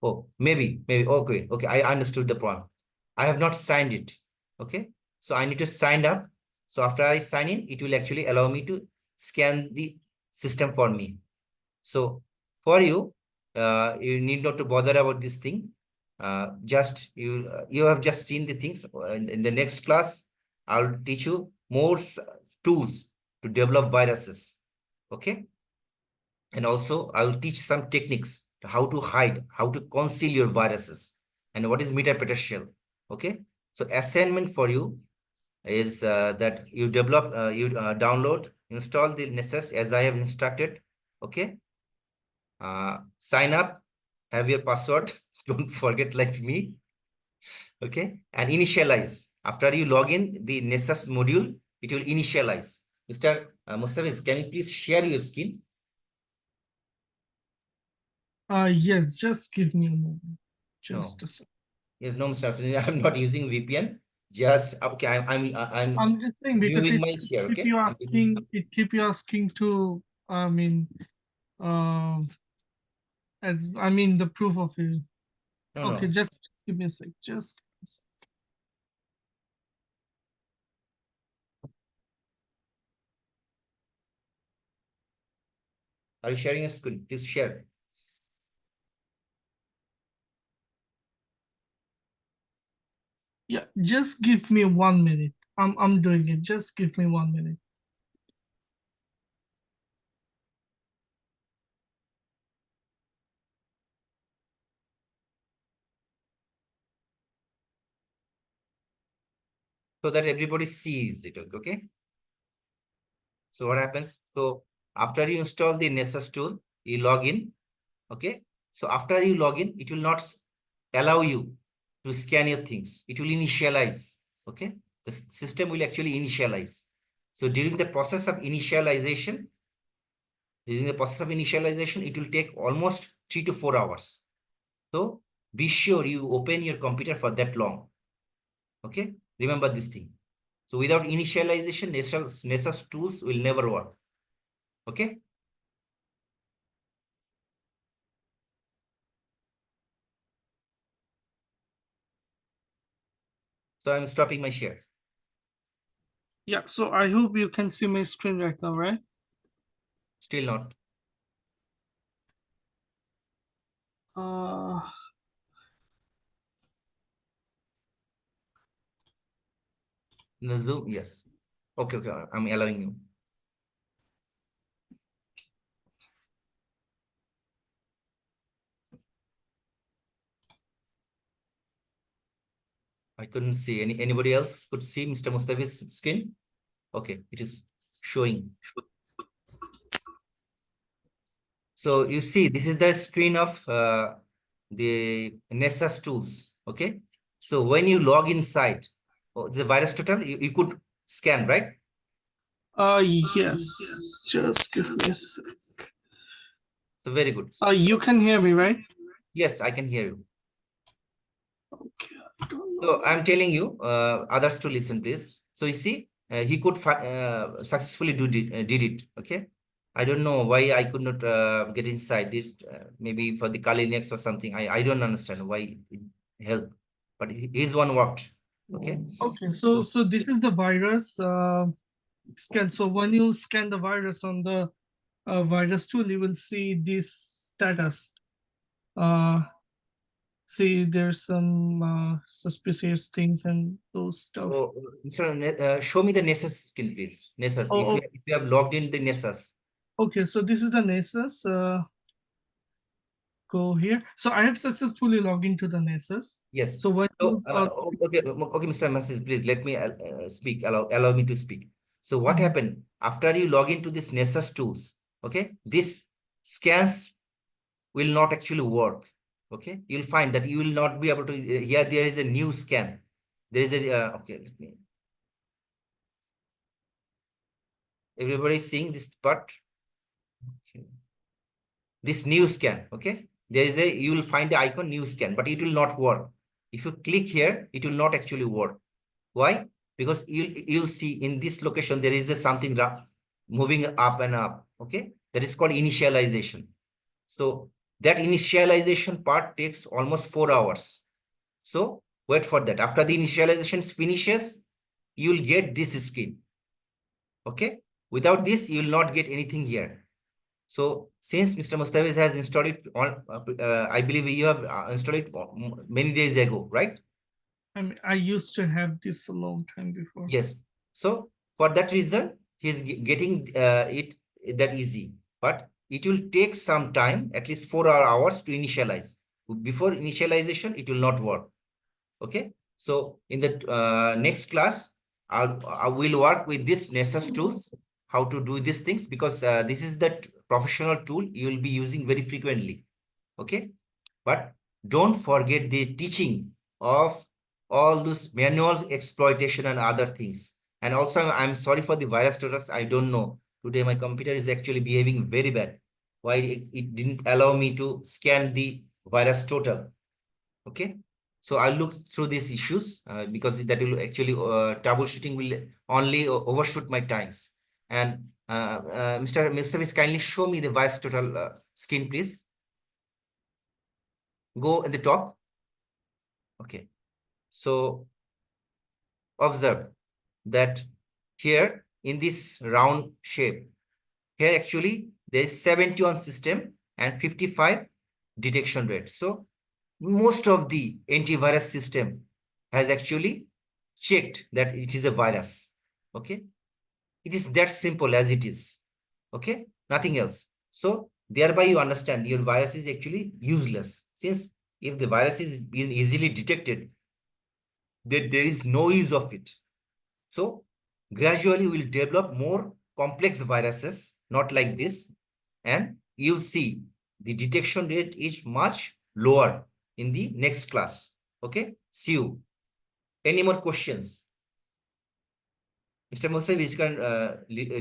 Oh, maybe. Okay, I understood the point. I have not signed it. Okay, so I need to sign up. So after I sign in, it will actually allow me to scan the system for me. So for you, you need not to bother about this thing. just you have just seen the things. In the next class, I'll teach you more tools to develop viruses. Okay. And also I'll teach some techniques how to hide, how to conceal your viruses, and what is metapreter shell. Okay. So assignment for you is that you develop, download, install the Nessus as I have instructed. Okay. Sign up, have your password. Don't forget like me. Okay. And initialize. After you log in the Nessus module, it will initialize. Mr. Mustafiz, can you please share your screen? Yes, just give me a moment. No. Just a sec. Yes, no, Mr. Afzal, I'm not using VPN. Just okay. I'm just saying because viewing my it's share. keep Okay. you asking, it keep you asking to, I mean, as I mean the proof of it. No, Okay, no. just give me a sec. Just a sec. Are you sharing a screen? Please share. Yeah, just give me 1 minute. I'm doing it. Just give me 1 minute. So that everybody sees it. Okay. So what happens? So after you install the Nessus tool, you log in. Okay. So after you log in, it will not allow you to scan your things. It will initialize. Okay. The system will actually initialize. So during the process of initialization, it will take almost 3 to 4 hours. So be sure you open your computer for that long. Okay. Remember this thing. So without initialization, Nessus tools will never work. Okay. So I'm stopping my share. Yeah, so I hope you can see my screen right now, right? Still not. The Zoom, yes. Okay, okay. I'm allowing you. I couldn't see anybody else could see Mr. Mustafi's screen. Okay, it is showing. So you see, this is the screen of the Nessus tools. Okay. So when you log inside the virus total, you could scan, right? Yes. Just give me a sec. So very good. You can hear me, right? Yes, I can hear you. Okay. I don't know. So I'm telling you, others to listen, please. So you see, he could successfully did it. Okay. I don't know why I could not get inside this. Maybe for the Kali next or something. I don't understand why it helped, but his one worked. Okay. Okay. So this is the virus scan. So when you scan the virus on the virus tool, you will see this status. See, there's some suspicious things and those stuff. So, show me the Nessus skin, please. Nessus. Oh, If you have logged in the Nessus. okay. So this is the Nessus. Go here. So I have successfully logged into the Nessus. Yes. So when So, you, okay, Mr. Message, please let me speak. Allow me to speak. So what happened after you log into this Nessus tools? Okay, this scans will not actually work. Okay, you'll find that you will not be able to. Here there is a new scan. There is a okay. Let me. Everybody is seeing this part. Okay. This new scan. Okay, there is a you will find the icon new scan, but it will not work. If you click here, it will not actually work. Why? Because you'll see in this location there is a something moving up and up. Okay, that is called initialization. So that initialization part takes almost 4 hours. So wait for that. After the initialization finishes, you'll get this screen. Okay, without this you will not get anything here. So since Mr. Mustafiz has installed it on, I believe you have installed it many days ago, right? I mean, I used to have this a long time before. Yes. So for that reason, he's getting it that easy. But it will take some time, at least 4 hours to initialize. Before initialization, it will not work. Okay. So in the next class, I will work with this Nessus tools, how to do these things, because this is the professional tool you will be using very frequently. Okay. But don't forget the teaching of all those manual exploitation and other things. And also, I'm sorry for the virus status. I don't know. Today, my computer is actually behaving very bad. Why it didn't allow me to scan the virus total. Okay. So I'll look through these issues because that will actually troubleshooting will only overshoot my times. And Mr. Mustafiz, kindly show me the virus total screen, please. Go at the top. Okay. So observe that here in this round shape, here actually there is 70 on system and 55 detection rate. So most of the antivirus system has actually checked that it is a virus. Okay. It is that simple as it is. Okay. Nothing else. So thereby you understand your virus is actually useless, since if the virus is easily detected, there is no use of it. So gradually we'll develop more complex viruses, not like this, and you'll see the detection rate is much lower in the next class. Okay, see you. Any more questions? Mr. Musa, you can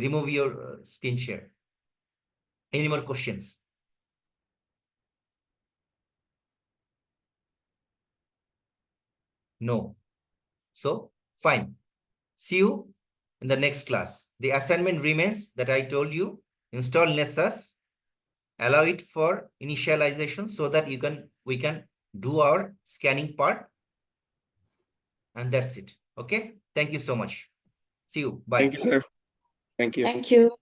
remove your screen share. Any more questions? No. So fine. See you in the next class. The assignment remains that I told you. Install Nessus, allow it for initialization so that we can do our scanning part, and that's it. Okay, thank you so much. See you. Bye. Thank you, sir. Thank you. Thank you.